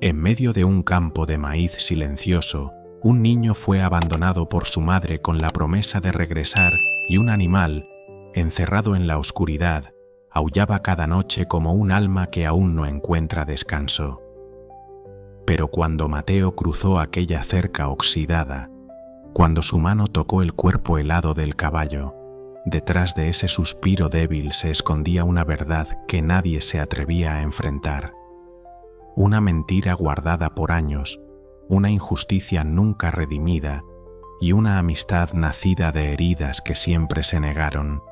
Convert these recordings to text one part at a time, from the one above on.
En medio de un campo de maíz silencioso, un niño fue abandonado por su madre con la promesa de regresar y un animal, encerrado en la oscuridad, aullaba cada noche como un alma que aún no encuentra descanso. Pero cuando Mateo cruzó aquella cerca oxidada, cuando su mano tocó el cuerpo helado del caballo, detrás de ese suspiro débil se escondía una verdad que nadie se atrevía a enfrentar. Una mentira guardada por años, una injusticia nunca redimida y una amistad nacida de heridas que siempre se negaron.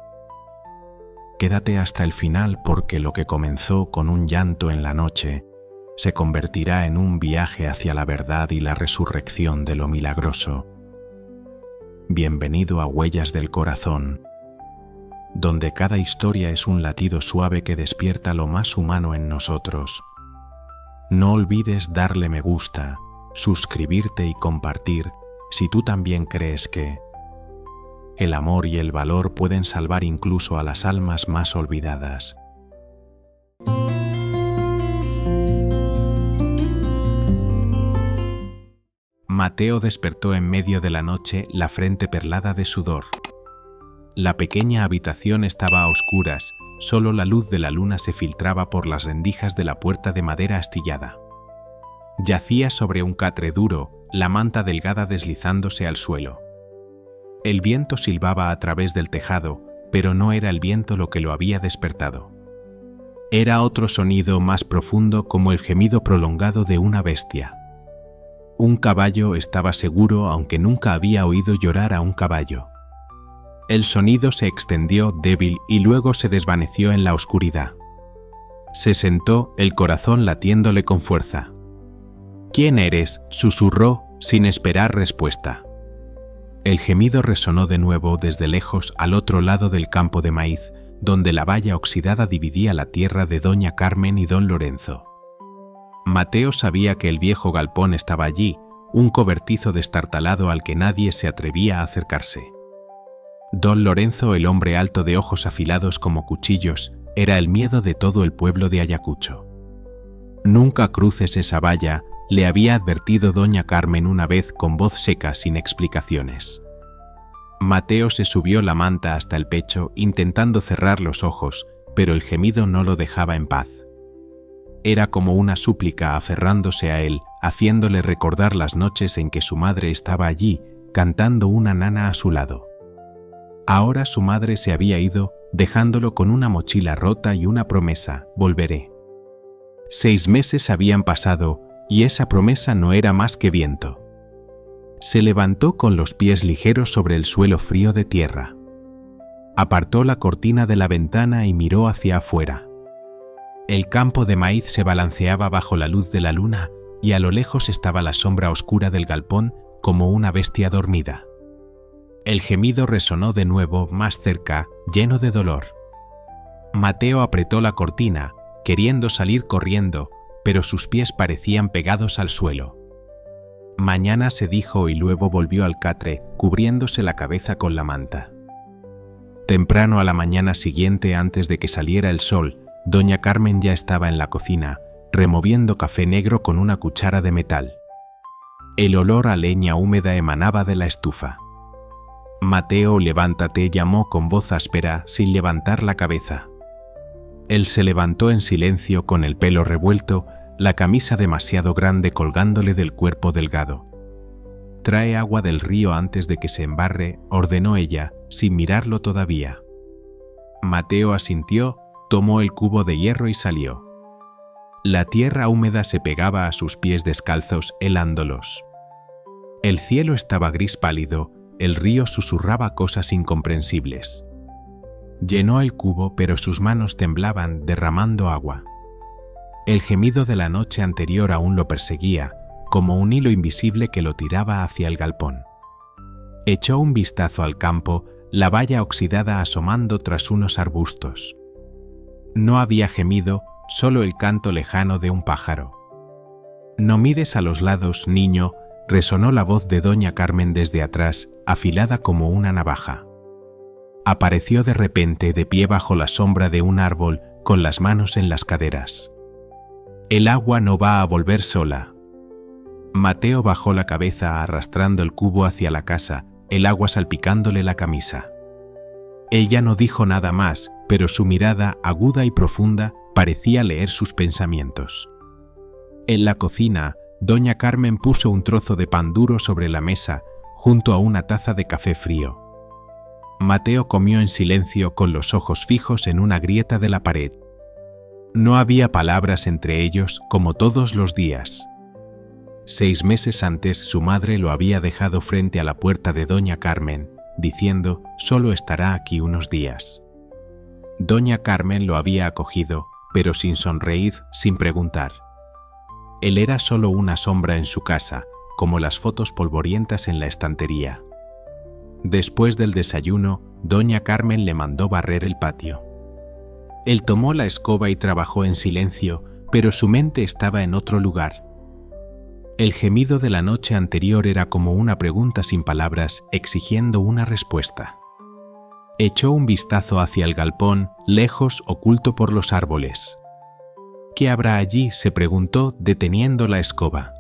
Quédate hasta el final porque lo que comenzó con un llanto en la noche se convertirá en un viaje hacia la verdad y la resurrección de lo milagroso. Bienvenido a Huellas del Corazón, donde cada historia es un latido suave que despierta lo más humano en nosotros. No olvides darle me gusta, suscribirte y compartir si tú también crees que el amor y el valor pueden salvar incluso a las almas más olvidadas. Mateo despertó en medio de la noche, la frente perlada de sudor. La pequeña habitación estaba a oscuras, solo la luz de la luna se filtraba por las rendijas de la puerta de madera astillada. Yacía sobre un catre duro, la manta delgada deslizándose al suelo. El viento silbaba a través del tejado, pero no era el viento lo que lo había despertado. Era otro sonido más profundo, como el gemido prolongado de una bestia. Un caballo estaba seguro, aunque nunca había oído llorar a un caballo. El sonido se extendió débil y luego se desvaneció en la oscuridad. Se sentó, el corazón latiéndole con fuerza. «¿Quién eres?», susurró, sin esperar respuesta. El gemido resonó de nuevo desde lejos al otro lado del campo de maíz, donde la valla oxidada dividía la tierra de doña Carmen y don Lorenzo. Mateo sabía que el viejo galpón estaba allí, un cobertizo destartalado al que nadie se atrevía a acercarse. Don Lorenzo, el hombre alto de ojos afilados como cuchillos, era el miedo de todo el pueblo de Ayacucho. «Nunca cruces esa valla», le había advertido doña Carmen una vez con voz seca sin explicaciones. Mateo se subió la manta hasta el pecho intentando cerrar los ojos, pero el gemido no lo dejaba en paz. Era como una súplica aferrándose a él, haciéndole recordar las noches en que su madre estaba allí, cantando una nana a su lado. Ahora su madre se había ido, dejándolo con una mochila rota y una promesa: volveré. 6 meses habían pasado, y esa promesa no era más que viento. Se levantó con los pies ligeros sobre el suelo frío de tierra. Apartó la cortina de la ventana y miró hacia afuera. El campo de maíz se balanceaba bajo la luz de la luna y a lo lejos estaba la sombra oscura del galpón como una bestia dormida. El gemido resonó de nuevo más cerca, lleno de dolor. Mateo apretó la cortina, queriendo salir corriendo, pero sus pies parecían pegados al suelo. Mañana, se dijo y luego volvió al catre, cubriéndose la cabeza con la manta. Temprano a la mañana siguiente, antes de que saliera el sol, doña Carmen ya estaba en la cocina, removiendo café negro con una cuchara de metal. El olor a leña húmeda emanaba de la estufa. «Mateo, levántate», llamó con voz áspera, sin levantar la cabeza. Él se levantó en silencio con el pelo revuelto, la camisa demasiado grande colgándole del cuerpo delgado. «Trae agua del río antes de que se embarre», ordenó ella, sin mirarlo todavía. Mateo asintió, tomó el cubo de hierro y salió. La tierra húmeda se pegaba a sus pies descalzos, helándolos. El cielo estaba gris pálido, el río susurraba cosas incomprensibles. Llenó el cubo, pero sus manos temblaban, derramando agua. El gemido de la noche anterior aún lo perseguía, como un hilo invisible que lo tiraba hacia el galpón. Echó un vistazo al campo, la valla oxidada asomando tras unos arbustos. No había gemido, solo el canto lejano de un pájaro. «No mires a los lados, niño», resonó la voz de doña Carmen desde atrás, afilada como una navaja. Apareció de repente de pie bajo la sombra de un árbol, con las manos en las caderas. El agua no va a volver sola. Mateo bajó la cabeza arrastrando el cubo hacia la casa, el agua salpicándole la camisa. Ella no dijo nada más, pero su mirada, aguda y profunda, parecía leer sus pensamientos. En la cocina, doña Carmen puso un trozo de pan duro sobre la mesa, junto a una taza de café frío. Mateo comió en silencio con los ojos fijos en una grieta de la pared. No había palabras entre ellos como todos los días. 6 meses antes su madre lo había dejado frente a la puerta de doña Carmen, diciendo «solo estará aquí unos días». Doña Carmen lo había acogido, pero sin sonreír, sin preguntar. Él era solo una sombra en su casa, como las fotos polvorientas en la estantería. Después del desayuno, doña Carmen le mandó barrer el patio. Él tomó la escoba y trabajó en silencio, pero su mente estaba en otro lugar. El gemido de la noche anterior era como una pregunta sin palabras, exigiendo una respuesta. Echó un vistazo hacia el galpón, lejos, oculto por los árboles. ¿Qué habrá allí?, se preguntó, deteniendo la escoba.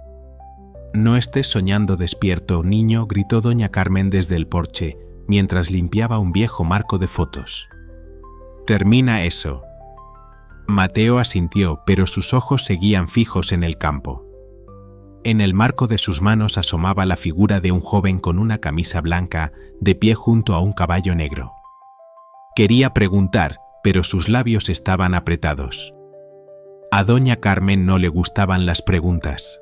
«No estés soñando despierto, niño», gritó doña Carmen desde el porche, mientras limpiaba un viejo marco de fotos. «Termina eso». Mateo asintió, pero sus ojos seguían fijos en el campo. En el marco de sus manos asomaba la figura de un joven con una camisa blanca, de pie junto a un caballo negro. Quería preguntar, pero sus labios estaban apretados. A doña Carmen no le gustaban las preguntas.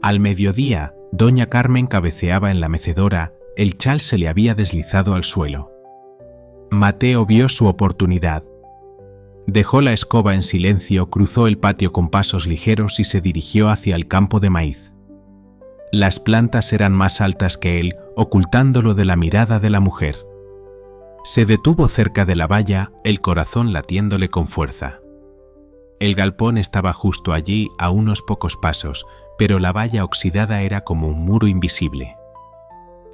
Al mediodía, doña Carmen cabeceaba en la mecedora, el chal se le había deslizado al suelo. Mateo vio su oportunidad. Dejó la escoba en silencio, cruzó el patio con pasos ligeros y se dirigió hacia el campo de maíz. Las plantas eran más altas que él, ocultándolo de la mirada de la mujer. Se detuvo cerca de la valla, el corazón latiéndole con fuerza. El galpón estaba justo allí, a unos pocos pasos, pero la valla oxidada era como un muro invisible.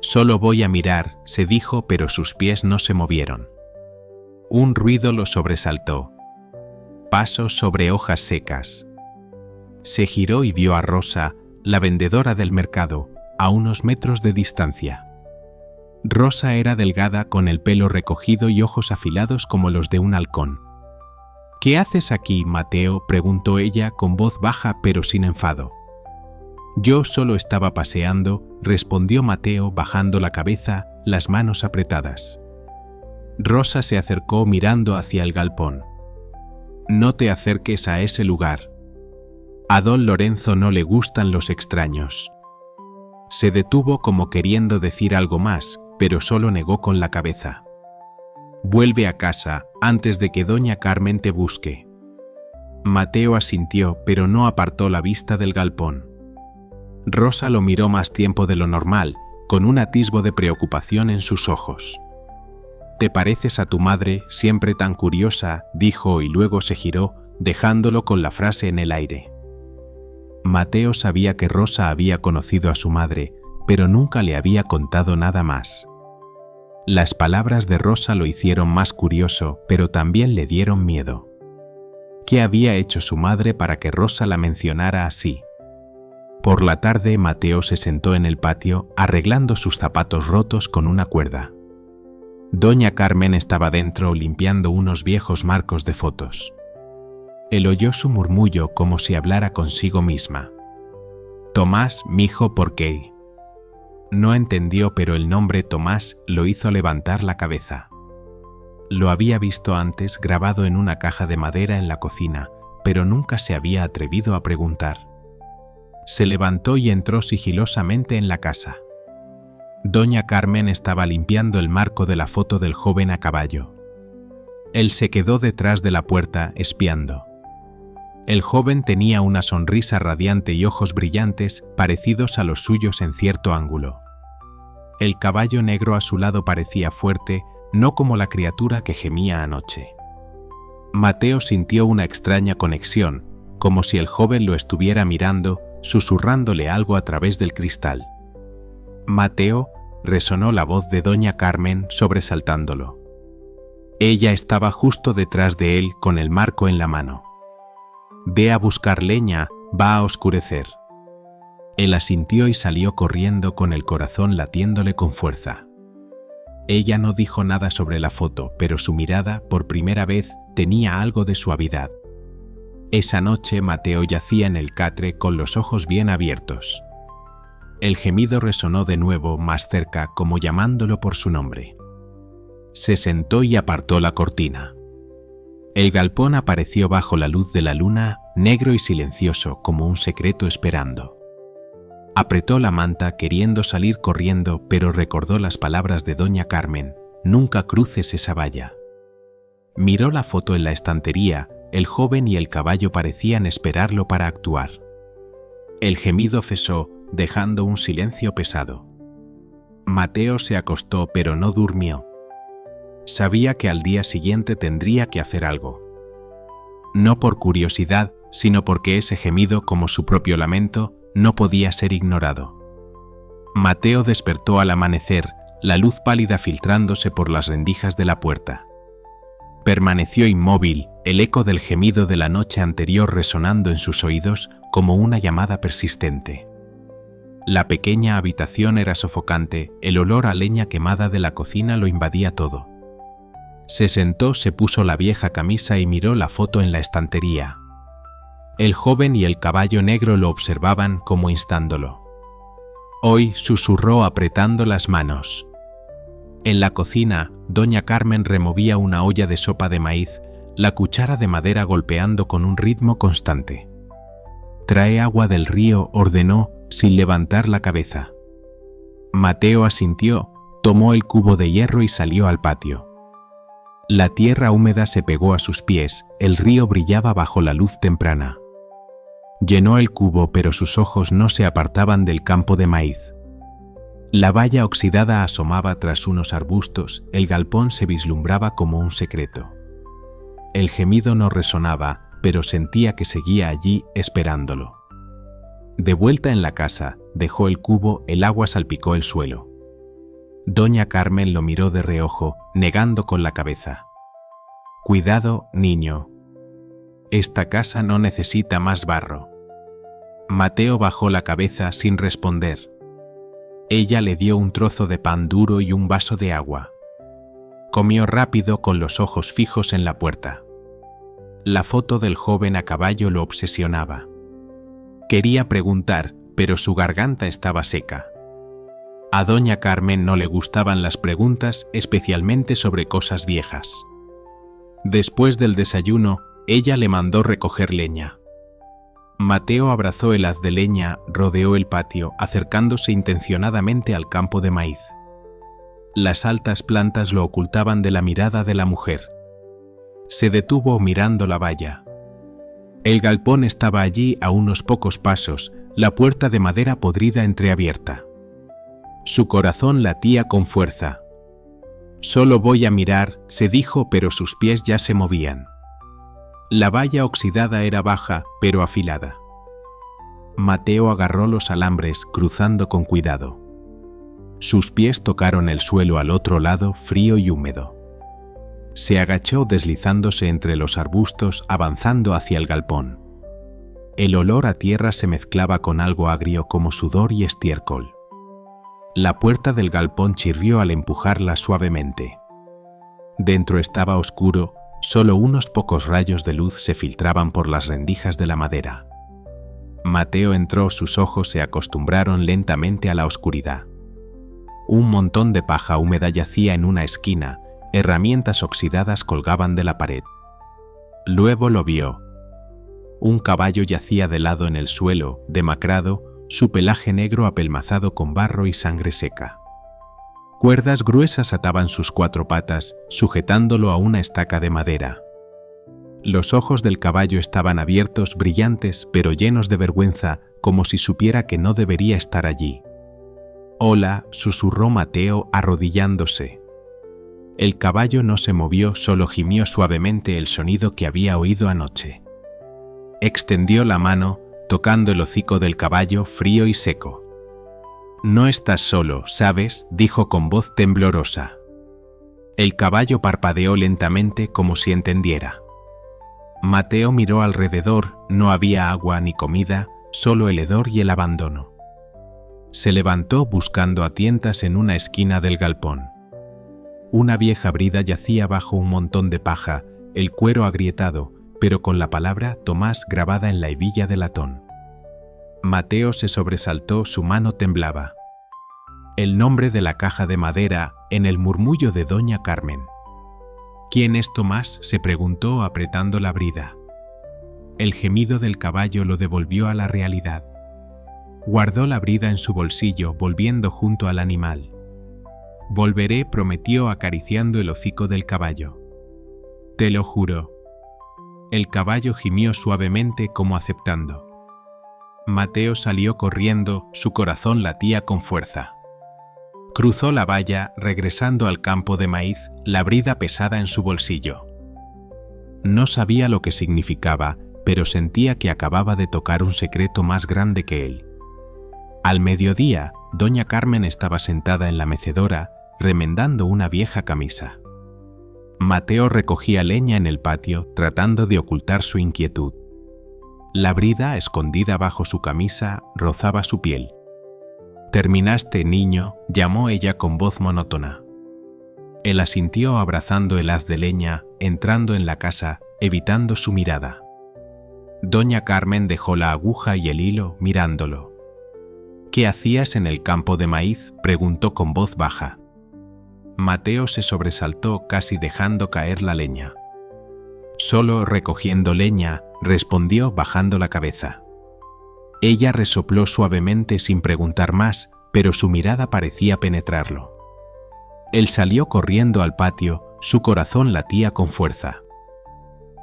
«Solo voy a mirar», se dijo, pero sus pies no se movieron. Un ruido lo sobresaltó. Pasos sobre hojas secas. Se giró y vio a Rosa, la vendedora del mercado, a unos metros de distancia. Rosa era delgada, con el pelo recogido y ojos afilados como los de un halcón. «¿Qué haces aquí, Mateo?», preguntó ella con voz baja pero sin enfado. «Yo solo estaba paseando», respondió Mateo bajando la cabeza, las manos apretadas. Rosa se acercó mirando hacia el galpón. «No te acerques a ese lugar. A don Lorenzo no le gustan los extraños». Se detuvo como queriendo decir algo más, pero solo negó con la cabeza. «Vuelve a casa antes de que doña Carmen te busque». Mateo asintió, pero no apartó la vista del galpón. Rosa lo miró más tiempo de lo normal, con un atisbo de preocupación en sus ojos. «Te pareces a tu madre, siempre tan curiosa», dijo y luego se giró, dejándolo con la frase en el aire. Mateo sabía que Rosa había conocido a su madre, pero nunca le había contado nada más. Las palabras de Rosa lo hicieron más curioso, pero también le dieron miedo. ¿Qué había hecho su madre para que Rosa la mencionara así? Por la tarde, Mateo se sentó en el patio, arreglando sus zapatos rotos con una cuerda. Doña Carmen estaba dentro limpiando unos viejos marcos de fotos. Él oyó su murmullo como si hablara consigo misma. «Tomás, mijo, ¿por qué?» No entendió, pero el nombre Tomás lo hizo levantar la cabeza. Lo había visto antes grabado en una caja de madera en la cocina, pero nunca se había atrevido a preguntar. Se levantó y entró sigilosamente en la casa. Doña Carmen estaba limpiando el marco de la foto del joven a caballo. Él se quedó detrás de la puerta, espiando. El joven tenía una sonrisa radiante y ojos brillantes, parecidos a los suyos en cierto ángulo. El caballo negro a su lado parecía fuerte, no como la criatura que gemía anoche. Mateo sintió una extraña conexión, como si el joven lo estuviera mirando, susurrándole algo a través del cristal. «Mateo», resonó la voz de doña Carmen, sobresaltándolo. Ella estaba justo detrás de él con el marco en la mano. ve a buscar leña, va a oscurecer. Él asintió y salió corriendo con el corazón latiéndole con fuerza. Ella no dijo nada sobre la foto, pero su mirada, por primera vez, tenía algo de suavidad. Esa noche Mateo yacía en el catre con los ojos bien abiertos. El gemido resonó de nuevo más cerca, como llamándolo por su nombre. Se sentó y apartó la cortina. El galpón apareció bajo la luz de la luna, negro y silencioso, como un secreto esperando. Apretó la manta queriendo salir corriendo, pero recordó las palabras de doña Carmen: «Nunca cruces esa valla». Miró la foto en la estantería. El joven y el caballo parecían esperarlo para actuar. El gemido cesó, dejando un silencio pesado. Mateo se acostó, pero no durmió. Sabía que al día siguiente tendría que hacer algo. No por curiosidad, sino porque ese gemido, como su propio lamento, no podía ser ignorado. Mateo despertó al amanecer, la luz pálida filtrándose por las rendijas de la puerta. Permaneció inmóvil, el eco del gemido de la noche anterior resonando en sus oídos como una llamada persistente. La pequeña habitación era sofocante, el olor a leña quemada de la cocina lo invadía todo. Se sentó, se puso la vieja camisa y miró la foto en la estantería. El joven y el caballo negro lo observaban como instándolo. «Hoy», susurró apretando las manos. En la cocina, doña Carmen removía una olla de sopa de maíz, la cuchara de madera golpeando con un ritmo constante. «Trae agua del río», ordenó, sin levantar la cabeza. Mateo asintió, tomó el cubo de hierro y salió al patio. La tierra húmeda se pegó a sus pies, el río brillaba bajo la luz temprana. Llenó el cubo, pero sus ojos no se apartaban del campo de maíz. La valla oxidada asomaba tras unos arbustos, el galpón se vislumbraba como un secreto. El gemido no resonaba, pero sentía que seguía allí esperándolo. De vuelta en la casa, dejó el cubo, el agua salpicó el suelo. Doña Carmen lo miró de reojo, negando con la cabeza. «Cuidado, niño. Esta casa no necesita más barro». Mateo bajó la cabeza sin responder. Ella le dio un trozo de pan duro y un vaso de agua. Comió rápido con los ojos fijos en la puerta. La foto del joven a caballo lo obsesionaba. Quería preguntar, pero su garganta estaba seca. A doña Carmen no le gustaban las preguntas, especialmente sobre cosas viejas. Después del desayuno, ella le mandó recoger leña. Mateo abrazó el haz de leña, rodeó el patio, acercándose intencionadamente al campo de maíz. Las altas plantas lo ocultaban de la mirada de la mujer. Se detuvo mirando la valla. El galpón estaba allí a unos pocos pasos, la puerta de madera podrida entreabierta. Su corazón latía con fuerza. «Solo voy a mirar», se dijo, pero sus pies ya se movían. La valla oxidada era baja, pero afilada. Mateo agarró los alambres, cruzando con cuidado. Sus pies tocaron el suelo al otro lado, frío y húmedo. Se agachó deslizándose entre los arbustos, avanzando hacia el galpón. El olor a tierra se mezclaba con algo agrio como sudor y estiércol. La puerta del galpón chirrió al empujarla suavemente. Dentro estaba oscuro, solo unos pocos rayos de luz se filtraban por las rendijas de la madera. Mateo entró, sus ojos se acostumbraron lentamente a la oscuridad. Un montón de paja húmeda yacía en una esquina, herramientas oxidadas colgaban de la pared. Luego lo vio. Un caballo yacía de lado en el suelo, demacrado, su pelaje negro apelmazado con barro y sangre seca. Cuerdas gruesas ataban sus cuatro patas, sujetándolo a una estaca de madera. Los ojos del caballo estaban abiertos, brillantes, pero llenos de vergüenza, como si supiera que no debería estar allí. «Hola», susurró Mateo, arrodillándose. El caballo no se movió, solo gimió suavemente el sonido que había oído anoche. Extendió la mano, tocando el hocico del caballo, frío y seco. «No estás solo, ¿sabes?», dijo con voz temblorosa. El caballo parpadeó lentamente como si entendiera. Mateo miró alrededor, no había agua ni comida, solo el hedor y el abandono. Se levantó buscando a tientas en una esquina del galpón. Una vieja brida yacía bajo un montón de paja, el cuero agrietado, pero con la palabra Tomás grabada en la hebilla de latón. Mateo se sobresaltó, su mano temblaba. El nombre de la caja de madera en el murmullo de doña Carmen. ¿Quién es Tomás?, se preguntó apretando la brida. El gemido del caballo lo devolvió a la realidad. Guardó la brida en su bolsillo, volviendo junto al animal. Volveré, prometió acariciando el hocico del caballo. Te lo juro. El caballo gimió suavemente como aceptando. Mateo salió corriendo, su corazón latía con fuerza. Cruzó la valla, regresando al campo de maíz, la brida pesada en su bolsillo. No sabía lo que significaba, pero sentía que acababa de tocar un secreto más grande que él. Al mediodía, doña Carmen estaba sentada en la mecedora, remendando una vieja camisa. Mateo recogía leña en el patio, tratando de ocultar su inquietud. La brida, escondida bajo su camisa, rozaba su piel. «¿Terminaste, niño?», llamó ella con voz monótona. Él asintió abrazando el haz de leña, entrando en la casa, evitando su mirada. Doña Carmen dejó la aguja y el hilo, mirándolo. «¿Qué hacías en el campo de maíz?», preguntó con voz baja. Mateo se sobresaltó, casi dejando caer la leña. «Solo recogiendo leña», respondió bajando la cabeza. Ella resopló suavemente sin preguntar más, pero su mirada parecía penetrarlo. Él salió corriendo al patio, su corazón latía con fuerza.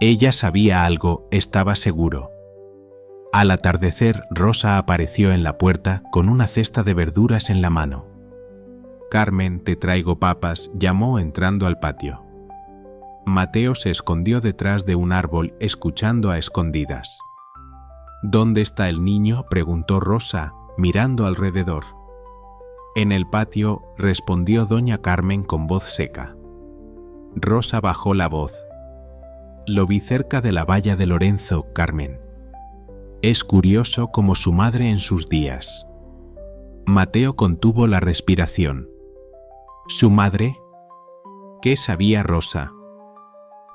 Ella sabía algo, estaba seguro. Al atardecer, Rosa apareció en la puerta con una cesta de verduras en la mano. «Carmen, te traigo papas», llamó entrando al patio. Mateo se escondió detrás de un árbol, escuchando a escondidas. «¿Dónde está el niño?», preguntó Rosa, mirando alrededor. «En el patio», respondió doña Carmen con voz seca. Rosa bajó la voz. «Lo vi cerca de la valla de Lorenzo, Carmen. Es curioso como su madre en sus días». Mateo contuvo la respiración. «¿Su madre?». ¿Qué sabía Rosa?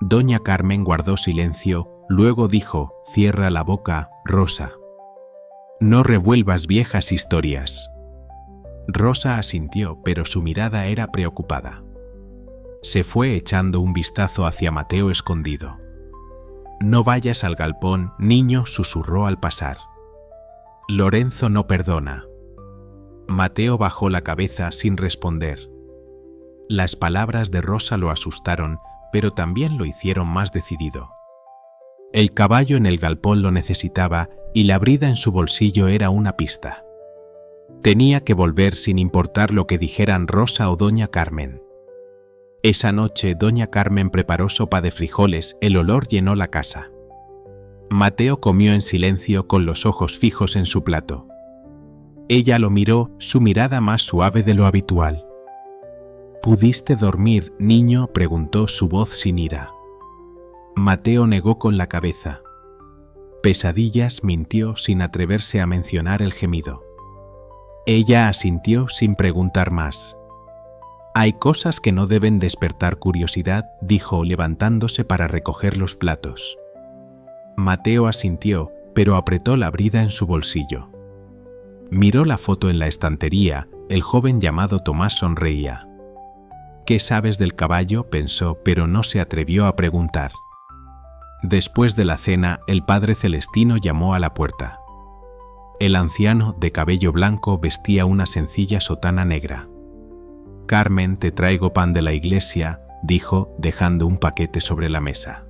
Doña Carmen guardó silencio, luego dijo: «Cierra la boca, Rosa. No revuelvas viejas historias». Rosa asintió, pero su mirada era preocupada. Se fue echando un vistazo hacia Mateo escondido. «No vayas al galpón, niño», susurró al pasar. «Lorenzo no perdona». Mateo bajó la cabeza sin responder. Las palabras de Rosa lo asustaron, pero también lo hicieron más decidido. El caballo en el galpón lo necesitaba y la brida en su bolsillo era una pista. Tenía que volver sin importar lo que dijeran Rosa o doña Carmen. Esa noche doña Carmen preparó sopa de frijoles, el olor llenó la casa. Mateo comió en silencio con los ojos fijos en su plato. Ella lo miró, su mirada más suave de lo habitual. «¿Pudiste dormir, niño?», preguntó su voz sin ira. Mateo negó con la cabeza. «Pesadillas», mintió sin atreverse a mencionar el gemido. Ella asintió sin preguntar más. «Hay cosas que no deben despertar curiosidad», dijo levantándose para recoger los platos. Mateo asintió, pero apretó la brida en su bolsillo. Miró la foto en la estantería, el joven llamado Tomás sonreía. «¿Qué sabes del caballo?», pensó, pero no se atrevió a preguntar. Después de la cena, el padre Celestino llamó a la puerta. El anciano, de cabello blanco, vestía una sencilla sotana negra. «Carmen, te traigo pan de la iglesia», dijo, dejando un paquete sobre la mesa.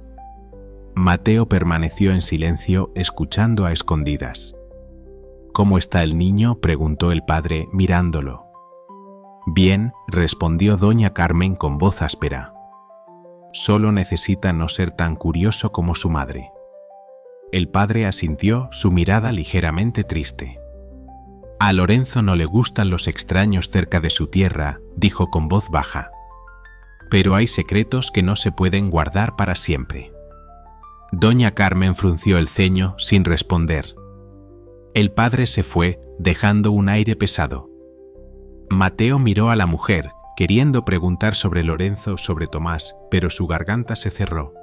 Mateo permaneció en silencio, escuchando a escondidas. «¿Cómo está el niño?», preguntó el padre, mirándolo. «Bien», respondió doña Carmen con voz áspera. «Solo necesita no ser tan curioso como su madre». El padre asintió, su mirada ligeramente triste. «A Lorenzo no le gustan los extraños cerca de su tierra», dijo con voz baja. «Pero hay secretos que no se pueden guardar para siempre». Doña Carmen frunció el ceño sin responder. El padre se fue, dejando un aire pesado. Mateo miró a la mujer, queriendo preguntar sobre Lorenzo, sobre Tomás, pero su garganta se cerró.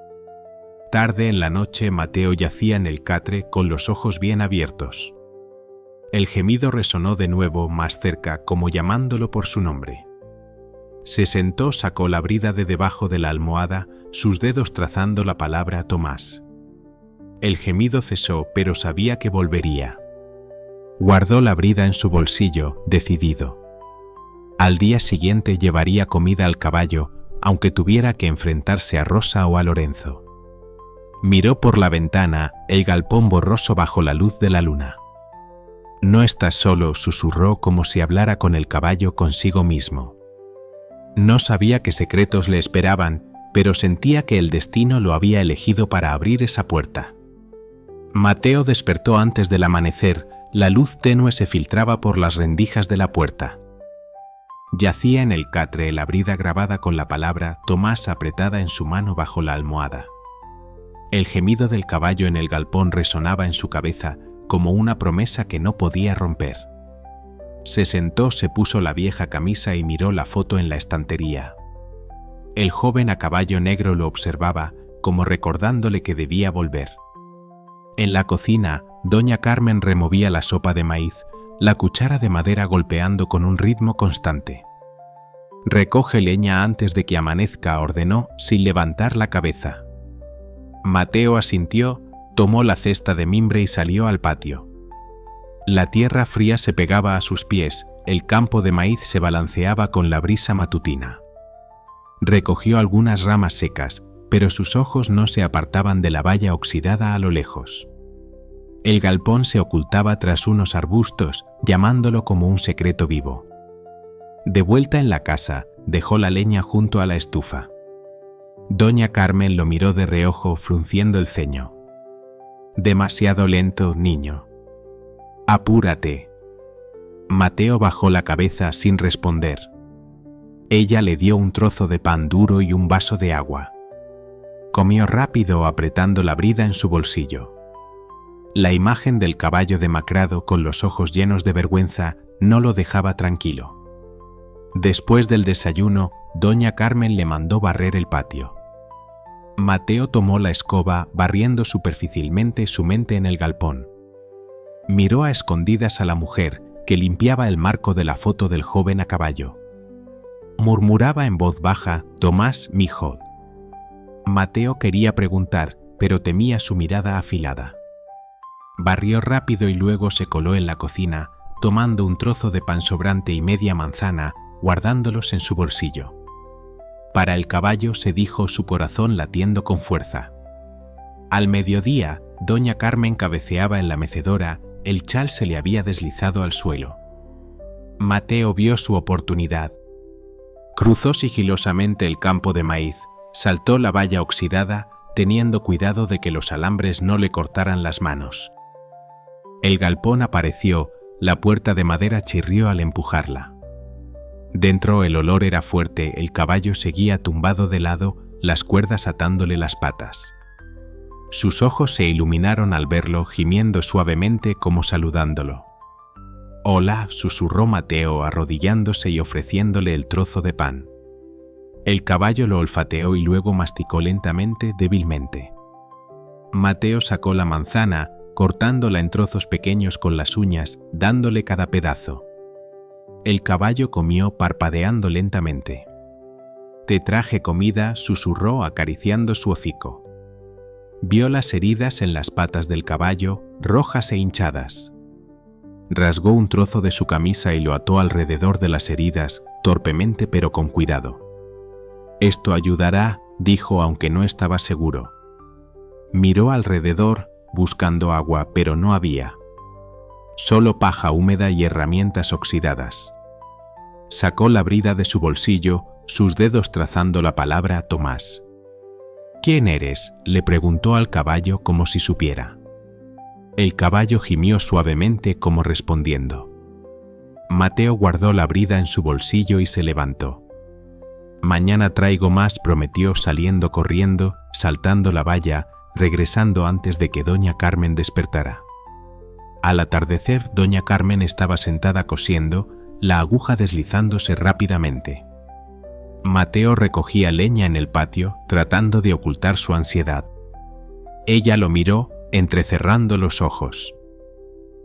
Tarde en la noche, Mateo yacía en el catre con los ojos bien abiertos. El gemido resonó de nuevo más cerca, como llamándolo por su nombre. Se sentó, sacó la brida de debajo de la almohada, sus dedos trazando la palabra Tomás. El gemido cesó, pero sabía que volvería. Guardó la brida en su bolsillo, decidido. Al día siguiente llevaría comida al caballo, aunque tuviera que enfrentarse a Rosa o a Lorenzo. Miró por la ventana, el galpón borroso bajo la luz de la luna. «No estás solo», susurró como si hablara con el caballo consigo mismo. No sabía qué secretos le esperaban, pero sentía que el destino lo había elegido para abrir esa puerta. Mateo despertó antes del amanecer, la luz tenue se filtraba por las rendijas de la puerta. Yacía en el catre, la brida grabada con la palabra Tomás apretada en su mano bajo la almohada. El gemido del caballo en el galpón resonaba en su cabeza como una promesa que no podía romper. Se sentó, se puso la vieja camisa y miró la foto en la estantería. El joven a caballo negro lo observaba, como recordándole que debía volver. En la cocina, doña Carmen removía la sopa de maíz, la cuchara de madera golpeando con un ritmo constante. «Recoge leña antes de que amanezca», ordenó, sin levantar la cabeza. Mateo asintió, tomó la cesta de mimbre y salió al patio. La tierra fría se pegaba a sus pies, el campo de maíz se balanceaba con la brisa matutina. Recogió algunas ramas secas, pero sus ojos no se apartaban de la valla oxidada a lo lejos. El galpón se ocultaba tras unos arbustos, llamándolo como un secreto vivo. De vuelta en la casa, dejó la leña junto a la estufa. Doña Carmen lo miró de reojo, frunciendo el ceño. «Demasiado lento, niño. Apúrate». Mateo bajó la cabeza sin responder. Ella le dio un trozo de pan duro y un vaso de agua. Comió rápido, apretando la brida en su bolsillo. La imagen del caballo demacrado con los ojos llenos de vergüenza no lo dejaba tranquilo. Después del desayuno, doña Carmen le mandó barrer el patio. Mateo tomó la escoba, barriendo superficialmente su mente en el galpón. Miró a escondidas a la mujer, que limpiaba el marco de la foto del joven a caballo. Murmuraba en voz baja: «Tomás, mijo». Mateo quería preguntar, pero temía su mirada afilada. Barrió rápido y luego se coló en la cocina, tomando un trozo de pan sobrante y media manzana, guardándolos en su bolsillo. Para el caballo, se dijo, su corazón latiendo con fuerza. Al mediodía, doña Carmen cabeceaba en la mecedora, el chal se le había deslizado al suelo. Mateo vio su oportunidad. Cruzó sigilosamente el campo de maíz, saltó la valla oxidada, teniendo cuidado de que los alambres no le cortaran las manos. El galpón apareció, la puerta de madera chirrió al empujarla. Dentro el olor era fuerte, el caballo seguía tumbado de lado, las cuerdas atándole las patas. Sus ojos se iluminaron al verlo, gimiendo suavemente como saludándolo. «Hola», susurró Mateo, arrodillándose y ofreciéndole el trozo de pan. El caballo lo olfateó y luego masticó lentamente, débilmente. Mateo sacó la manzana, cortándola en trozos pequeños con las uñas, dándole cada pedazo. El caballo comió parpadeando lentamente. «Te traje comida», susurró acariciando su hocico. Vio las heridas en las patas del caballo, rojas e hinchadas. Rasgó un trozo de su camisa y lo ató alrededor de las heridas, torpemente pero con cuidado. «Esto ayudará», dijo, aunque no estaba seguro. Miró alrededor, buscando agua, pero no había. Solo paja húmeda y herramientas oxidadas. Sacó la brida de su bolsillo, sus dedos trazando la palabra Tomás. «¿Quién eres?», le preguntó al caballo como si supiera. El caballo gimió suavemente como respondiendo. Mateo guardó la brida en su bolsillo y se levantó. «Mañana traigo más», prometió, saliendo corriendo, saltando la valla, regresando antes de que doña Carmen despertara. Al atardecer, doña Carmen estaba sentada cosiendo, la aguja deslizándose rápidamente. Mateo recogía leña en el patio, tratando de ocultar su ansiedad. Ella lo miró, entrecerrando los ojos.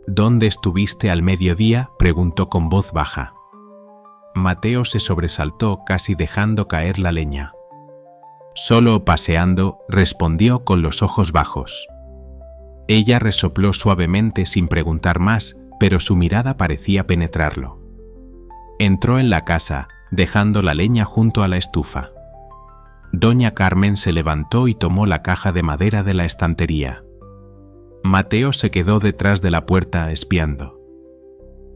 «¿Dónde estuviste al mediodía?», preguntó con voz baja. Mateo se sobresaltó, casi dejando caer la leña. «Solo paseando», respondió con los ojos bajos. Ella resopló suavemente sin preguntar más, pero su mirada parecía penetrarlo. Entró en la casa, dejando la leña junto a la estufa. Doña Carmen se levantó y tomó la caja de madera de la estantería. Mateo se quedó detrás de la puerta espiando.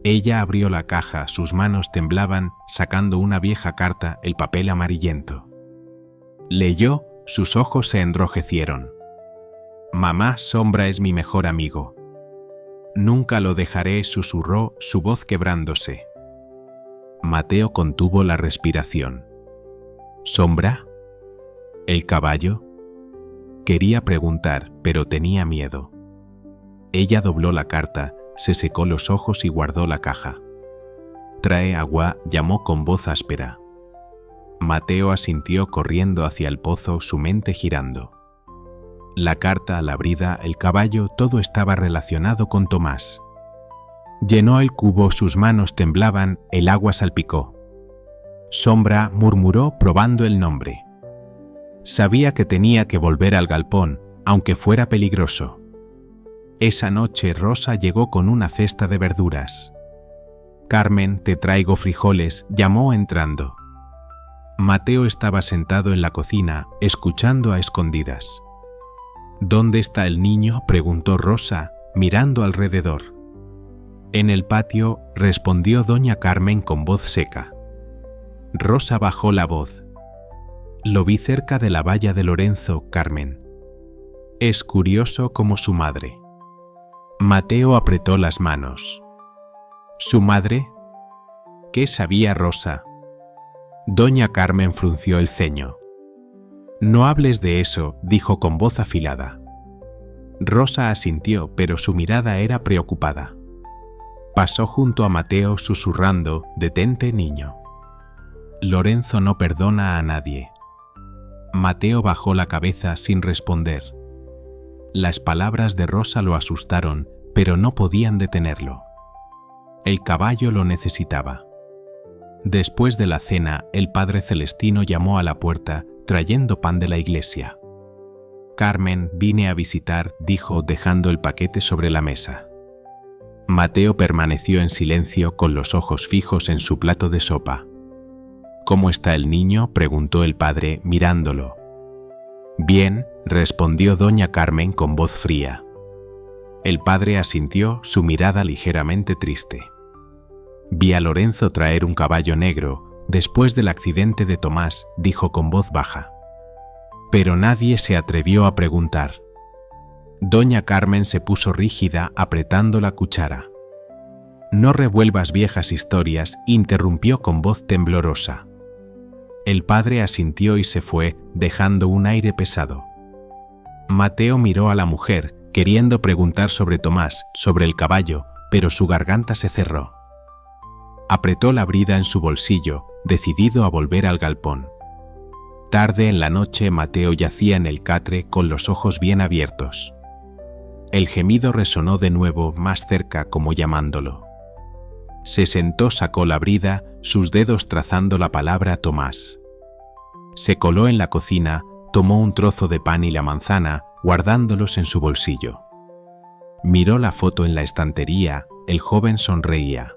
Ella abrió la caja, sus manos temblaban, sacando una vieja carta, el papel amarillento. Leyó, sus ojos se enrojecieron. «Mamá, Sombra es mi mejor amigo. Nunca lo dejaré», susurró, su voz quebrándose. Mateo contuvo la respiración. «¿Sombra? ¿El caballo?». Quería preguntar, pero tenía miedo. Ella dobló la carta, se secó los ojos y guardó la caja. «¿Trae agua?», llamó con voz áspera. Mateo asintió corriendo hacia el pozo, su mente girando. La carta, la brida, el caballo, todo estaba relacionado con Tomás. Llenó el cubo, sus manos temblaban, el agua salpicó. «Sombra», murmuró probando el nombre. Sabía que tenía que volver al galpón, aunque fuera peligroso. Esa noche Rosa llegó con una cesta de verduras. «Carmen, te traigo frijoles», llamó entrando. Mateo estaba sentado en la cocina, escuchando a escondidas. «¿Dónde está el niño?», preguntó Rosa, mirando alrededor. «En el patio», respondió doña Carmen con voz seca. Rosa bajó la voz. «Lo vi cerca de la valla de Lorenzo, Carmen. Es curioso como su madre». Mateo apretó las manos. «¿Su madre? ¿Qué sabía Rosa?». Doña Carmen frunció el ceño. «No hables de eso», dijo con voz afilada. Rosa asintió, pero su mirada era preocupada. Pasó junto a Mateo susurrando: «Detente, niño. Lorenzo no perdona a nadie». Mateo bajó la cabeza sin responder. Las palabras de Rosa lo asustaron, pero no podían detenerlo. El caballo lo necesitaba. Después de la cena, el padre Celestino llamó a la puerta, trayendo pan de la iglesia. «Carmen, vine a visitar», dijo, dejando el paquete sobre la mesa. Mateo permaneció en silencio, con los ojos fijos en su plato de sopa. «¿Cómo está el niño?», preguntó el padre, mirándolo. «Bien», respondió doña Carmen con voz fría. El padre asintió, su mirada ligeramente triste. «Vi a Lorenzo traer un caballo negro, después del accidente de Tomás», dijo con voz baja. Pero nadie se atrevió a preguntar. Doña Carmen se puso rígida, apretando la cuchara. «No revuelvas viejas historias», interrumpió con voz temblorosa. El padre asintió y se fue, dejando un aire pesado. Mateo miró a la mujer, queriendo preguntar sobre Tomás, sobre el caballo, pero su garganta se cerró. Apretó la brida en su bolsillo, decidido a volver al galpón. Tarde en la noche, Mateo yacía en el catre con los ojos bien abiertos. El gemido resonó de nuevo, más cerca, como llamándolo. Se sentó, sacó la brida, sus dedos trazando la palabra Tomás. Se coló en la cocina, tomó un trozo de pan y la manzana, guardándolos en su bolsillo. Miró la foto en la estantería, el joven sonreía.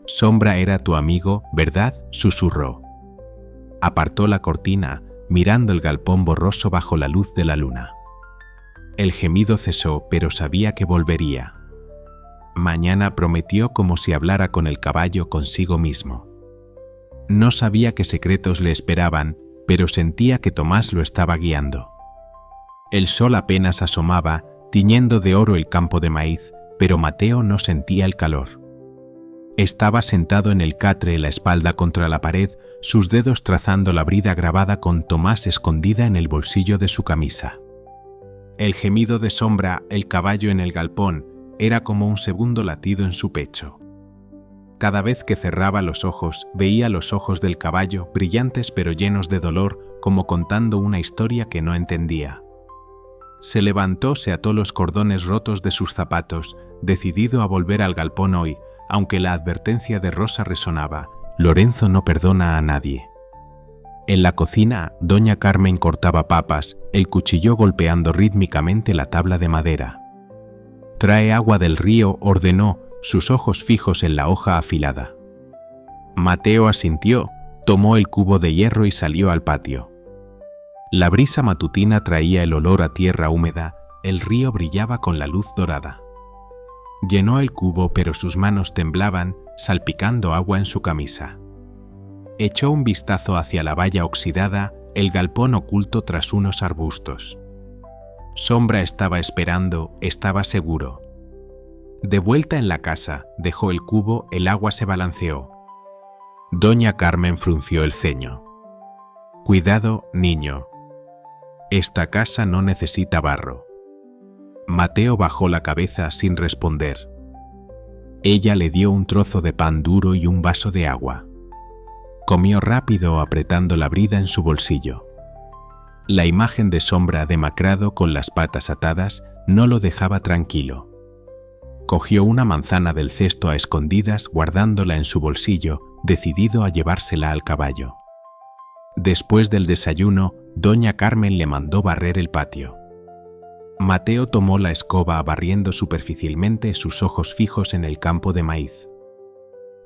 «Sombra era tu amigo, ¿verdad?», susurró. Apartó la cortina, mirando el galpón borroso bajo la luz de la luna. El gemido cesó, pero sabía que volvería. Mañana, prometió, como si hablara con el caballo consigo mismo. No sabía qué secretos le esperaban, pero sentía que Tomás lo estaba guiando. El sol apenas asomaba, tiñendo de oro el campo de maíz, pero Mateo no sentía el calor. Estaba sentado en el catre, la espalda contra la pared, sus dedos trazando la brida grabada con Tomás escondida en el bolsillo de su camisa. El gemido de Sombra, el caballo en el galpón, era como un segundo latido en su pecho. Cada vez que cerraba los ojos, veía los ojos del caballo, brillantes pero llenos de dolor, como contando una historia que no entendía. Se levantó, se ató los cordones rotos de sus zapatos, decidido a volver al galpón hoy, aunque la advertencia de Rosa resonaba: Lorenzo no perdona a nadie. En la cocina, doña Carmen cortaba papas, el cuchillo golpeando rítmicamente la tabla de madera. «Trae agua del río», ordenó, sus ojos fijos en la hoja afilada. Mateo asintió, tomó el cubo de hierro y salió al patio. La brisa matutina traía el olor a tierra húmeda, el río brillaba con la luz dorada. Llenó el cubo, pero sus manos temblaban, salpicando agua en su camisa. Echó un vistazo hacia la valla oxidada, el galpón oculto tras unos arbustos. Sombra estaba esperando, estaba seguro. De vuelta en la casa, dejó el cubo, el agua se balanceó. Doña Carmen frunció el ceño. «Cuidado, niño. Esta casa no necesita barro». Mateo bajó la cabeza sin responder. Ella le dio un trozo de pan duro y un vaso de agua. Comió rápido, apretando la brida en su bolsillo. La imagen de Sombra demacrado con las patas atadas no lo dejaba tranquilo. Cogió una manzana del cesto a escondidas, guardándola en su bolsillo, decidido a llevársela al caballo. Después del desayuno, doña Carmen le mandó barrer el patio. Mateo tomó la escoba barriendo superficialmente, sus ojos fijos en el campo de maíz.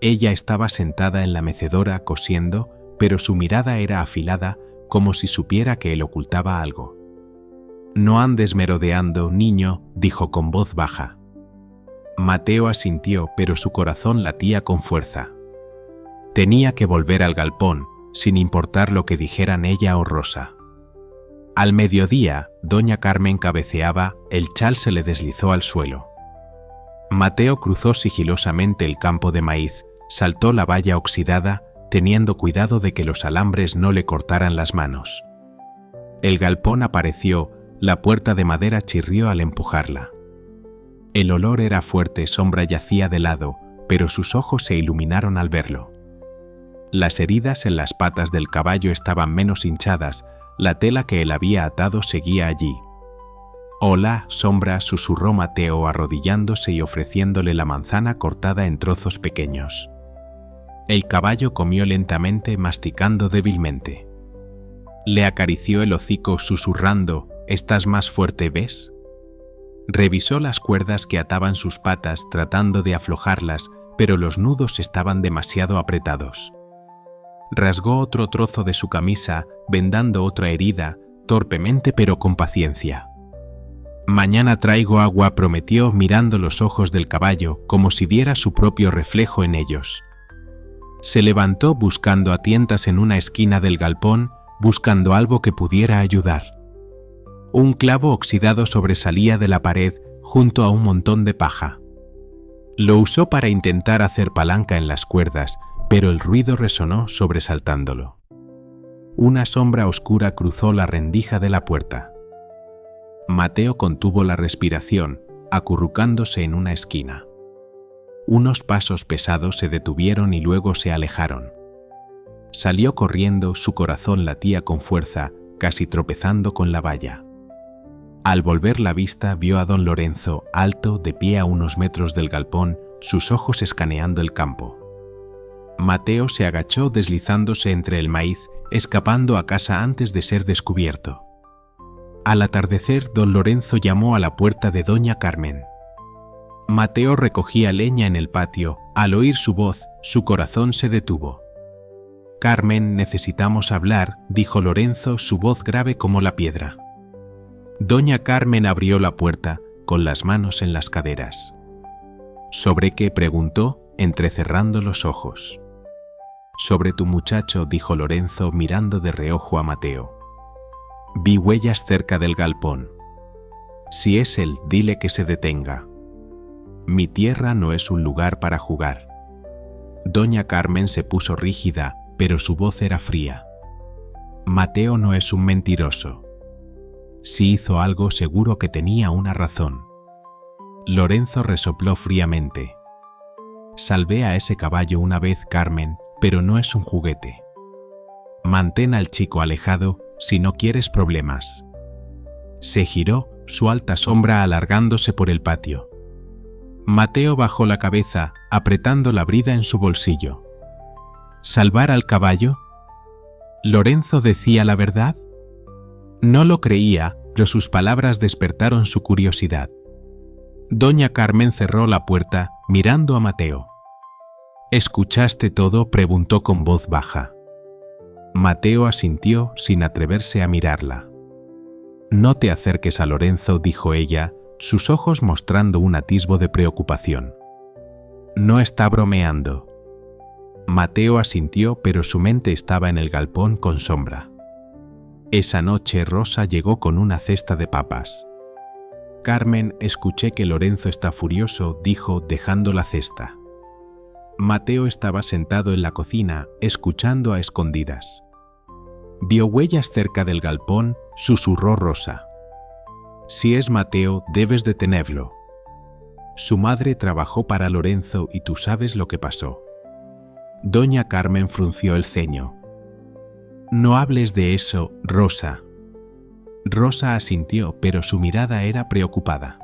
Ella estaba sentada en la mecedora cosiendo, pero su mirada era afilada, como si supiera que él ocultaba algo. «No andes merodeando, niño», dijo con voz baja. Mateo asintió, pero su corazón latía con fuerza. Tenía que volver al galpón, sin importar lo que dijeran ella o Rosa. Al mediodía, doña Carmen cabeceaba, el chal se le deslizó al suelo. Mateo cruzó sigilosamente el campo de maíz, saltó la valla oxidada, teniendo cuidado de que los alambres no le cortaran las manos. El galpón apareció, la puerta de madera chirrió al empujarla. El olor era fuerte, Sombra yacía de lado, pero sus ojos se iluminaron al verlo. Las heridas en las patas del caballo estaban menos hinchadas, la tela que él había atado seguía allí. «Hola, Sombra», susurró Mateo arrodillándose y ofreciéndole la manzana cortada en trozos pequeños. El caballo comió lentamente, masticando débilmente. Le acarició el hocico susurrando: «¿Estás más fuerte, ves?». Revisó las cuerdas que ataban sus patas tratando de aflojarlas, pero los nudos estaban demasiado apretados. Rasgó otro trozo de su camisa, vendando otra herida, torpemente pero con paciencia. «Mañana traigo agua», prometió, mirando los ojos del caballo como si viera su propio reflejo en ellos. Se levantó buscando a tientas en una esquina del galpón, buscando algo que pudiera ayudar. Un clavo oxidado sobresalía de la pared junto a un montón de paja. Lo usó para intentar hacer palanca en las cuerdas, pero el ruido resonó sobresaltándolo. Una sombra oscura cruzó la rendija de la puerta. Mateo contuvo la respiración, acurrucándose en una esquina. Unos pasos pesados se detuvieron y luego se alejaron. Salió corriendo, su corazón latía con fuerza, casi tropezando con la valla. Al volver la vista vio a don Lorenzo, alto, de pie a unos metros del galpón, sus ojos escaneando el campo. Mateo se agachó deslizándose entre el maíz, escapando a casa antes de ser descubierto. Al atardecer, don Lorenzo llamó a la puerta de doña Carmen. Mateo recogía leña en el patio. Al oír su voz, su corazón se detuvo. «Carmen, necesitamos hablar», dijo Lorenzo, su voz grave como la piedra. Doña Carmen abrió la puerta, con las manos en las caderas. «¿Sobre qué?», preguntó, entrecerrando los ojos. «Sobre tu muchacho», dijo Lorenzo, mirando de reojo a Mateo. «Vi huellas cerca del galpón. Si es él, dile que se detenga. Mi tierra no es un lugar para jugar». Doña Carmen se puso rígida, pero su voz era fría. «Mateo no es un mentiroso. Si hizo algo, seguro que tenía una razón. Lorenzo resopló fríamente. Salvé a ese caballo una vez, Carmen, pero no es un juguete. Mantén al chico alejado si no quieres problemas. Se giró, su alta sombra alargándose por el patio. Mateo bajó la cabeza, apretando la brida en su bolsillo. ¿Salvar al caballo? ¿Lorenzo decía la verdad? No lo creía, pero sus palabras despertaron su curiosidad. Doña Carmen cerró la puerta, mirando a Mateo. ¿Escuchaste todo?, preguntó con voz baja. Mateo asintió sin atreverse a mirarla. No te acerques a Lorenzo, dijo ella, sus ojos mostrando un atisbo de preocupación. No está bromeando. Mateo asintió, pero su mente estaba en el galpón con Sombra. Esa noche Rosa llegó con una cesta de papas. Carmen, escuché que Lorenzo está furioso, dijo, dejando la cesta. Mateo estaba sentado en la cocina, escuchando a escondidas. Vio huellas cerca del galpón, susurró Rosa. Si es Mateo, debes detenerlo. Su madre trabajó para Lorenzo y tú sabes lo que pasó. Doña Carmen frunció el ceño. No hables de eso, Rosa. Rosa asintió, pero su mirada era preocupada.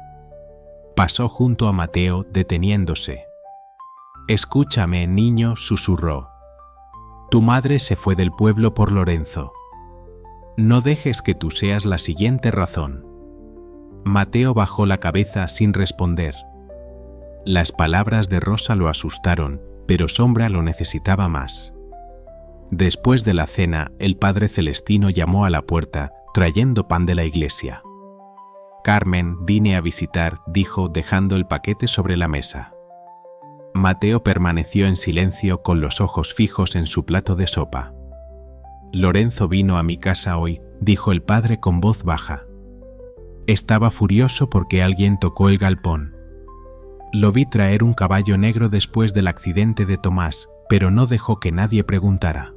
Pasó junto a Mateo, deteniéndose. Escúchame, niño, susurró. Tu madre se fue del pueblo por Lorenzo. No dejes que tú seas la siguiente razón. Mateo bajó la cabeza sin responder. Las palabras de Rosa lo asustaron, pero Sombra lo necesitaba más. Después de la cena, el Padre Celestino llamó a la puerta, trayendo pan de la iglesia. Carmen, vine a visitar, dijo, dejando el paquete sobre la mesa. Mateo permaneció en silencio con los ojos fijos en su plato de sopa. Lorenzo vino a mi casa hoy, dijo el padre con voz baja. Estaba furioso porque alguien tocó el galpón. Lo vi traer un caballo negro después del accidente de Tomás, pero no dejó que nadie preguntara.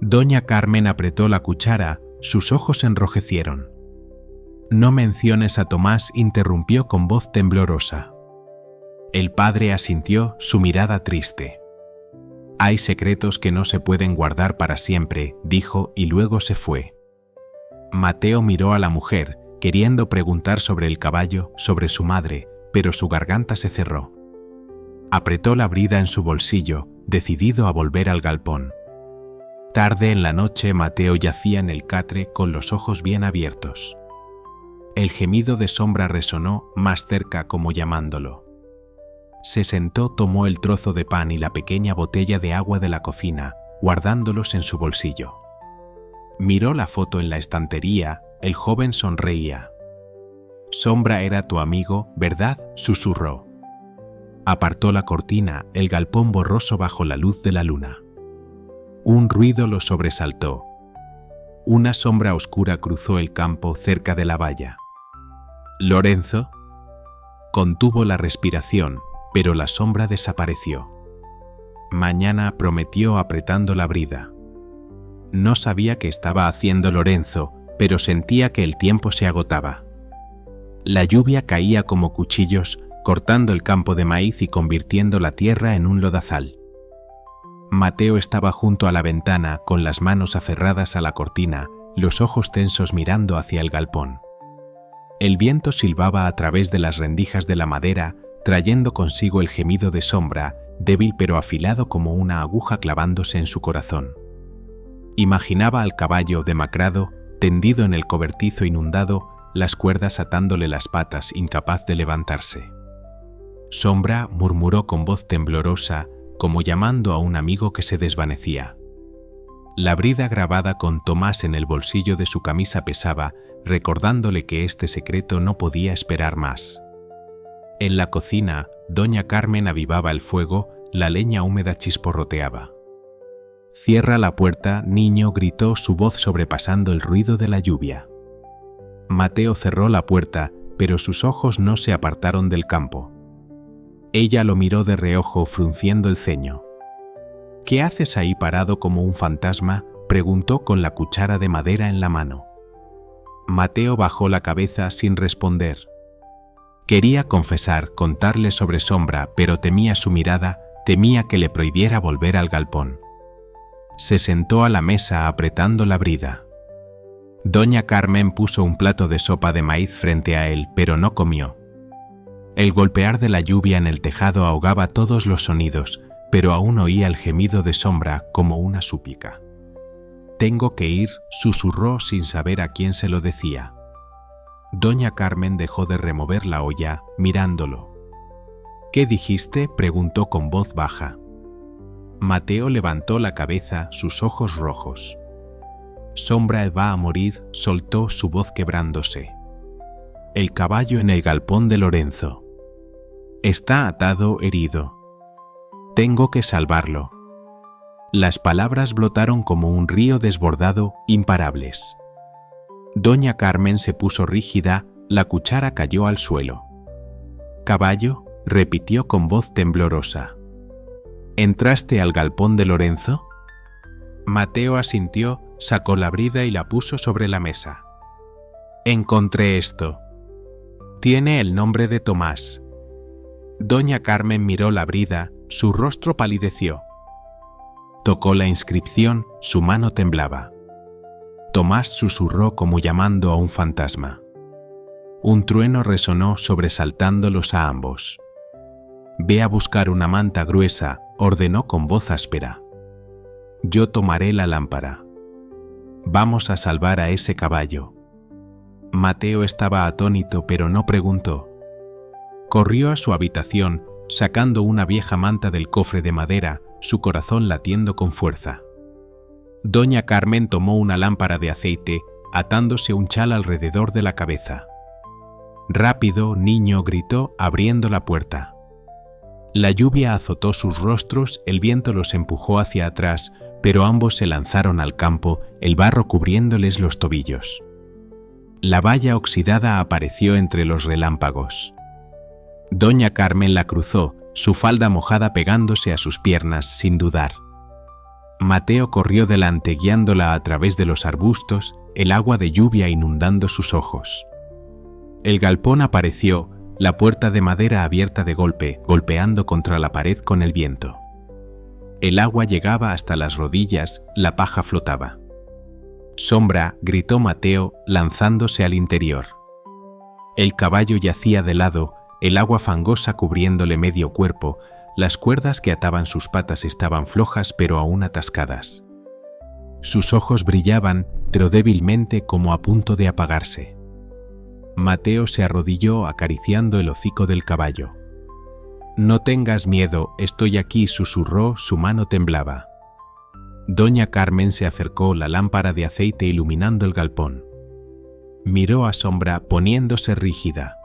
Doña Carmen apretó la cuchara, sus ojos se enrojecieron. No menciones a Tomás, interrumpió con voz temblorosa. El padre asintió, su mirada triste. Hay secretos que no se pueden guardar para siempre, dijo, y luego se fue. Mateo miró a la mujer, queriendo preguntar sobre el caballo, sobre su madre, pero su garganta se cerró. Apretó la brida en su bolsillo, decidido a volver al galpón. Tarde en la noche, Mateo yacía en el catre con los ojos bien abiertos. El gemido de Sombra resonó más cerca como llamándolo. Se sentó, tomó el trozo de pan y la pequeña botella de agua de la cocina, guardándolos en su bolsillo. Miró la foto en la estantería, el joven sonreía. Sombra era tu amigo, ¿verdad?, susurró. Apartó la cortina, el galpón borroso bajo la luz de la luna. Un ruido lo sobresaltó. Una sombra oscura cruzó el campo cerca de la valla. ¿Lorenzo? Contuvo la respiración, pero la sombra desapareció. Mañana, prometió apretando la brida. No sabía qué estaba haciendo Lorenzo, pero sentía que el tiempo se agotaba. La lluvia caía como cuchillos, cortando el campo de maíz y convirtiendo la tierra en un lodazal. Mateo estaba junto a la ventana, con las manos aferradas a la cortina, los ojos tensos mirando hacia el galpón. El viento silbaba a través de las rendijas de la madera, trayendo consigo el gemido de Sombra, débil pero afilado como una aguja clavándose en su corazón. Imaginaba al caballo demacrado, tendido en el cobertizo inundado, las cuerdas atándole las patas, incapaz de levantarse. Sombra, murmuró con voz temblorosa, como llamando a un amigo que se desvanecía. La brida grabada con Tomás en el bolsillo de su camisa pesaba, recordándole que este secreto no podía esperar más. En la cocina, doña Carmen avivaba el fuego, la leña húmeda chisporroteaba. «Cierra la puerta, niño», gritó, su voz sobrepasando el ruido de la lluvia. Mateo cerró la puerta, pero sus ojos no se apartaron del campo. Ella lo miró de reojo, frunciendo el ceño. «¿Qué haces ahí parado como un fantasma?», preguntó con la cuchara de madera en la mano. Mateo bajó la cabeza sin responder. Quería confesar, contarle sobre Sombra, pero temía su mirada, temía que le prohibiera volver al galpón. Se sentó a la mesa apretando la brida. Doña Carmen puso un plato de sopa de maíz frente a él, pero no comió. El golpear de la lluvia en el tejado ahogaba todos los sonidos, pero aún oía el gemido de Sombra como una súplica. «Tengo que ir», susurró sin saber a quién se lo decía. Doña Carmen dejó de remover la olla, mirándolo. «¿Qué dijiste?», preguntó con voz baja. Mateo levantó la cabeza, sus ojos rojos. «Sombra va a morir», soltó, su voz quebrándose. «El caballo en el galpón de Lorenzo. Está atado, herido. Tengo que salvarlo». Las palabras brotaron como un río desbordado, imparables. Doña Carmen se puso rígida, la cuchara cayó al suelo. «¿Caballo?», repitió con voz temblorosa. «¿Entraste al galpón de Lorenzo?». Mateo asintió, sacó la brida y la puso sobre la mesa. «Encontré esto. Tiene el nombre de Tomás». Doña Carmen miró la brida, su rostro palideció. Tocó la inscripción, su mano temblaba. Tomás susurró como llamando a un fantasma. Un trueno resonó sobresaltándolos a ambos. «Ve a buscar una manta gruesa», ordenó con voz áspera. «Yo tomaré la lámpara. Vamos a salvar a ese caballo». Mateo estaba atónito, pero no preguntó. Corrió a su habitación, sacando una vieja manta del cofre de madera, su corazón latiendo con fuerza. Doña Carmen tomó una lámpara de aceite, atándose un chal alrededor de la cabeza. «Rápido, niño», gritó, abriendo la puerta. La lluvia azotó sus rostros, el viento los empujó hacia atrás, pero ambos se lanzaron al campo, el barro cubriéndoles los tobillos. La valla oxidada apareció entre los relámpagos. Doña Carmen la cruzó, su falda mojada pegándose a sus piernas, sin dudar. Mateo corrió delante guiándola a través de los arbustos, el agua de lluvia inundando sus ojos. El galpón apareció, la puerta de madera abierta de golpe, golpeando contra la pared con el viento. El agua llegaba hasta las rodillas, la paja flotaba. «Sombra», gritó Mateo, lanzándose al interior. El caballo yacía de lado, el agua fangosa cubriéndole medio cuerpo, las cuerdas que ataban sus patas estaban flojas pero aún atascadas. Sus ojos brillaban, pero débilmente como a punto de apagarse. Mateo se arrodilló acariciando el hocico del caballo. «No tengas miedo, estoy aquí», susurró, su mano temblaba. Doña Carmen se acercó, la lámpara de aceite iluminando el galpón. Miró a Sombra poniéndose rígida.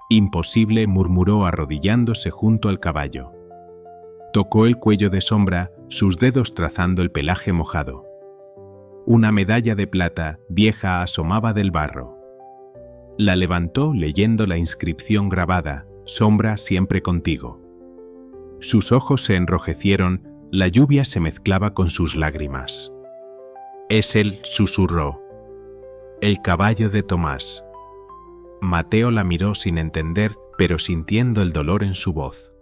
«Imposible», murmuró arrodillándose junto al caballo. Tocó el cuello de Sombra, sus dedos trazando el pelaje mojado. Una medalla de plata, vieja, asomaba del barro. La levantó leyendo la inscripción grabada: «Sombra siempre contigo». Sus ojos se enrojecieron, la lluvia se mezclaba con sus lágrimas. «Es él», susurró. «El caballo de Tomás». Mateo la miró sin entender, pero sintiendo el dolor en su voz.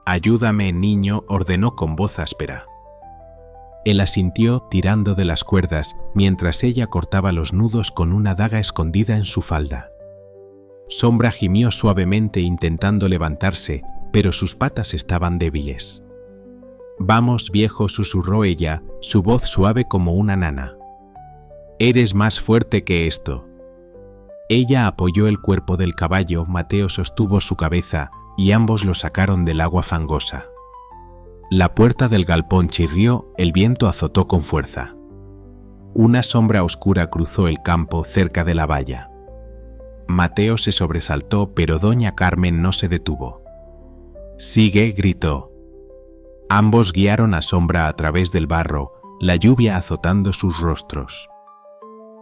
«Ayúdame, niño», ordenó con voz áspera. Él asintió tirando de las cuerdas, mientras ella cortaba los nudos con una daga escondida en su falda. Sombra gimió suavemente intentando levantarse, pero sus patas estaban débiles. «Vamos, viejo», susurró ella, su voz suave como una nana. «Eres más fuerte que esto». Ella apoyó el cuerpo del caballo, Mateo sostuvo su cabeza, y ambos lo sacaron del agua fangosa. La puerta del galpón chirrió, el viento azotó con fuerza. Una sombra oscura cruzó el campo cerca de la valla. Mateo se sobresaltó, pero doña Carmen no se detuvo. «Sigue», gritó. Ambos guiaron a Sombra a través del barro, la lluvia azotando sus rostros.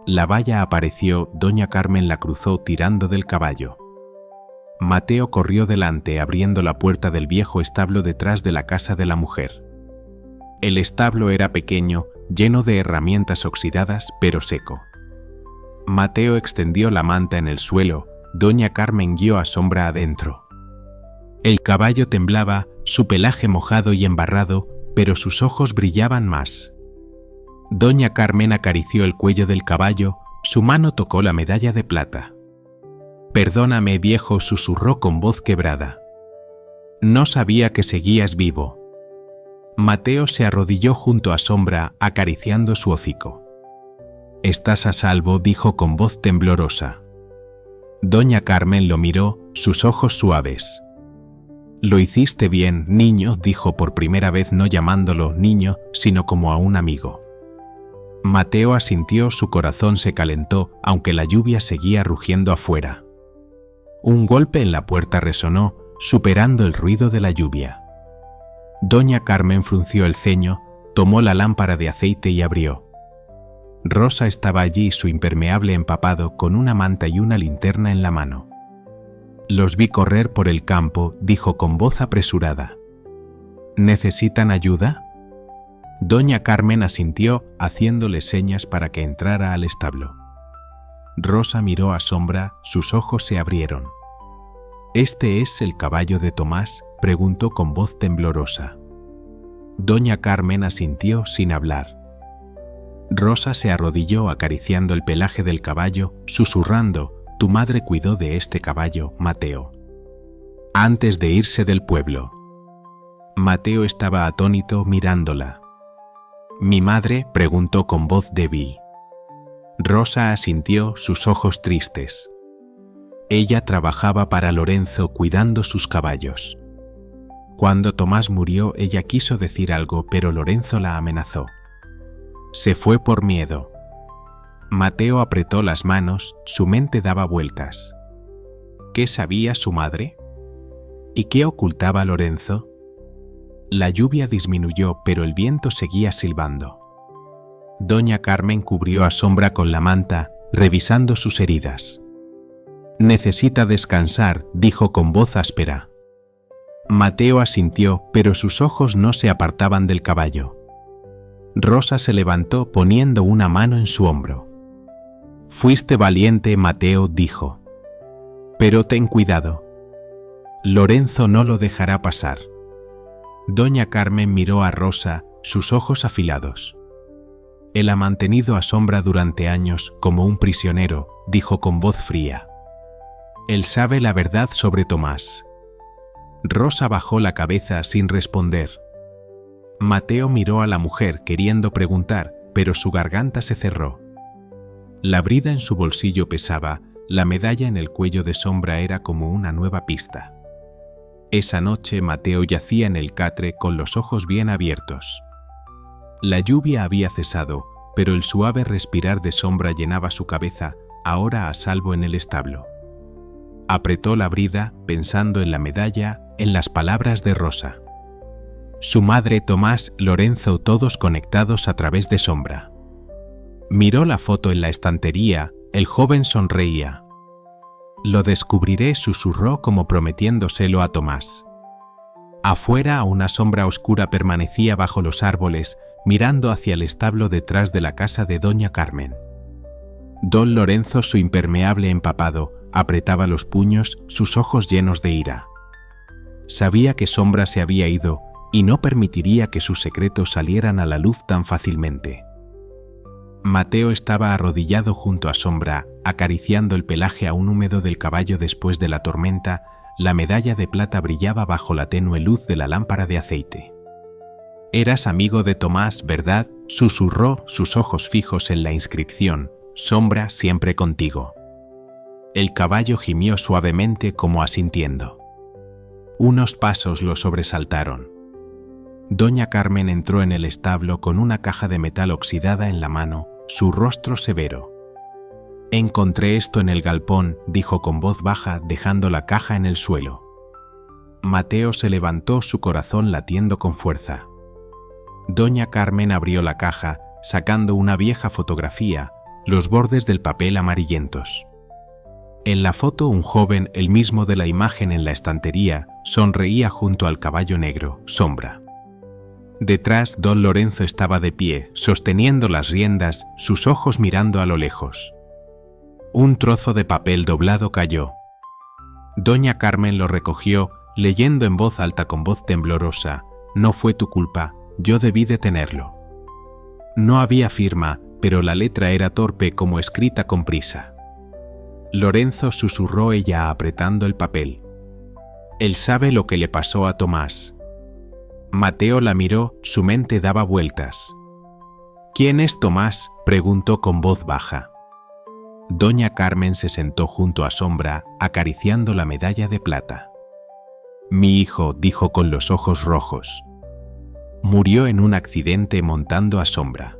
La valla apareció, doña Carmen la cruzó tirando del caballo. Mateo corrió delante abriendo la puerta del viejo establo detrás de la casa de la mujer. El establo era pequeño, lleno de herramientas oxidadas pero seco. Mateo extendió la manta en el suelo, doña Carmen guió a Sombra adentro. El caballo temblaba, su pelaje mojado y embarrado, pero sus ojos brillaban más. Doña Carmen acarició el cuello del caballo, su mano tocó la medalla de plata. «Perdóname, viejo», susurró con voz quebrada. «No sabía que seguías vivo». Mateo se arrodilló junto a Sombra, acariciando su hocico. «Estás a salvo», dijo con voz temblorosa. Doña Carmen lo miró, sus ojos suaves. «Lo hiciste bien, niño», dijo por primera vez no llamándolo niño, sino como a un amigo. Mateo asintió, su corazón se calentó, aunque la lluvia seguía rugiendo afuera. Un golpe en la puerta resonó, superando el ruido de la lluvia. Doña Carmen frunció el ceño, tomó la lámpara de aceite y abrió. Rosa estaba allí, su impermeable empapado, con una manta y una linterna en la mano. «Los vi correr por el campo», dijo con voz apresurada. «¿Necesitan ayuda?» Doña Carmen asintió, haciéndole señas para que entrara al establo. Rosa miró a Sombra, sus ojos se abrieron. «¿Este es el caballo de Tomás?», preguntó con voz temblorosa. Doña Carmen asintió sin hablar. Rosa se arrodilló acariciando el pelaje del caballo, susurrando: «Tu madre cuidó de este caballo, Mateo, antes de irse del pueblo». Mateo estaba atónito mirándola. «¿Mi madre?», preguntó con voz débil. Rosa asintió, sus ojos tristes. Ella trabajaba para Lorenzo cuidando sus caballos. Cuando Tomás murió, ella quiso decir algo, pero Lorenzo la amenazó. Se fue por miedo. Mateo apretó las manos, su mente daba vueltas. ¿Qué sabía su madre? ¿Y qué ocultaba Lorenzo? La lluvia disminuyó, pero el viento seguía silbando. Doña Carmen cubrió a Sombra con la manta, revisando sus heridas. «Necesita descansar», dijo con voz áspera. Mateo asintió, pero sus ojos no se apartaban del caballo. Rosa se levantó poniendo una mano en su hombro. «Fuiste valiente, Mateo», dijo. «Pero ten cuidado. Lorenzo no lo dejará pasar». Doña Carmen miró a Rosa, sus ojos afilados. «Él ha mantenido a Sombra durante años como un prisionero», dijo con voz fría. «Él sabe la verdad sobre Tomás». Rosa bajó la cabeza sin responder. Mateo miró a la mujer queriendo preguntar, pero su garganta se cerró. La brida en su bolsillo pesaba, la medalla en el cuello de Sombra era como una nueva pista. Esa noche Mateo yacía en el catre con los ojos bien abiertos. La lluvia había cesado, pero el suave respirar de Sombra llenaba su cabeza, ahora a salvo en el establo. Apretó la brida, pensando en la medalla, en las palabras de Rosa. Su madre, Tomás, Lorenzo, todos conectados a través de Sombra. Miró la foto en la estantería, el joven sonreía. «Lo descubriré», susurró como prometiéndoselo a Tomás. Afuera, una sombra oscura permanecía bajo los árboles, mirando hacia el establo detrás de la casa de doña Carmen. Don Lorenzo, su impermeable empapado, apretaba los puños, sus ojos llenos de ira. Sabía que Sombra se había ido y no permitiría que sus secretos salieran a la luz tan fácilmente. Mateo estaba arrodillado junto a Sombra, acariciando el pelaje aún húmedo del caballo después de la tormenta. La medalla de plata brillaba bajo la tenue luz de la lámpara de aceite. «Eras amigo de Tomás, ¿verdad?», susurró, sus ojos fijos en la inscripción: «Sombra siempre contigo». El caballo gimió suavemente como asintiendo. Unos pasos lo sobresaltaron. Doña Carmen entró en el establo con una caja de metal oxidada en la mano, su rostro severo. «Encontré esto en el galpón», dijo con voz baja, dejando la caja en el suelo. Mateo se levantó, su corazón latiendo con fuerza. Doña Carmen abrió la caja, sacando una vieja fotografía, los bordes del papel amarillentos. En la foto, un joven, el mismo de la imagen en la estantería, sonreía junto al caballo negro, Sombra. Detrás, don Lorenzo estaba de pie, sosteniendo las riendas, sus ojos mirando a lo lejos. Un trozo de papel doblado cayó. Doña Carmen lo recogió, leyendo en voz alta con voz temblorosa: «No fue tu culpa, yo debí detenerlo». No había firma, pero la letra era torpe como escrita con prisa. Lorenzo, susurró ella apretando el papel. Él sabe lo que le pasó a Tomás. Mateo la miró, su mente daba vueltas. ¿Quién es Tomás?, preguntó con voz baja. Doña Carmen se sentó junto a Sombra, acariciando la medalla de plata. «Mi hijo», dijo con los ojos rojos. «Murió en un accidente montando a Sombra».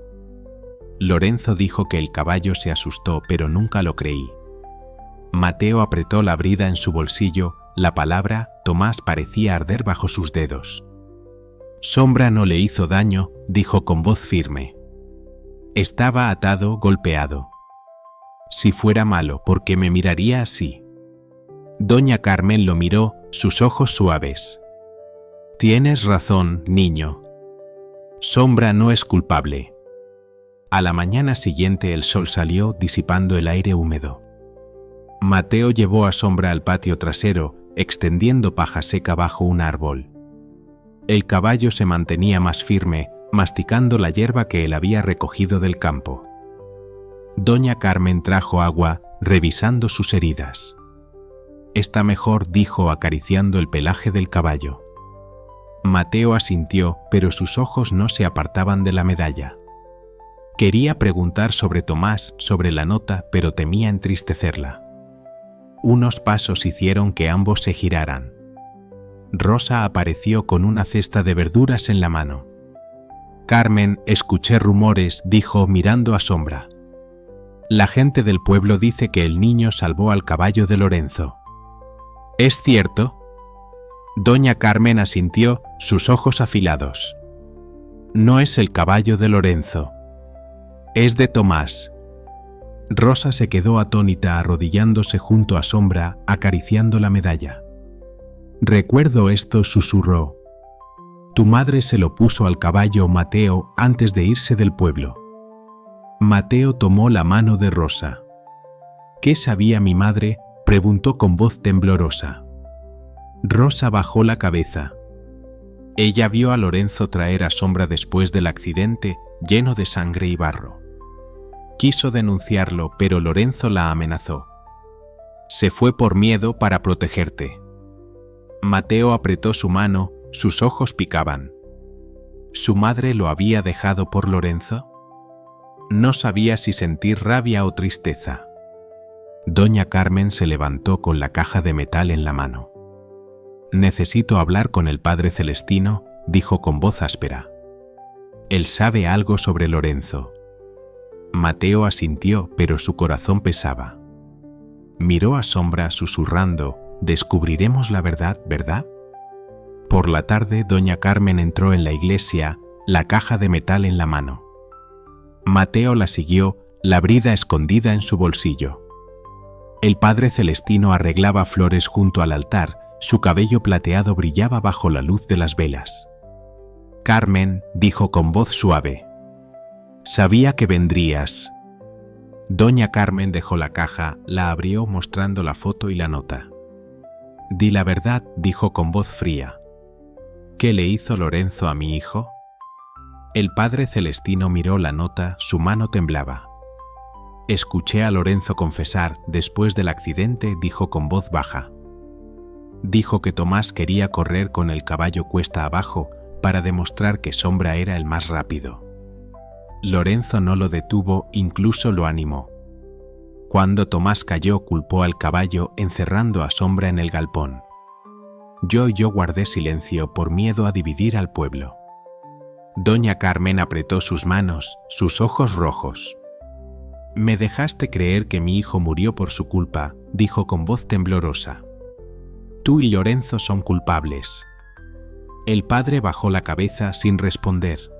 Lorenzo dijo que el caballo se asustó, pero nunca lo creí. Mateo apretó la brida en su bolsillo, la palabra Tomás parecía arder bajo sus dedos. «Sombra no le hizo daño», dijo con voz firme. «Estaba atado, golpeado. Si fuera malo, ¿por qué me miraría así?». Doña Carmen lo miró, sus ojos suaves. «Tienes razón, niño. Sombra no es culpable». A la mañana siguiente el sol salió, disipando el aire húmedo. Mateo llevó a Sombra al patio trasero, extendiendo paja seca bajo un árbol. El caballo se mantenía más firme, masticando la hierba que él había recogido del campo. Doña Carmen trajo agua, revisando sus heridas. «Está mejor», dijo acariciando el pelaje del caballo. Mateo asintió, pero sus ojos no se apartaban de la medalla. Quería preguntar sobre Tomás, sobre la nota, pero temía entristecerla. Unos pasos hicieron que ambos se giraran. Rosa apareció con una cesta de verduras en la mano. «Carmen, escuché rumores», dijo mirando a Sombra. «La gente del pueblo dice que el niño salvó al caballo de Lorenzo. ¿Es cierto?». Doña Carmen asintió, sus ojos afilados. «No es el caballo de Lorenzo. Es de Tomás». Rosa se quedó atónita, arrodillándose junto a Sombra, acariciando la medalla. «Recuerdo esto», susurró. «Tu madre se lo puso al caballo, Mateo, antes de irse del pueblo». Mateo tomó la mano de Rosa. «¿Qué sabía mi madre?», preguntó con voz temblorosa. Rosa bajó la cabeza. Ella vio a Lorenzo traer a Sombra después del accidente, lleno de sangre y barro. Quiso denunciarlo, pero Lorenzo la amenazó. «Se fue por miedo, para protegerte». Mateo apretó su mano, sus ojos picaban. ¿Su madre lo había dejado por Lorenzo? No sabía si sentir rabia o tristeza. Doña Carmen se levantó con la caja de metal en la mano. «Necesito hablar con el Padre Celestino», dijo con voz áspera. «Él sabe algo sobre Lorenzo». Mateo asintió, pero su corazón pesaba. Miró a Sombra susurrando: «Descubriremos la verdad, ¿verdad?». Por la tarde, Doña Carmen entró en la iglesia, la caja de metal en la mano. Mateo la siguió, la brida escondida en su bolsillo. El Padre Celestino arreglaba flores junto al altar, su cabello plateado brillaba bajo la luz de las velas. «Carmen», dijo con voz suave. «Sabía que vendrías». Doña Carmen dejó la caja, la abrió mostrando la foto y la nota. «Di la verdad», dijo con voz fría. «¿Qué le hizo Lorenzo a mi hijo?». El Padre Celestino miró la nota, su mano temblaba. «Escuché a Lorenzo confesar, después del accidente», dijo con voz baja. «Dijo que Tomás quería correr con el caballo cuesta abajo para demostrar que Sombra era el más rápido. Lorenzo no lo detuvo, incluso lo animó. Cuando Tomás cayó, culpó al caballo, encerrando a Sombra en el galpón. Yo guardé silencio por miedo a dividir al pueblo». Doña Carmen apretó sus manos, sus ojos rojos. «Me dejaste creer que mi hijo murió por su culpa», dijo con voz temblorosa. «Tú y Lorenzo son culpables». El padre bajó la cabeza sin responder.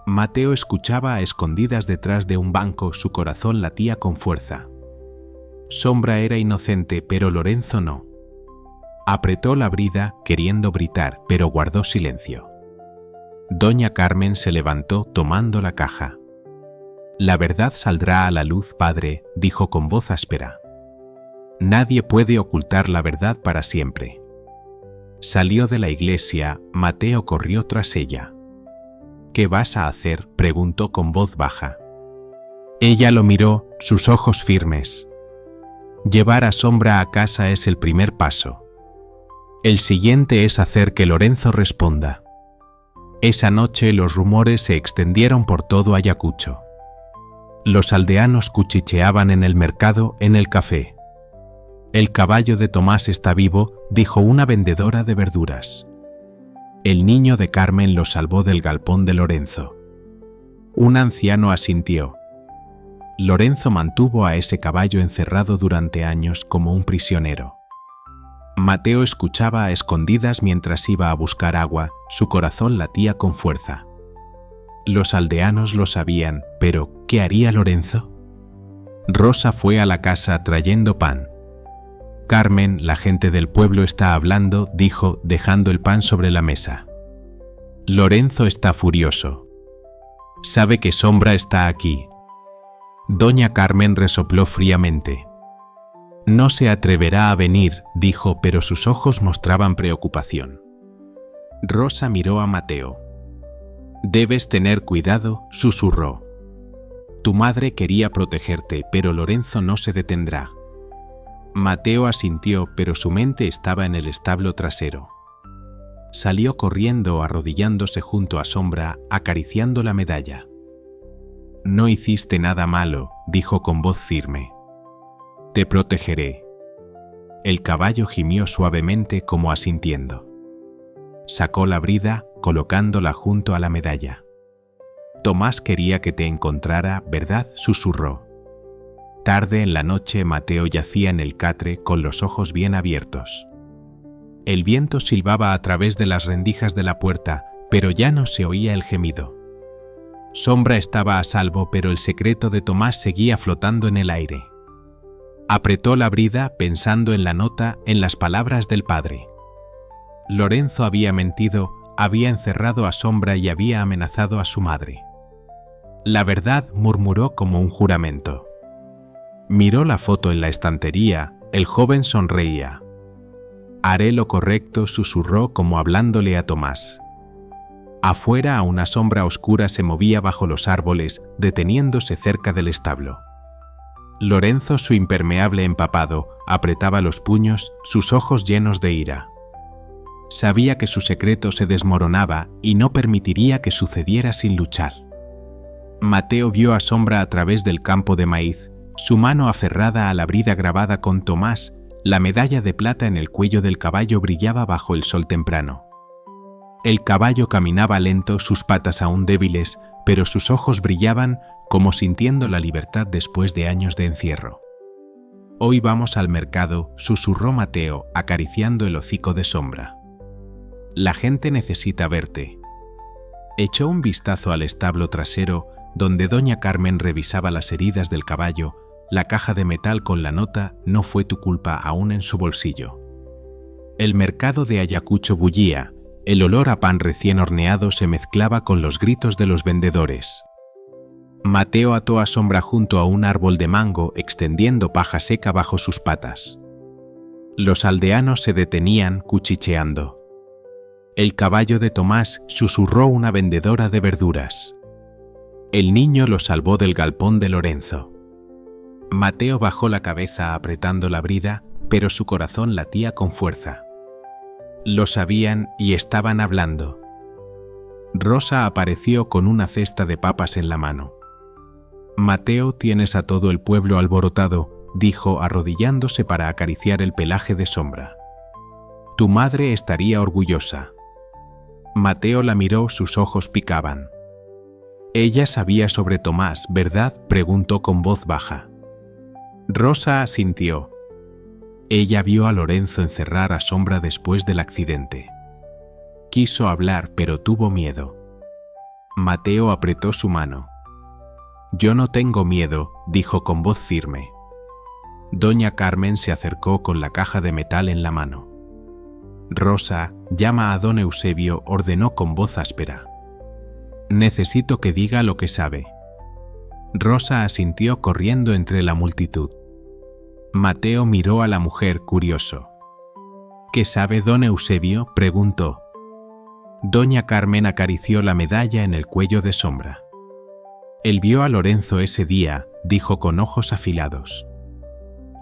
Mateo escuchaba a escondidas detrás de un banco, su corazón latía con fuerza. Sombra era inocente, pero Lorenzo no. Apretó la brida, queriendo gritar, pero guardó silencio. Doña Carmen se levantó tomando la caja. La verdad saldrá a la luz, padre, dijo con voz áspera. Nadie puede ocultar la verdad para siempre. Salió de la iglesia, Mateo corrió tras ella. ¿Qué vas a hacer?, preguntó con voz baja. Ella lo miró, sus ojos firmes. Llevar a Sombra a casa es el primer paso. El siguiente es hacer que Lorenzo responda. Esa noche los rumores se extendieron por todo Ayacucho. Los aldeanos cuchicheaban en el mercado, en el café. El caballo de Tomás está vivo, dijo una vendedora de verduras. El niño de Carmen lo salvó del galpón de Lorenzo. Un anciano asintió. Lorenzo mantuvo a ese caballo encerrado durante años como un prisionero. Mateo escuchaba a escondidas mientras iba a buscar agua, su corazón latía con fuerza. Los aldeanos lo sabían, pero ¿qué haría Lorenzo? Rosa fue a la casa trayendo pan. Carmen, la gente del pueblo está hablando, dijo, dejando el pan sobre la mesa. Lorenzo está furioso. Sabe que Sombra está aquí. Doña Carmen resopló fríamente. No se atreverá a venir, dijo, pero sus ojos mostraban preocupación. Rosa miró a Mateo. Debes tener cuidado, susurró. Tu madre quería protegerte, pero Lorenzo no se detendrá. Mateo asintió, pero su mente estaba en el establo trasero. Salió corriendo, arrodillándose junto a Sombra, acariciando la medalla. No hiciste nada malo, dijo con voz firme. Te protegeré. El caballo gimió suavemente como asintiendo. Sacó la brida, colocándola junto a la medalla. Tomás quería que te encontrara, ¿verdad?, susurró. Tarde en la noche Mateo yacía en el catre con los ojos bien abiertos. El viento silbaba a través de las rendijas de la puerta, pero ya no se oía el gemido. Sombra estaba a salvo, pero el secreto de Tomás seguía flotando en el aire. Apretó la brida pensando en la nota, en las palabras del padre. Lorenzo había mentido, había encerrado a Sombra y había amenazado a su madre. La verdad, murmuró como un juramento. Miró la foto en la estantería, el joven sonreía. Haré lo correcto, susurró como hablándole a Tomás. Afuera una sombra oscura se movía bajo los árboles, deteniéndose cerca del establo. Lorenzo, su impermeable empapado, apretaba los puños, sus ojos llenos de ira. Sabía que su secreto se desmoronaba y no permitiría que sucediera sin luchar. Mateo vio a Sombra a través del campo de maíz, su mano aferrada a la brida grabada con Tomás, la medalla de plata en el cuello del caballo brillaba bajo el sol temprano. El caballo caminaba lento, sus patas aún débiles, pero sus ojos brillaban como sintiendo la libertad después de años de encierro. Hoy vamos al mercado, susurró Mateo, acariciando el hocico de Sombra. La gente necesita verte. Echó un vistazo al establo trasero, donde doña Carmen revisaba las heridas del caballo, la caja de metal con la nota «No fue tu culpa» aún en su bolsillo. El mercado de Ayacucho bullía, el olor a pan recién horneado se mezclaba con los gritos de los vendedores. Mateo ató a Sombra junto a un árbol de mango, extendiendo paja seca bajo sus patas. Los aldeanos se detenían, cuchicheando. El caballo de Tomás, susurró una vendedora de verduras. El niño lo salvó del galpón de Lorenzo. Mateo bajó la cabeza apretando la brida, pero su corazón latía con fuerza. Lo sabían y estaban hablando. Rosa apareció con una cesta de papas en la mano. Mateo, tienes a todo el pueblo alborotado, dijo arrodillándose para acariciar el pelaje de Sombra. Tu madre estaría orgullosa. Mateo la miró, sus ojos picaban. Ella sabía sobre Tomás, ¿verdad?, preguntó con voz baja. Rosa asintió. Ella vio a Lorenzo encerrar a Sombra después del accidente. Quiso hablar, pero tuvo miedo. Mateo apretó su mano. Yo no tengo miedo, dijo con voz firme. Doña Carmen se acercó con la caja de metal en la mano. Rosa, llama a don Eusebio, ordenó con voz áspera. Necesito que diga lo que sabe. Rosa asintió corriendo entre la multitud. Mateo miró a la mujer curioso. ¿Qué sabe don Eusebio?, preguntó. Doña Carmen acarició la medalla en el cuello de Sombra. Él vio a Lorenzo ese día, dijo con ojos afilados.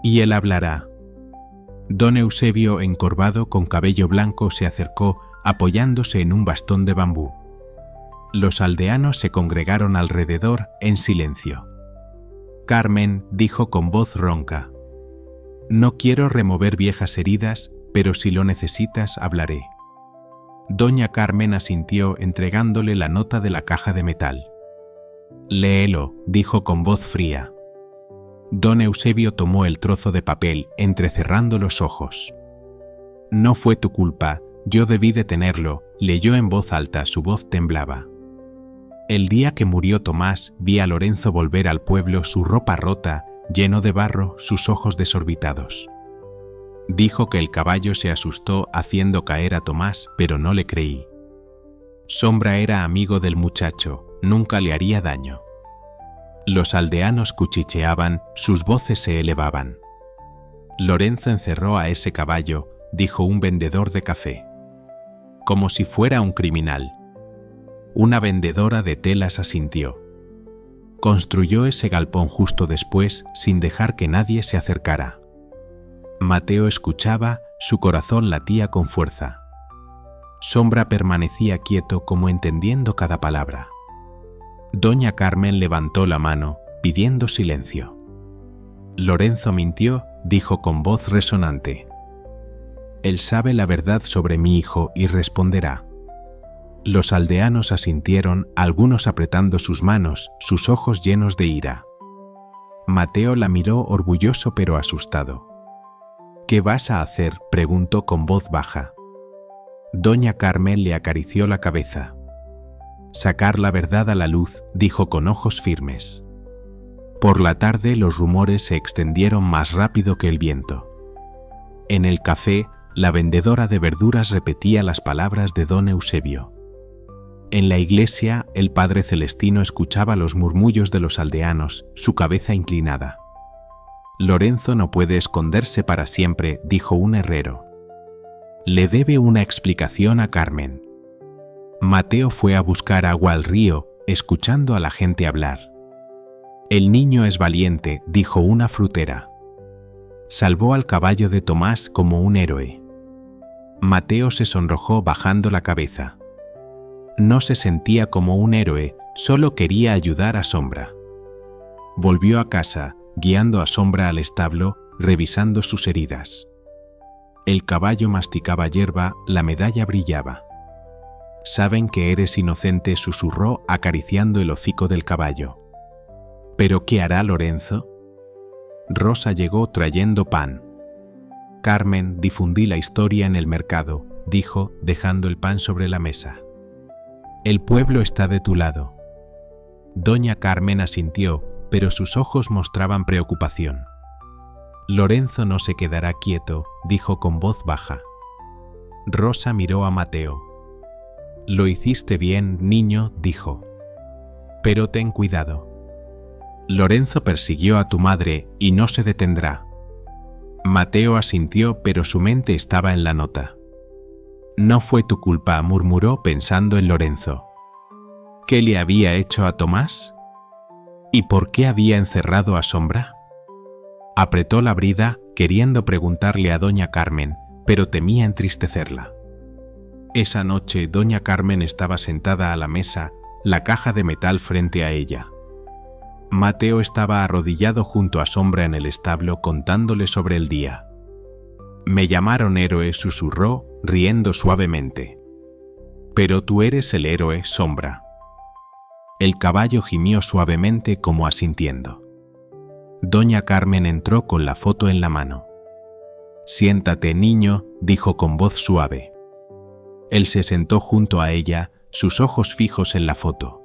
Y él hablará. Don Eusebio, encorvado con cabello blanco, se acercó apoyándose en un bastón de bambú. Los aldeanos se congregaron alrededor en silencio. Carmen dijo con voz ronca: No quiero remover viejas heridas, pero si lo necesitas hablaré. Doña Carmen asintió entregándole la nota de la caja de metal. Léelo, dijo con voz fría. Don Eusebio tomó el trozo de papel, entrecerrando los ojos. No fue tu culpa, yo debí detenerlo, leyó en voz alta, su voz temblaba. El día que murió Tomás, vi a Lorenzo volver al pueblo, su ropa rota, lleno de barro, sus ojos desorbitados. Dijo que el caballo se asustó haciendo caer a Tomás, pero no le creí. Sombra era amigo del muchacho, nunca le haría daño. Los aldeanos cuchicheaban, sus voces se elevaban. Lorenzo encerró a ese caballo, dijo un vendedor de café. Como si fuera un criminal. Una vendedora de telas asintió. Construyó ese galpón justo después, sin dejar que nadie se acercara. Mateo escuchaba, su corazón latía con fuerza. Sombra permanecía quieto como entendiendo cada palabra. Doña Carmen levantó la mano, pidiendo silencio. Lorenzo mintió, dijo con voz resonante. Él sabe la verdad sobre mi hijo y responderá. Los aldeanos asintieron, algunos apretando sus manos, sus ojos llenos de ira. Mateo la miró orgulloso pero asustado. ¿Qué vas a hacer?, preguntó con voz baja. Doña Carmen le acarició la cabeza. Sacar la verdad a la luz, dijo con ojos firmes. Por la tarde los rumores se extendieron más rápido que el viento. En el café, la vendedora de verduras repetía las palabras de don Eusebio. En la iglesia, el padre Celestino escuchaba los murmullos de los aldeanos, su cabeza inclinada. Lorenzo no puede esconderse para siempre, dijo un herrero. Le debe una explicación a Carmen. Mateo fue a buscar agua al río, escuchando a la gente hablar. El niño es valiente, dijo una frutera. Salvó al caballo de Tomás como un héroe. Mateo se sonrojó bajando la cabeza. No se sentía como un héroe, solo quería ayudar a Sombra. Volvió a casa, guiando a Sombra al establo, revisando sus heridas. El caballo masticaba hierba, la medalla brillaba. Saben que eres inocente, susurró acariciando el hocico del caballo. ¿Pero qué hará Lorenzo? Rosa llegó trayendo pan. Carmen, difundí la historia en el mercado, dijo, dejando el pan sobre la mesa. El pueblo está de tu lado. Doña Carmen asintió, pero sus ojos mostraban preocupación. Lorenzo no se quedará quieto, dijo con voz baja. Rosa miró a Mateo. Lo hiciste bien, niño, dijo. Pero ten cuidado. Lorenzo persiguió a tu madre y no se detendrá. Mateo asintió, pero su mente estaba en la nota. No fue tu culpa, murmuró pensando en Lorenzo. ¿Qué le había hecho a Tomás? ¿Y por qué había encerrado a Sombra? Apretó la brida, queriendo preguntarle a doña Carmen, pero temía entristecerla. Esa noche doña Carmen estaba sentada a la mesa, la caja de metal frente a ella. Mateo estaba arrodillado junto a Sombra en el establo contándole sobre el día. Me llamaron héroe, susurró, riendo suavemente. Pero tú eres el héroe, Sombra. El caballo gimió suavemente como asintiendo. Doña Carmen entró con la foto en la mano. Siéntate, niño, dijo con voz suave. Él se sentó junto a ella, sus ojos fijos en la foto.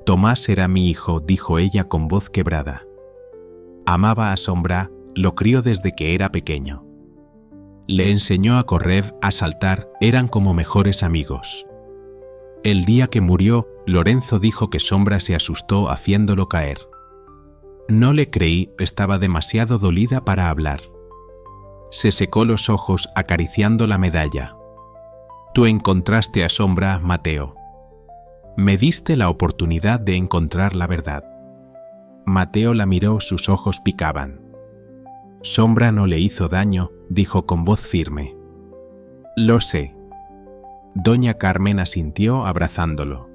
Tomás era mi hijo, dijo ella con voz quebrada. Amaba a Sombra, lo crió desde que era pequeño. Le enseñó a correr, a saltar, eran como mejores amigos. El día que murió, Lorenzo dijo que Sombra se asustó haciéndolo caer. No le creí, estaba demasiado dolida para hablar. Se secó los ojos acariciando la medalla. Tú encontraste a Sombra, Mateo. Me diste la oportunidad de encontrar la verdad. Mateo la miró, sus ojos picaban. Sombra no le hizo daño, dijo con voz firme. Lo sé. Doña Carmen asintió abrazándolo.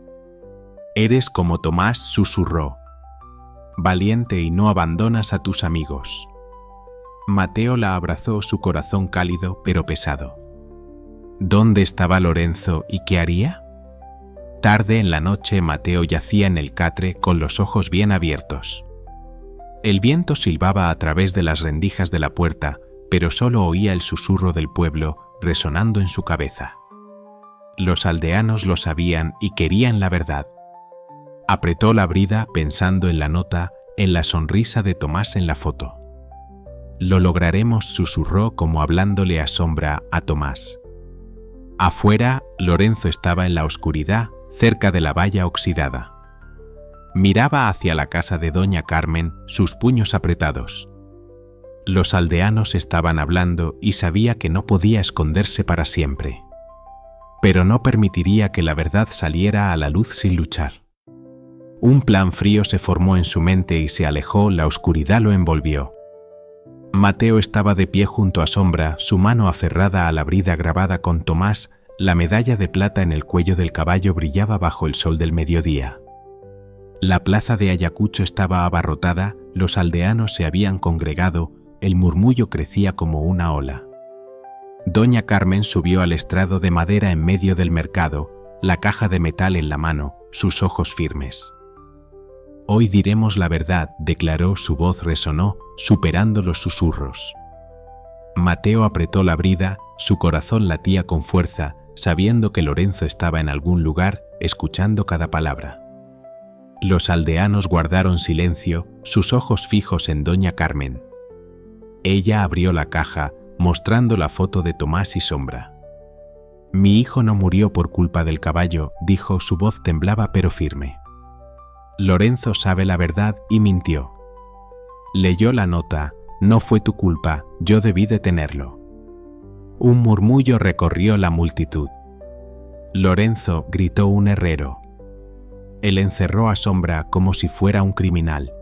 Eres como Tomás, susurró. Valiente y no abandonas a tus amigos. Mateo la abrazó, su corazón cálido pero pesado. ¿Dónde estaba Lorenzo y qué haría? Tarde en la noche Mateo yacía en el catre con los ojos bien abiertos. El viento silbaba a través de las rendijas de la puerta, pero solo oía el susurro del pueblo resonando en su cabeza. Los aldeanos lo sabían y querían la verdad. Apretó la brida pensando en la nota, en la sonrisa de Tomás en la foto. Lo lograremos, susurró como hablándole a Sombra a Tomás. Afuera, Lorenzo estaba en la oscuridad, cerca de la valla oxidada. Miraba hacia la casa de Doña Carmen, sus puños apretados. Los aldeanos estaban hablando y sabía que no podía esconderse para siempre. Pero no permitiría que la verdad saliera a la luz sin luchar. Un plan frío se formó en su mente y se alejó, la oscuridad lo envolvió. Mateo estaba de pie junto a Sombra, su mano aferrada a la brida grabada con Tomás, la medalla de plata en el cuello del caballo brillaba bajo el sol del mediodía. La plaza de Ayacucho estaba abarrotada, los aldeanos se habían congregado, el murmullo crecía como una ola. Doña Carmen subió al estrado de madera en medio del mercado, la caja de metal en la mano, sus ojos firmes. Hoy diremos la verdad, declaró, su voz resonó, superando los susurros. Mateo apretó la brida, su corazón latía con fuerza, sabiendo que Lorenzo estaba en algún lugar, escuchando cada palabra. Los aldeanos guardaron silencio, sus ojos fijos en Doña Carmen. Ella abrió la caja, mostrando la foto de Tomás y Sombra. Mi hijo no murió por culpa del caballo, dijo, su voz temblaba pero firme. Lorenzo sabe la verdad y mintió. Leyó la nota, no fue tu culpa, yo debí detenerlo. Un murmullo recorrió la multitud. Lorenzo, gritó un herrero. Él encerró a Sombra como si fuera un criminal.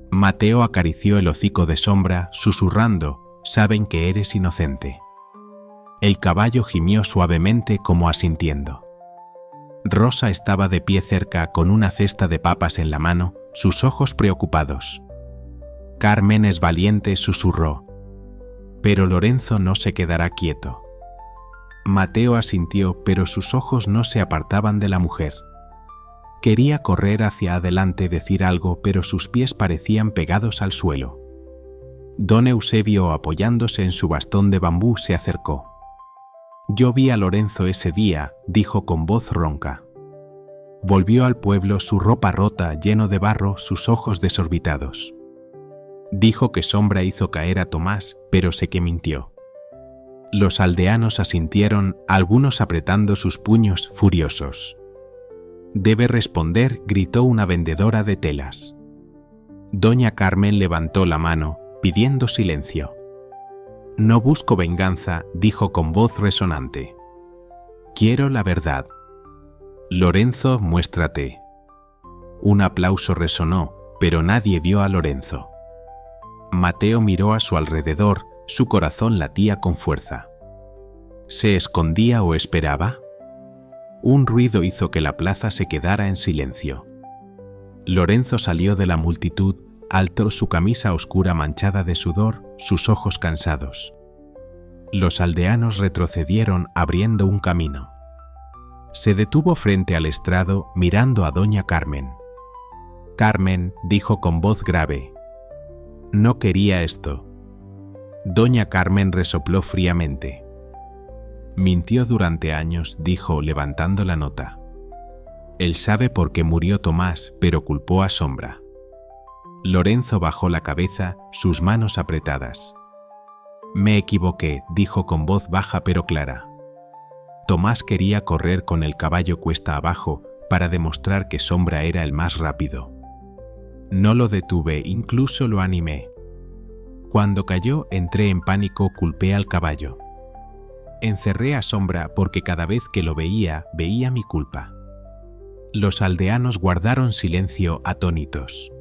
Mateo acarició el hocico de Sombra, susurrando, saben que eres inocente. El caballo gimió suavemente como asintiendo. Rosa estaba de pie cerca con una cesta de papas en la mano, sus ojos preocupados. Carmen es valiente, susurró. Pero Lorenzo no se quedará quieto. Mateo asintió, pero sus ojos no se apartaban de la mujer. Quería correr hacia adelante, decir algo, pero sus pies parecían pegados al suelo. Don Eusebio, apoyándose en su bastón de bambú, se acercó. Yo vi a Lorenzo ese día, dijo con voz ronca. Volvió al pueblo, su ropa rota, lleno de barro, sus ojos desorbitados. Dijo que Sombra hizo caer a Tomás, pero sé que mintió. Los aldeanos asintieron, algunos apretando sus puños, furiosos. Debe responder, gritó una vendedora de telas. Doña Carmen levantó la mano, pidiendo silencio. No busco venganza, dijo con voz resonante. Quiero la verdad. Lorenzo, muéstrate. Un aplauso resonó, pero nadie vio a Lorenzo. Mateo miró a su alrededor, su corazón latía con fuerza. ¿Se escondía o esperaba? Un ruido hizo que la plaza se quedara en silencio. Lorenzo salió de la multitud, alto, su camisa oscura manchada de sudor, sus ojos cansados. Los aldeanos retrocedieron abriendo un camino. Se detuvo frente al estrado mirando a Doña Carmen. Carmen, dijo con voz grave. No quería esto. Doña Carmen resopló fríamente. Mintió durante años, dijo levantando la nota. Él sabe por qué murió Tomás, pero culpó a Sombra. Lorenzo bajó la cabeza, sus manos apretadas. Me equivoqué, dijo con voz baja pero clara. Tomás quería correr con el caballo cuesta abajo para demostrar que Sombra era el más rápido. No lo detuve, incluso lo animé. Cuando cayó, entré en pánico, culpé al caballo. Encerré a Sombra porque cada vez que lo veía mi culpa. Los aldeanos guardaron silencio atónitos.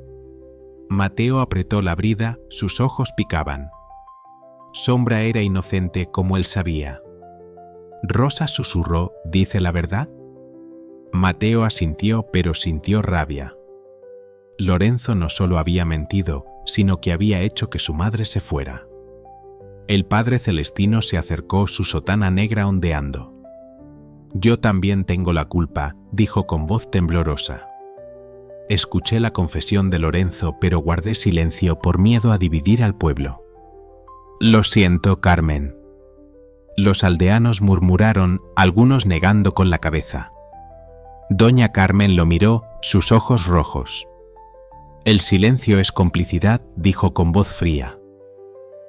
Mateo apretó la brida, sus ojos picaban. Sombra era inocente como él sabía. Rosa susurró, ¿dice la verdad? Mateo asintió, pero sintió rabia. Lorenzo no solo había mentido, sino que había hecho que su madre se fuera. El Padre Celestino se acercó, su sotana negra ondeando. Yo también tengo la culpa, dijo con voz temblorosa. Escuché la confesión de Lorenzo, pero guardé silencio por miedo a dividir al pueblo. Lo siento, Carmen. Los aldeanos murmuraron, algunos negando con la cabeza. Doña Carmen lo miró, sus ojos rojos. El silencio es complicidad, dijo con voz fría.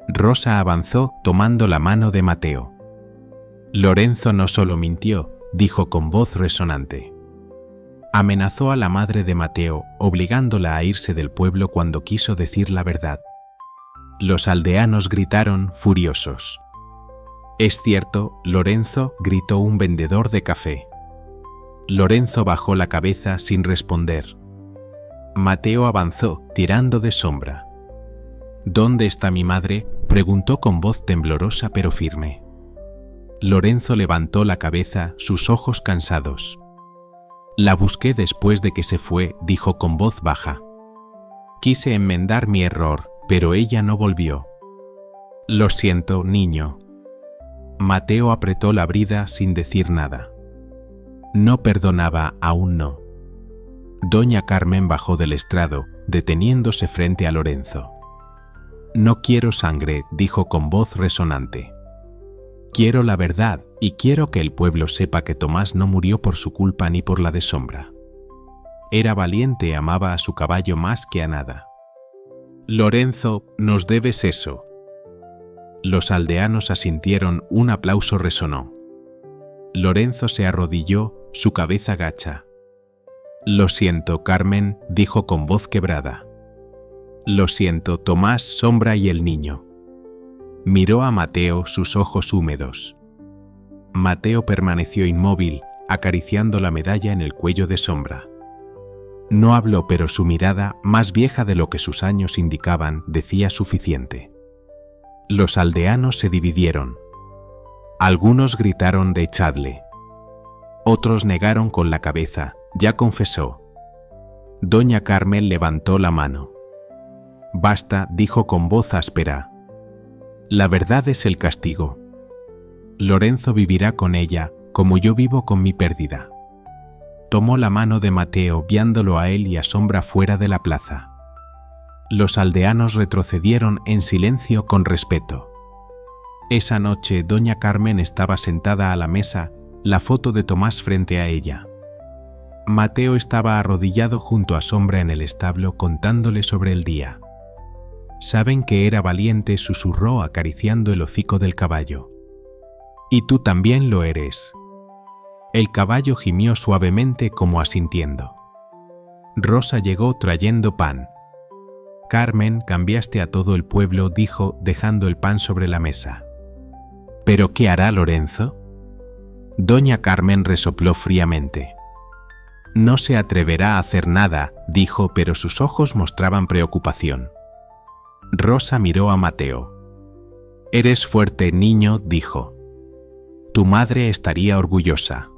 Rosa avanzó, tomando la mano de Mateo. Lorenzo no solo mintió, dijo con voz resonante. Amenazó a la madre de Mateo, obligándola a irse del pueblo cuando quiso decir la verdad. Los aldeanos gritaron, furiosos. Es cierto, Lorenzo, gritó un vendedor de café. Lorenzo bajó la cabeza sin responder. Mateo avanzó, tirando de Sombra. ¿Dónde está mi madre?, preguntó con voz temblorosa pero firme. Lorenzo levantó la cabeza, sus ojos cansados. La busqué después de que se fue, dijo con voz baja. Quise enmendar mi error, pero ella no volvió. Lo siento, niño. Mateo apretó la brida sin decir nada. No perdonaba, aún no. Doña Carmen bajó del estrado, deteniéndose frente a Lorenzo. No quiero sangre, dijo con voz resonante. Quiero la verdad, y quiero que el pueblo sepa que Tomás no murió por su culpa ni por la de Sombra. Era valiente, amaba a su caballo más que a nada. Lorenzo, nos debes eso. Los aldeanos asintieron, un aplauso resonó. Lorenzo se arrodilló, su cabeza gacha. Lo siento, Carmen, dijo con voz quebrada. Lo siento, Tomás, Sombra y el niño. Miró a Mateo, sus ojos húmedos. Mateo permaneció inmóvil, acariciando la medalla en el cuello de Sombra. No habló, pero su mirada, más vieja de lo que sus años indicaban, decía suficiente. Los aldeanos se dividieron. Algunos gritaron de echadle. Otros negaron con la cabeza, ya confesó. Doña Carmen levantó la mano. Basta, dijo con voz áspera. La verdad es el castigo. Lorenzo vivirá con ella, como yo vivo con mi pérdida. Tomó la mano de Mateo, viéndolo a él y a Sombra fuera de la plaza. Los aldeanos retrocedieron en silencio con respeto. Esa noche doña Carmen estaba sentada a la mesa, la foto de Tomás frente a ella. Mateo estaba arrodillado junto a Sombra en el establo contándole sobre el día. Saben que era valiente, susurró acariciando el hocico del caballo. Y tú también lo eres. El caballo gimió suavemente como asintiendo. Rosa llegó trayendo pan. Carmen, cambiaste a todo el pueblo, dijo, dejando el pan sobre la mesa. ¿Pero qué hará Lorenzo? Doña Carmen resopló fríamente. No se atreverá a hacer nada, dijo, pero sus ojos mostraban preocupación. Rosa miró a Mateo. Eres fuerte, niño, dijo. Tu madre estaría orgullosa.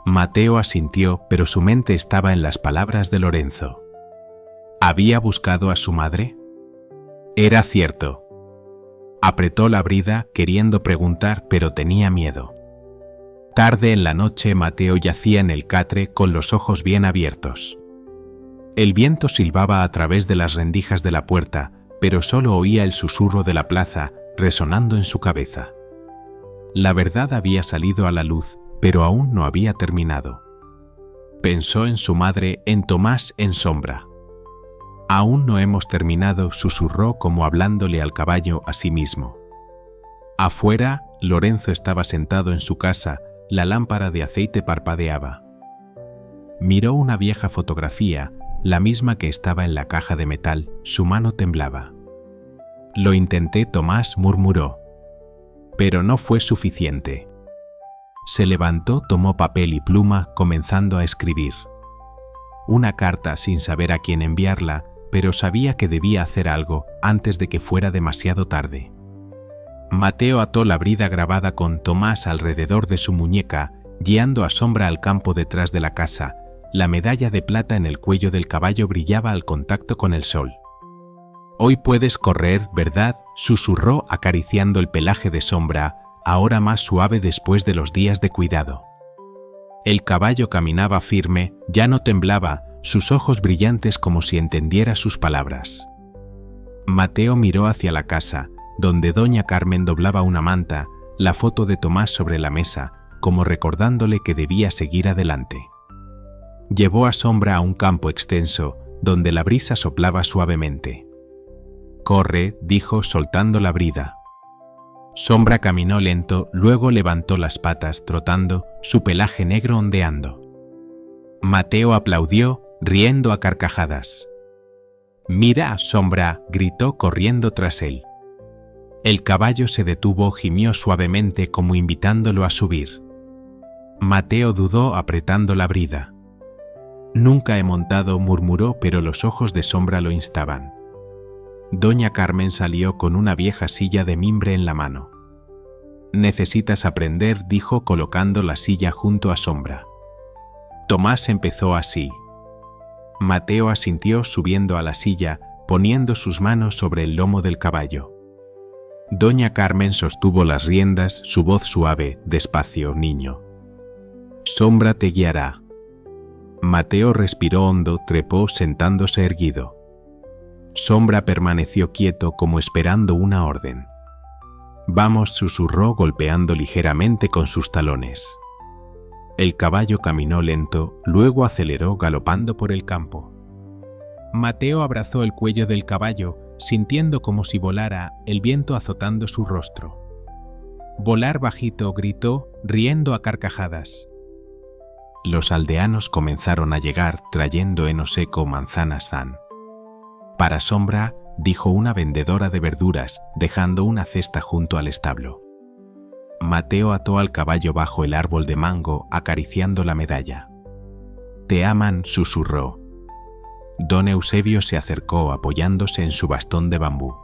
Mateo asintió, pero su mente estaba en las palabras de Lorenzo. ¿Había buscado a su madre? Era cierto. Apretó la brida, queriendo preguntar, pero tenía miedo. Tarde en la noche, Mateo yacía en el catre con los ojos bien abiertos. El viento silbaba a través de las rendijas de la puerta, pero solo oía el susurro de la plaza resonando en su cabeza. La verdad había salido a la luz, pero aún no había terminado. Pensó en su madre, en Tomás, en Sombra. Aún no hemos terminado, susurró como hablándole al caballo a sí mismo. Afuera, Lorenzo estaba sentado en su casa, La lámpara de aceite parpadeaba. Miró una vieja fotografía, la misma que estaba en la caja de metal. Su mano temblaba. «Lo intenté, Tomás», murmuró. Pero no fue suficiente. Se levantó, tomó papel y pluma, comenzando a escribir. Una carta sin saber a quién enviarla, pero sabía que debía hacer algo antes de que fuera demasiado tarde. Mateo ató la brida grabada con Tomás alrededor de su muñeca, guiando a Sombra al campo detrás de la casa. La medalla de plata en el cuello del caballo brillaba al contacto con el sol. «Hoy puedes correr, ¿verdad?», susurró acariciando el pelaje de Sombra, ahora más suave después de los días de cuidado. El caballo caminaba firme, ya no temblaba, sus ojos brillantes como si entendiera sus palabras. Mateo miró hacia la casa, donde doña Carmen doblaba una manta, la foto de Tomás sobre la mesa, como recordándole que debía seguir adelante. Llevó a Sombra a un campo extenso, donde la brisa soplaba suavemente. «Corre», dijo soltando la brida. Sombra caminó lento, luego levantó las patas trotando, su pelaje negro ondeando. Mateo aplaudió, riendo a carcajadas. «Mira, Sombra», gritó corriendo tras él. El caballo se detuvo, gimió suavemente como invitándolo a subir. Mateo dudó apretando la brida. «Nunca he montado», murmuró, pero los ojos de Sombra lo instaban. Doña Carmen salió con una vieja silla de mimbre en la mano. «Necesitas aprender», dijo colocando la silla junto a Sombra. Tomás empezó así. Mateo asintió subiendo a la silla, poniendo sus manos sobre el lomo del caballo. Doña Carmen sostuvo las riendas, su voz suave: «Despacio, niño. Sombra te guiará». Mateo respiró hondo, trepó sentándose erguido. Sombra permaneció quieto como esperando una orden. «Vamos», susurró golpeando ligeramente con sus talones. El caballo caminó lento, luego aceleró galopando por el campo. Mateo abrazó el cuello del caballo, sintiendo como si volara, el viento azotando su rostro. «Volar bajito», gritó, riendo a carcajadas. Los aldeanos comenzaron a llegar trayendo heno seco, manzanas zan. «Para Sombra», dijo una vendedora de verduras, dejando una cesta junto al establo. Mateo ató al caballo bajo el árbol de mango, acariciando la medalla. «Te aman», susurró. Don Eusebio se acercó apoyándose en su bastón de bambú.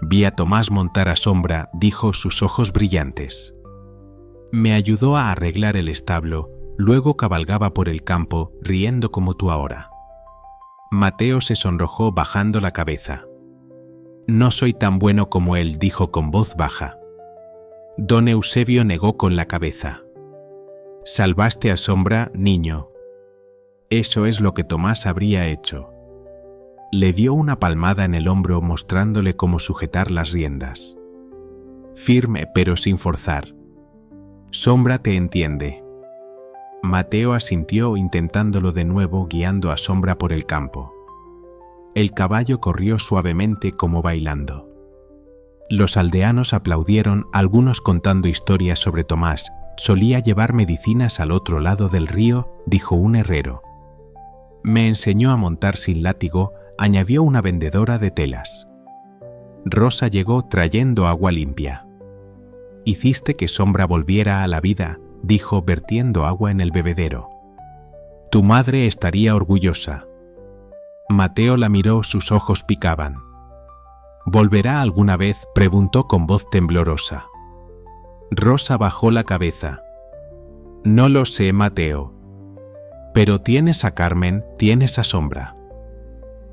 «Vi a Tomás montar a Sombra», dijo, sus ojos brillantes. «Me ayudó a arreglar el establo, luego cabalgaba por el campo, riendo como tú ahora». Mateo se sonrojó bajando la cabeza. «No soy tan bueno como él», dijo con voz baja. Don Eusebio negó con la cabeza. «Salvaste a Sombra, niño». Eso es lo que Tomás habría hecho. Le dio una palmada en el hombro mostrándole cómo sujetar las riendas. Firme pero sin forzar. «Sombra te entiende». Mateo asintió intentándolo de nuevo, guiando a Sombra por el campo. El caballo corrió suavemente como bailando. Los aldeanos aplaudieron, algunos contando historias sobre Tomás. «Solía llevar medicinas al otro lado del río», dijo un herrero. «Me enseñó a montar sin látigo», añadió una vendedora de telas. Rosa llegó trayendo agua limpia. «Hiciste que Sombra volviera a la vida», dijo vertiendo agua en el bebedero. «Tu madre estaría orgullosa». Mateo la miró, sus ojos picaban. «¿Volverá alguna vez?», preguntó con voz temblorosa. Rosa bajó la cabeza. «No lo sé, Mateo. Pero tienes a Carmen, tienes a Sombra».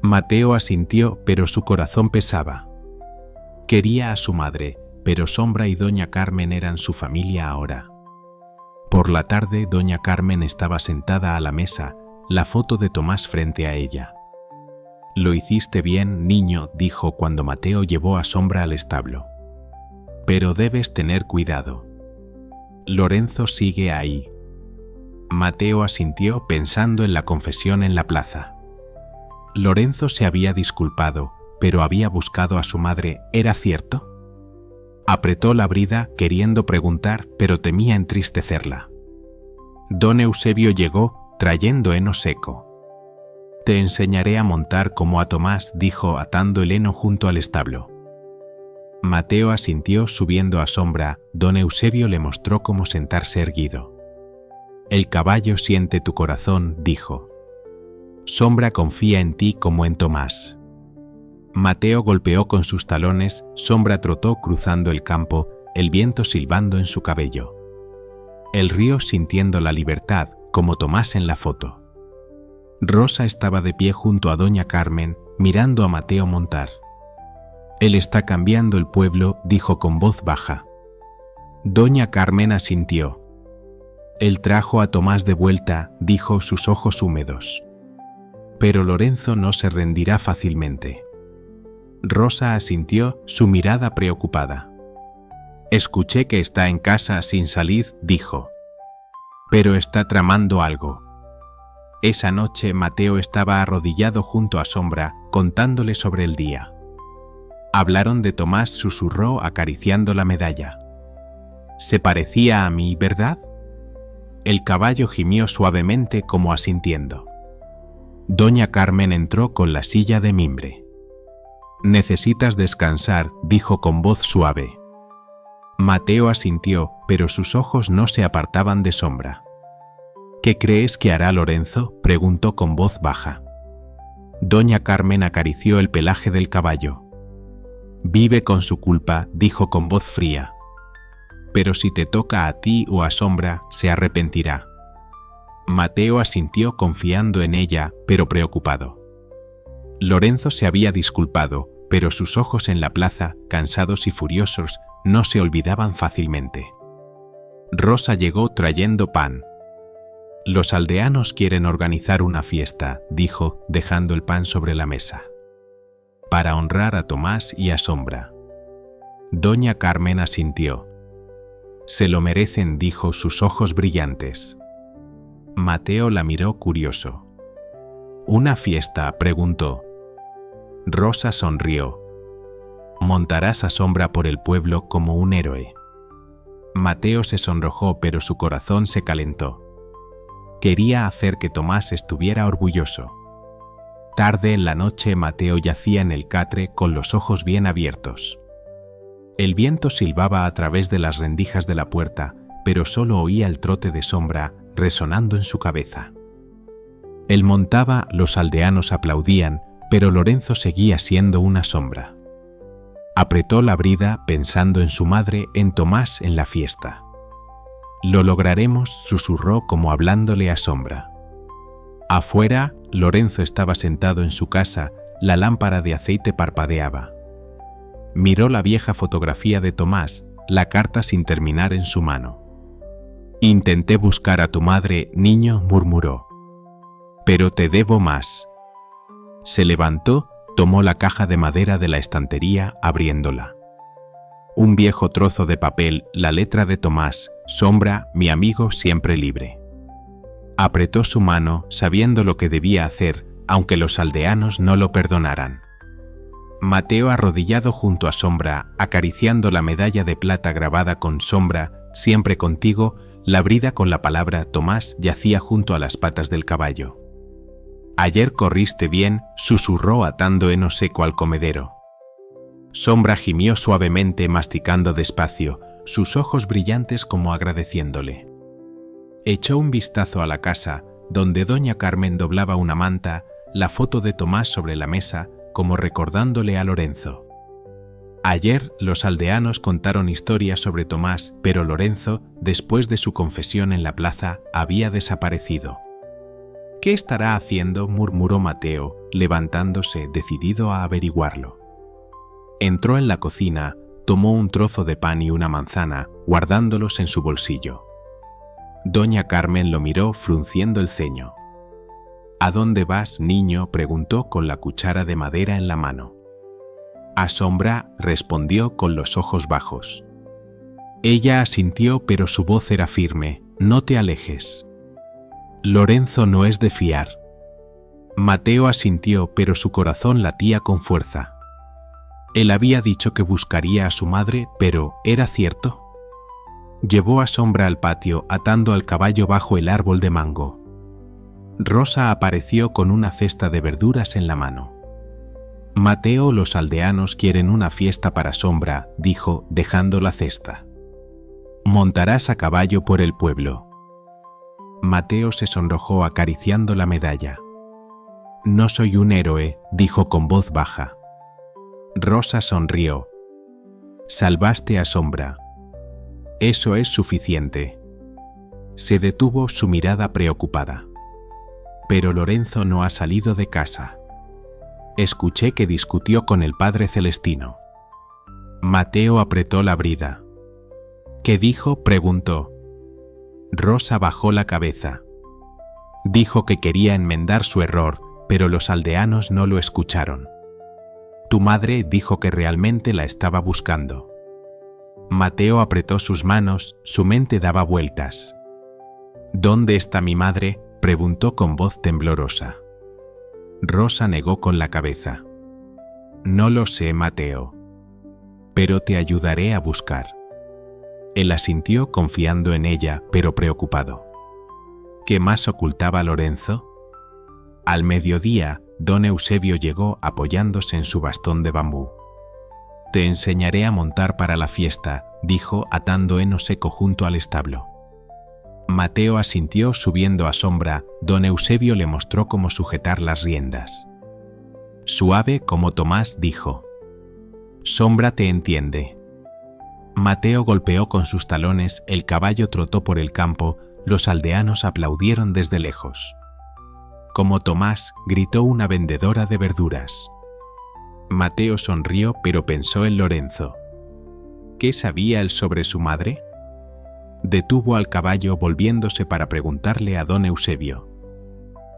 Mateo asintió, pero su corazón pesaba. Quería a su madre, pero Sombra y doña Carmen eran su familia ahora. Por la tarde, doña Carmen estaba sentada a la mesa, la foto de Tomás frente a ella. «Lo hiciste bien, niño», dijo cuando Mateo llevó a Sombra al establo. «Pero debes tener cuidado. Lorenzo sigue ahí». Mateo asintió pensando en la confesión en la plaza. Lorenzo se había disculpado, pero había buscado a su madre, ¿era cierto? Apretó la brida queriendo preguntar, pero temía entristecerla. Don Eusebio llegó, trayendo heno seco. «Te enseñaré a montar como a Tomás», dijo, atando el heno junto al establo. Mateo asintió subiendo a Sombra. Don Eusebio le mostró cómo sentarse erguido. «El caballo siente tu corazón», dijo. «Sombra confía en ti como en Tomás». Mateo golpeó con sus talones, Sombra trotó cruzando el campo, el viento silbando en su cabello. El río sintiendo la libertad, como Tomás en la foto. Rosa estaba de pie junto a doña Carmen, mirando a Mateo montar. «Él está cambiando el pueblo», dijo con voz baja. Doña Carmen asintió. «Él trajo a Tomás de vuelta», dijo, sus ojos húmedos. «Pero Lorenzo no se rendirá fácilmente». Rosa asintió, su mirada preocupada. «Escuché que está en casa sin salir», dijo. «Pero está tramando algo». Esa noche Mateo estaba arrodillado junto a Sombra, contándole sobre el día. Hablaron de Tomás, susurró acariciando la medalla. «Se parecía a mí, ¿verdad?» El caballo gimió suavemente como asintiendo. Doña Carmen entró con la silla de mimbre. «Necesitas descansar», dijo con voz suave. Mateo asintió, pero sus ojos no se apartaban de Sombra. «¿Qué crees que hará Lorenzo?», preguntó con voz baja. Doña Carmen acarició el pelaje del caballo. «Vive con su culpa», dijo con voz fría. «Pero si te toca a ti o a Sombra, se arrepentirá». Mateo asintió confiando en ella, pero preocupado. Lorenzo se había disculpado, pero sus ojos en la plaza, cansados y furiosos, no se olvidaban fácilmente. Rosa llegó trayendo pan. «Los aldeanos quieren organizar una fiesta», dijo, dejando el pan sobre la mesa. «Para honrar a Tomás y a Sombra». Doña Carmen asintió. «Se lo merecen», dijo, sus ojos brillantes. Mateo la miró curioso. «¿Una fiesta?», preguntó. Rosa sonrió. «Montarás a Sombra por el pueblo como un héroe». Mateo se sonrojó, pero su corazón se calentó. Quería hacer que Tomás estuviera orgulloso. Tarde en la noche Mateo yacía en el catre con los ojos bien abiertos. El viento silbaba a través de las rendijas de la puerta, pero solo oía el trote de Sombra resonando en su cabeza. Él montaba, los aldeanos aplaudían, pero Lorenzo seguía siendo una sombra. Apretó la brida pensando en su madre, en Tomás, en la fiesta. «Lo lograremos», susurró como hablándole a Sombra. Afuera, Lorenzo estaba sentado en su casa, la lámpara de aceite parpadeaba. Miró la vieja fotografía de Tomás, la carta sin terminar en su mano. «Intenté buscar a tu madre, niño», murmuró. «Pero te debo más». Se levantó, tomó la caja de madera de la estantería, abriéndola. Un viejo trozo de papel, la letra de Tomás, Sombra, mi amigo siempre libre. Apretó su mano, sabiendo lo que debía hacer, aunque los aldeanos no lo perdonaran. Mateo, arrodillado junto a Sombra, acariciando la medalla de plata grabada con Sombra, siempre contigo, la brida con la palabra Tomás yacía junto a las patas del caballo. «Ayer corriste bien», susurró atando heno seco al comedero. Sombra gimió suavemente, masticando despacio, sus ojos brillantes como agradeciéndole. Echó un vistazo a la casa, donde doña Carmen doblaba una manta, la foto de Tomás sobre la mesa, como recordándole a Lorenzo. Ayer los aldeanos contaron historias sobre Tomás, pero Lorenzo, después de su confesión en la plaza, había desaparecido. «¿Qué estará haciendo?», murmuró Mateo, levantándose, decidido a averiguarlo. Entró en la cocina, tomó un trozo de pan y una manzana, guardándolos en su bolsillo. Doña Carmen lo miró frunciendo el ceño. «¿A dónde vas, niño?», preguntó con la cuchara de madera en la mano. «A Sombra», respondió con los ojos bajos. Ella asintió, pero su voz era firme. «No te alejes». «Lorenzo no es de fiar». Mateo asintió, pero su corazón latía con fuerza. Él había dicho que buscaría a su madre, pero ¿era cierto? Llevó a Sombra al patio atando al caballo bajo el árbol de mango. Rosa apareció con una cesta de verduras en la mano. Mateo, los aldeanos quieren una fiesta para Sombra, dijo, dejando la cesta. Montarás a caballo por el pueblo. Mateo se sonrojó acariciando la medalla. No soy un héroe, dijo con voz baja. Rosa sonrió. Salvaste a Sombra. Eso es suficiente. Se detuvo, su mirada preocupada. Pero Lorenzo no ha salido de casa. Escuché que discutió con el padre Celestino. Mateo apretó la brida. ¿Qué dijo?, preguntó. Rosa bajó la cabeza. Dijo que quería enmendar su error, pero los aldeanos no lo escucharon. Tu madre dijo que realmente la estaba buscando. Mateo apretó sus manos, su mente daba vueltas. ¿Dónde está mi madre?, preguntó con voz temblorosa. Rosa negó con la cabeza. No lo sé, Mateo. Pero te ayudaré a buscar. Él asintió confiando en ella, pero preocupado. ¿Qué más ocultaba Lorenzo? Al mediodía, don Eusebio llegó apoyándose en su bastón de bambú. Te enseñaré a montar para la fiesta, dijo atando heno seco junto al establo. Mateo asintió subiendo a Sombra, don Eusebio le mostró cómo sujetar las riendas. Suave como Tomás dijo. Sombra te entiende. Mateo golpeó con sus talones, el caballo trotó por el campo, los aldeanos aplaudieron desde lejos. Como Tomás, gritó una vendedora de verduras. Mateo sonrió, pero pensó en Lorenzo. ¿Qué sabía él sobre su madre? Detuvo al caballo volviéndose para preguntarle a don Eusebio.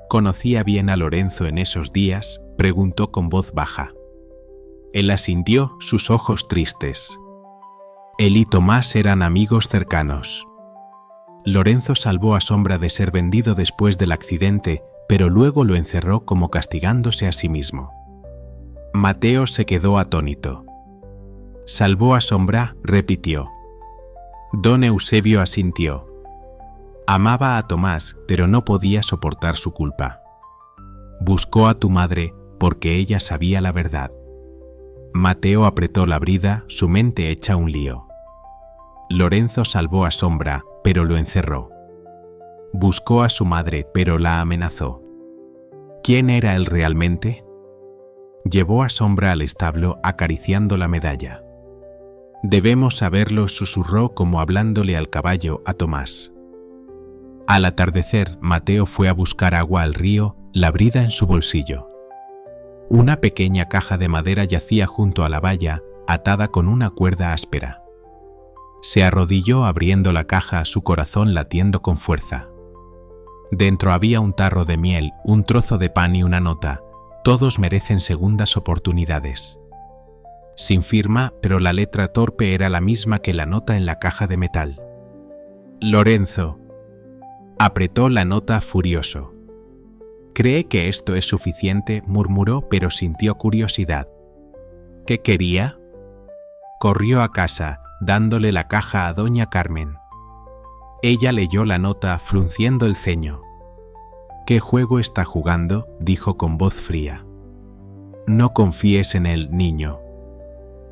¿Conocía bien a Lorenzo en esos días?, preguntó con voz baja. Él asintió, sus ojos tristes. Él y Tomás eran amigos cercanos. Lorenzo salvó a Sombra de ser vendido después del accidente, pero luego lo encerró como castigándose a sí mismo. Mateo se quedó atónito. Salvó a Sombra, repitió. Don Eusebio asintió. Amaba a Tomás, pero no podía soportar su culpa. Buscó a tu madre porque ella sabía la verdad. Mateo apretó la brida, su mente hecha un lío. Lorenzo salvó a Sombra, pero lo encerró. Buscó a su madre, pero la amenazó. ¿Quién era él realmente? Llevó a Sombra al establo acariciando la medalla. Debemos saberlo, susurró como hablándole al caballo a Tomás. Al atardecer, Mateo fue a buscar agua al río, la brida en su bolsillo. Una pequeña caja de madera yacía junto a la valla, atada con una cuerda áspera. Se arrodilló abriendo la caja, su corazón latiendo con fuerza. Dentro había un tarro de miel, un trozo de pan y una nota. Todos merecen segundas oportunidades. Sin firma, pero la letra torpe era la misma que la nota en la caja de metal. Lorenzo. Apretó la nota furioso. ¿Cree que esto es suficiente?, murmuró, pero sintió curiosidad. ¿Qué quería? Corrió a casa, dándole la caja a doña Carmen. Ella leyó la nota frunciendo el ceño. ¿Qué juego está jugando?, dijo con voz fría. No confíes en él, niño.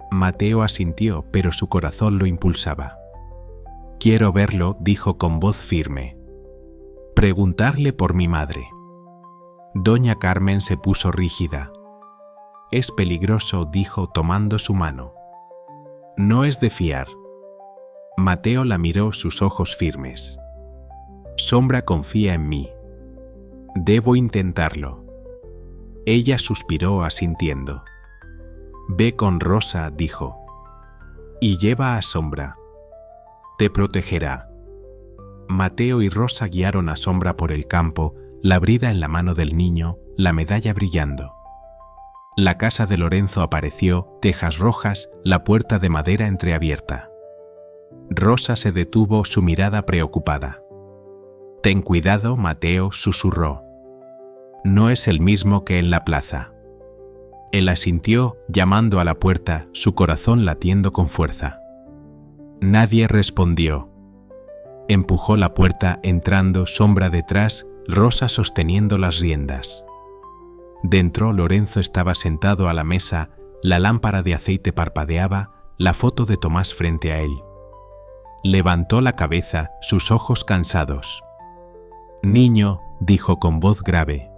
Mateo asintió, pero su corazón lo impulsaba. Quiero verlo, dijo con voz firme. Preguntarle por mi madre. Doña Carmen se puso rígida. Es peligroso, dijo tomando su mano. No es de fiar. Mateo la miró, sus ojos firmes. Sombra confía en mí. Debo intentarlo. Ella suspiró asintiendo. Ve con Rosa, dijo. Y lleva a Sombra. Te protegerá. Mateo y Rosa guiaron a Sombra por el campo, la brida en la mano del niño, la medalla brillando. La casa de Lorenzo apareció, tejas rojas, la puerta de madera entreabierta. Rosa se detuvo, su mirada preocupada. Ten cuidado, Mateo, susurró. No es el mismo que en la plaza. Él asintió, llamando a la puerta, su corazón latiendo con fuerza. Nadie respondió. Empujó la puerta, entrando, sombra detrás, Rosa sosteniendo las riendas. Dentro, Lorenzo estaba sentado a la mesa, la lámpara de aceite parpadeaba, la foto de Tomás frente a él. Levantó la cabeza, sus ojos cansados. «Niño», dijo con voz grave,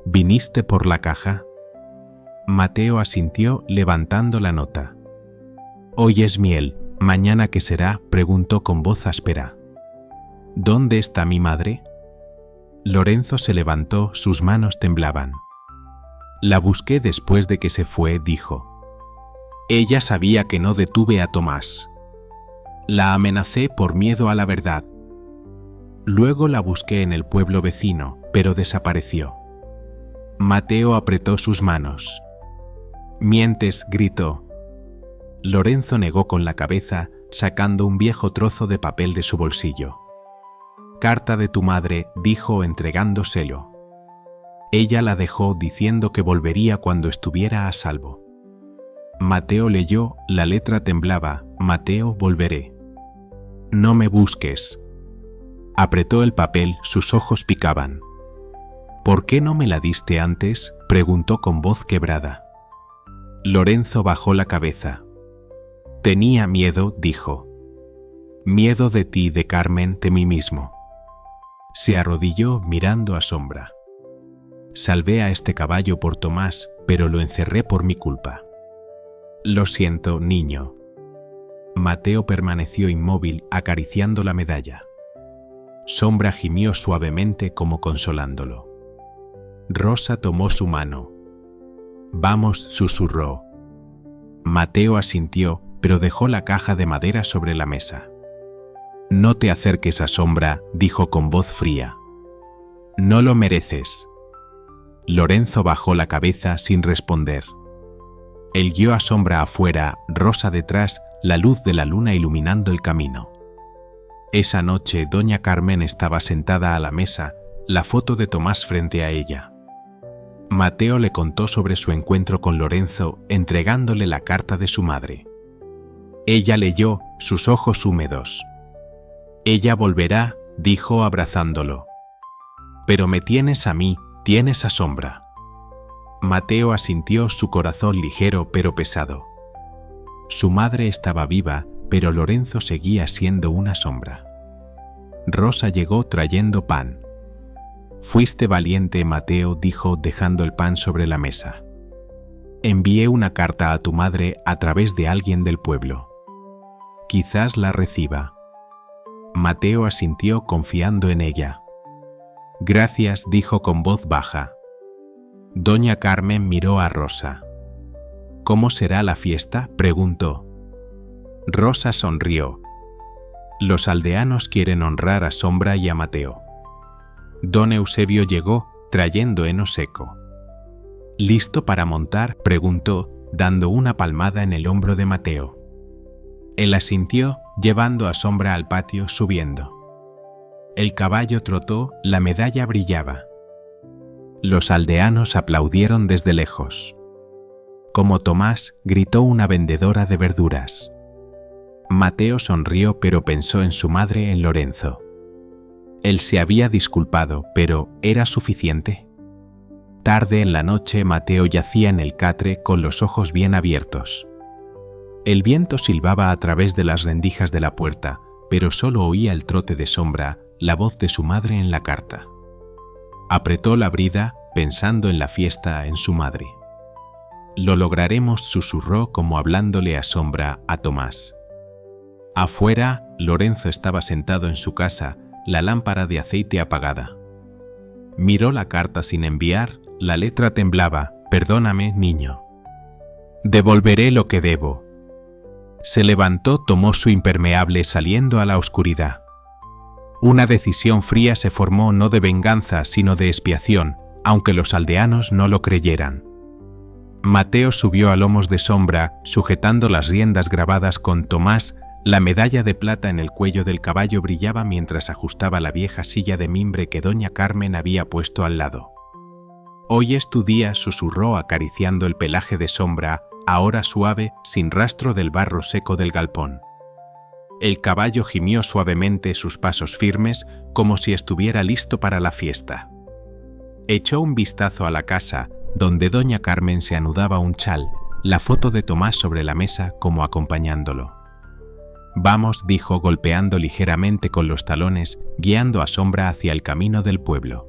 «¿viniste por la caja?» Mateo asintió, levantando la nota. «Hoy es miel, ¿mañana qué será?», preguntó con voz áspera. «¿Dónde está mi madre?». Lorenzo se levantó, sus manos temblaban. «La busqué después de que se fue», dijo. «Ella sabía que no detuve a Tomás. La amenacé por miedo a la verdad. Luego la busqué en el pueblo vecino, pero desapareció». Mateo apretó sus manos. «Mientes», gritó. Lorenzo negó con la cabeza, sacando un viejo trozo de papel de su bolsillo. «Carta de tu madre», dijo entregándoselo. Ella la dejó diciendo que volvería cuando estuviera a salvo. Mateo leyó, la letra temblaba. «Mateo, volveré. No me busques». Apretó el papel, sus ojos picaban. «¿Por qué no me la diste antes?», preguntó con voz quebrada. Lorenzo bajó la cabeza. «Tenía miedo», dijo. «Miedo de ti, de Carmen, de mí mismo». Se arrodilló mirando a sombra. «Salvé a este caballo por Tomás, pero lo encerré por mi culpa. Lo siento, niño». Mateo permaneció inmóvil, acariciando la medalla. Sombra gimió suavemente como consolándolo. Rosa tomó su mano. «Vamos», susurró. Mateo asintió, pero dejó la caja de madera sobre la mesa. «No te acerques a Sombra», dijo con voz fría. «No lo mereces». Lorenzo bajó la cabeza sin responder. Él guió a Sombra afuera, Rosa detrás, la luz de la luna iluminando el camino. Esa noche doña Carmen estaba sentada a la mesa, la foto de Tomás frente a ella. Mateo le contó sobre su encuentro con Lorenzo, entregándole la carta de su madre. Ella leyó, sus ojos húmedos. «Ella volverá», dijo abrazándolo. «Pero me tienes a mí, tienes a Sombra». Mateo asintió, su corazón ligero pero pesado. Su madre estaba viva, pero Lorenzo seguía siendo una sombra. Rosa llegó trayendo pan. «Fuiste valiente, Mateo», dijo dejando el pan sobre la mesa. «Envié una carta a tu madre a través de alguien del pueblo. Quizás la reciba». Mateo asintió confiando en ella. «Gracias», dijo con voz baja. Doña Carmen miró a Rosa. «¿Cómo será la fiesta?», preguntó. Rosa sonrió. «Los aldeanos quieren honrar a Sombra y a Mateo». Don Eusebio llegó, trayendo heno seco. «¿Listo para montar?», preguntó, dando una palmada en el hombro de Mateo. Él asintió, llevando a Sombra al patio, subiendo. El caballo trotó, la medalla brillaba. Los aldeanos aplaudieron desde lejos. Como Tomás, gritó una vendedora de verduras. Mateo sonrió, pero pensó en su madre, en Lorenzo. Él se había disculpado, pero ¿era suficiente? Tarde en la noche, Mateo yacía en el catre con los ojos bien abiertos. El viento silbaba a través de las rendijas de la puerta, pero solo oía el trote de Sombra, la voz de su madre en la carta. Apretó la brida, pensando en la fiesta, en su madre. «Lo lograremos», susurró como hablándole a Sombra, a Tomás. Afuera, Lorenzo estaba sentado en su casa, la lámpara de aceite apagada. Miró la carta sin enviar, la letra temblaba. «Perdóname, niño. Devolveré lo que debo». Se levantó, tomó su impermeable saliendo a la oscuridad. Una decisión fría se formó, no de venganza, sino de expiación, aunque los aldeanos no lo creyeran. Mateo subió a lomos de Sombra, sujetando las riendas grabadas con Tomás. La medalla de plata en el cuello del caballo brillaba mientras ajustaba la vieja silla de mimbre que doña Carmen había puesto al lado. Hoy es tu día, susurró acariciando el pelaje de Sombra, ahora suave, sin rastro del barro seco del galpón. El caballo gimió suavemente sus pasos firmes, como si estuviera listo para la fiesta. Echó un vistazo a la casa, donde doña Carmen se anudaba un chal, la foto de Tomás sobre la mesa como acompañándolo. Vamos, dijo golpeando ligeramente con los talones, guiando a Sombra hacia el camino del pueblo.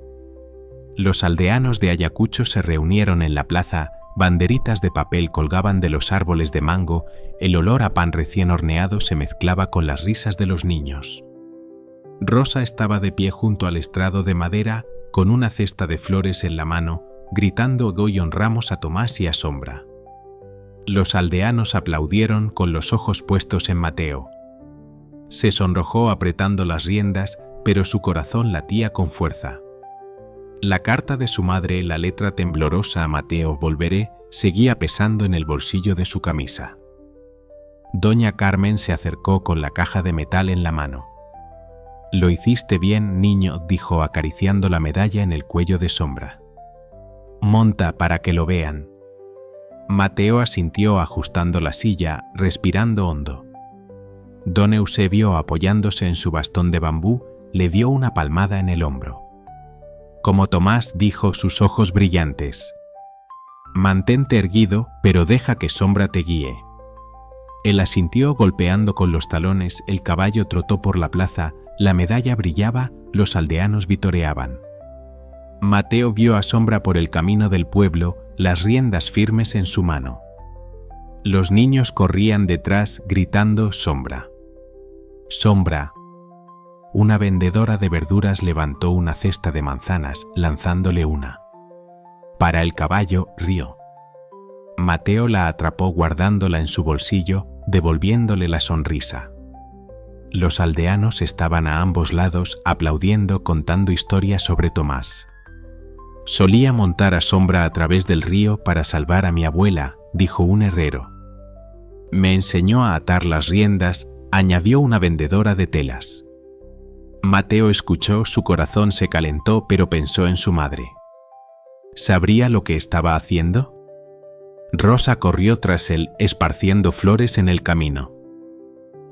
Los aldeanos de Ayacucho se reunieron en la plaza, banderitas de papel colgaban de los árboles de mango, el olor a pan recién horneado se mezclaba con las risas de los niños. Rosa estaba de pie junto al estrado de madera, con una cesta de flores en la mano, gritando "Hoy honramos a Tomás y a Sombra". Los aldeanos aplaudieron con los ojos puestos en Mateo. Se sonrojó apretando las riendas, pero su corazón latía con fuerza. La carta de su madre, la letra temblorosa a Mateo "Volveré", seguía pesando en el bolsillo de su camisa. Doña Carmen se acercó con la caja de metal en la mano. «Lo hiciste bien, niño», dijo acariciando la medalla en el cuello de Sombra. «Monta para que lo vean». Mateo asintió ajustando la silla, respirando hondo. Don Eusebio, apoyándose en su bastón de bambú, le dio una palmada en el hombro. Como Tomás, dijo, sus ojos brillantes. «Mantente erguido, pero deja que Sombra te guíe». Él asintió golpeando con los talones, el caballo trotó por la plaza, la medalla brillaba, los aldeanos vitoreaban. Mateo vio a Sombra por el camino del pueblo, las riendas firmes en su mano. Los niños corrían detrás gritando «Sombra». «Sombra». Una vendedora de verduras levantó una cesta de manzanas, lanzándole una. Para el caballo, rió. Mateo la atrapó guardándola en su bolsillo, devolviéndole la sonrisa. Los aldeanos estaban a ambos lados, aplaudiendo, contando historias sobre Tomás. «Solía montar a Sombra a través del río para salvar a mi abuela», dijo un herrero. «Me enseñó a atar las riendas», añadió una vendedora de telas. Mateo escuchó, su corazón se calentó, pero pensó en su madre. ¿Sabría lo que estaba haciendo? Rosa corrió tras él, esparciendo flores en el camino.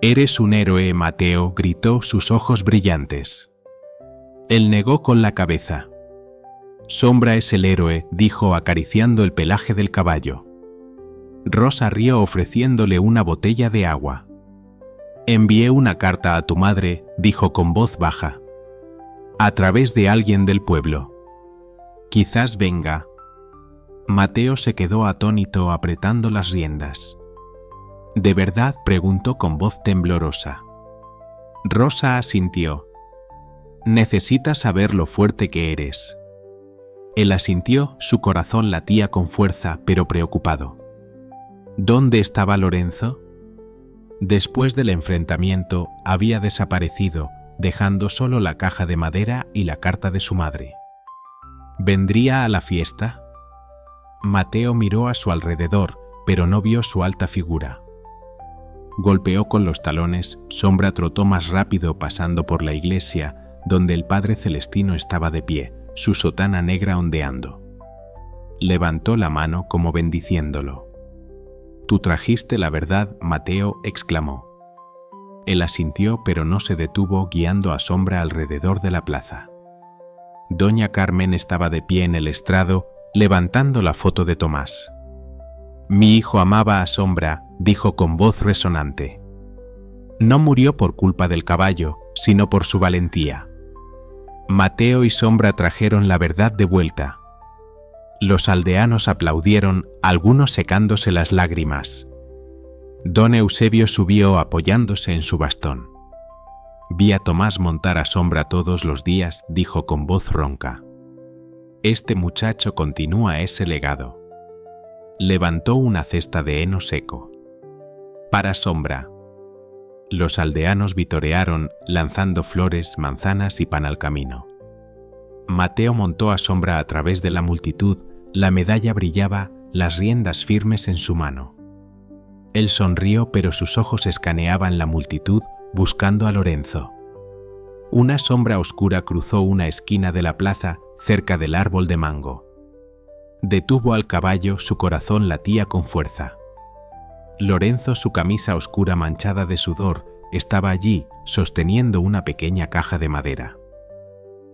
«Eres un héroe, Mateo», gritó, sus ojos brillantes. Él negó con la cabeza. «Sombra es el héroe», dijo acariciando el pelaje del caballo. Rosa rió ofreciéndole una botella de agua. «Envié una carta a tu madre», dijo con voz baja. «A través de alguien del pueblo. Quizás venga». Mateo se quedó atónito apretando las riendas. «¿De verdad?», preguntó con voz temblorosa. Rosa asintió. «Necesitas saber lo fuerte que eres». Él asintió, su corazón latía con fuerza, pero preocupado. ¿Dónde estaba Lorenzo? Después del enfrentamiento, había desaparecido, dejando solo la caja de madera y la carta de su madre. ¿Vendría a la fiesta? Mateo miró a su alrededor, pero no vio su alta figura. Golpeó con los talones, Sombra trotó más rápido pasando por la iglesia, donde el Padre Celestino estaba de pie, su sotana negra ondeando. Levantó la mano como bendiciéndolo. «Tú trajiste la verdad», Mateo exclamó. Él asintió, pero no se detuvo, guiando a Sombra alrededor de la plaza. Doña Carmen estaba de pie en el estrado, levantando la foto de Tomás. «Mi hijo amaba a Sombra», dijo con voz resonante. «No murió por culpa del caballo, sino por su valentía». Mateo y Sombra trajeron la verdad de vuelta. Los aldeanos aplaudieron, algunos secándose las lágrimas. Don Eusebio subió apoyándose en su bastón. «Vi a Tomás montar a Sombra todos los días», dijo con voz ronca. «Este muchacho continúa ese legado». Levantó una cesta de heno seco. «Para Sombra». Los aldeanos vitorearon, lanzando flores, manzanas y pan al camino. Mateo montó a Sombra a través de la multitud, la medalla brillaba, las riendas firmes en su mano. Él sonrió, pero sus ojos escaneaban la multitud, buscando a Lorenzo. Una sombra oscura cruzó una esquina de la plaza, cerca del árbol de mango. Detuvo al caballo, su corazón latía con fuerza. Lorenzo, su camisa oscura manchada de sudor, estaba allí, sosteniendo una pequeña caja de madera.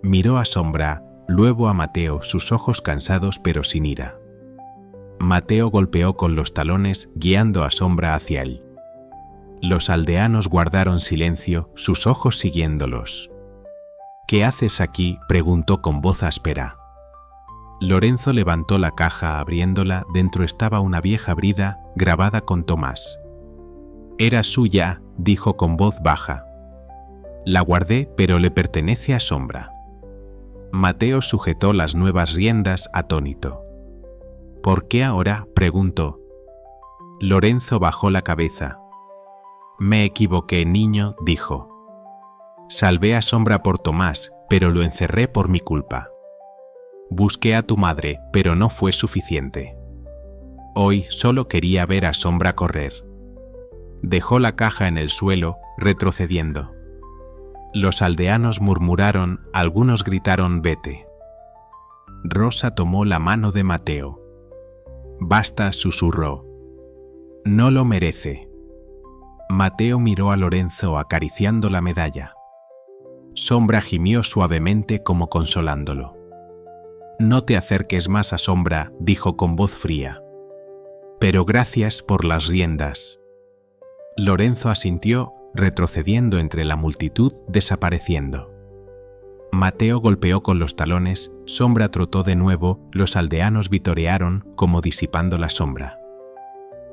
Miró a Sombra, luego a Mateo, sus ojos cansados pero sin ira. Mateo golpeó con los talones, guiando a Sombra hacia él. Los aldeanos guardaron silencio, sus ojos siguiéndolos. «¿Qué haces aquí?», preguntó con voz áspera. Lorenzo levantó la caja, abriéndola. Dentro estaba una vieja brida, grabada con Tomás. «Era suya», dijo con voz baja. «La guardé, pero le pertenece a Sombra». Mateo sujetó las nuevas riendas, atónito. «¿Por qué ahora?», preguntó. Lorenzo bajó la cabeza. «Me equivoqué, niño», dijo. «Salvé a Sombra por Tomás, pero lo encerré por mi culpa. Busqué a tu madre, pero no fue suficiente. Hoy solo quería ver a Sombra correr». Dejó la caja en el suelo, retrocediendo. Los aldeanos murmuraron, algunos gritaron «vete». Rosa tomó la mano de Mateo. «Basta», susurró. «No lo merece». Mateo miró a Lorenzo acariciando la medalla. Sombra gimió suavemente como consolándolo. «No te acerques más a Sombra», dijo con voz fría. «Pero gracias por las riendas». Lorenzo asintió, retrocediendo entre la multitud, desapareciendo. Mateo golpeó con los talones, Sombra trotó de nuevo, los aldeanos vitorearon, como disipando la sombra.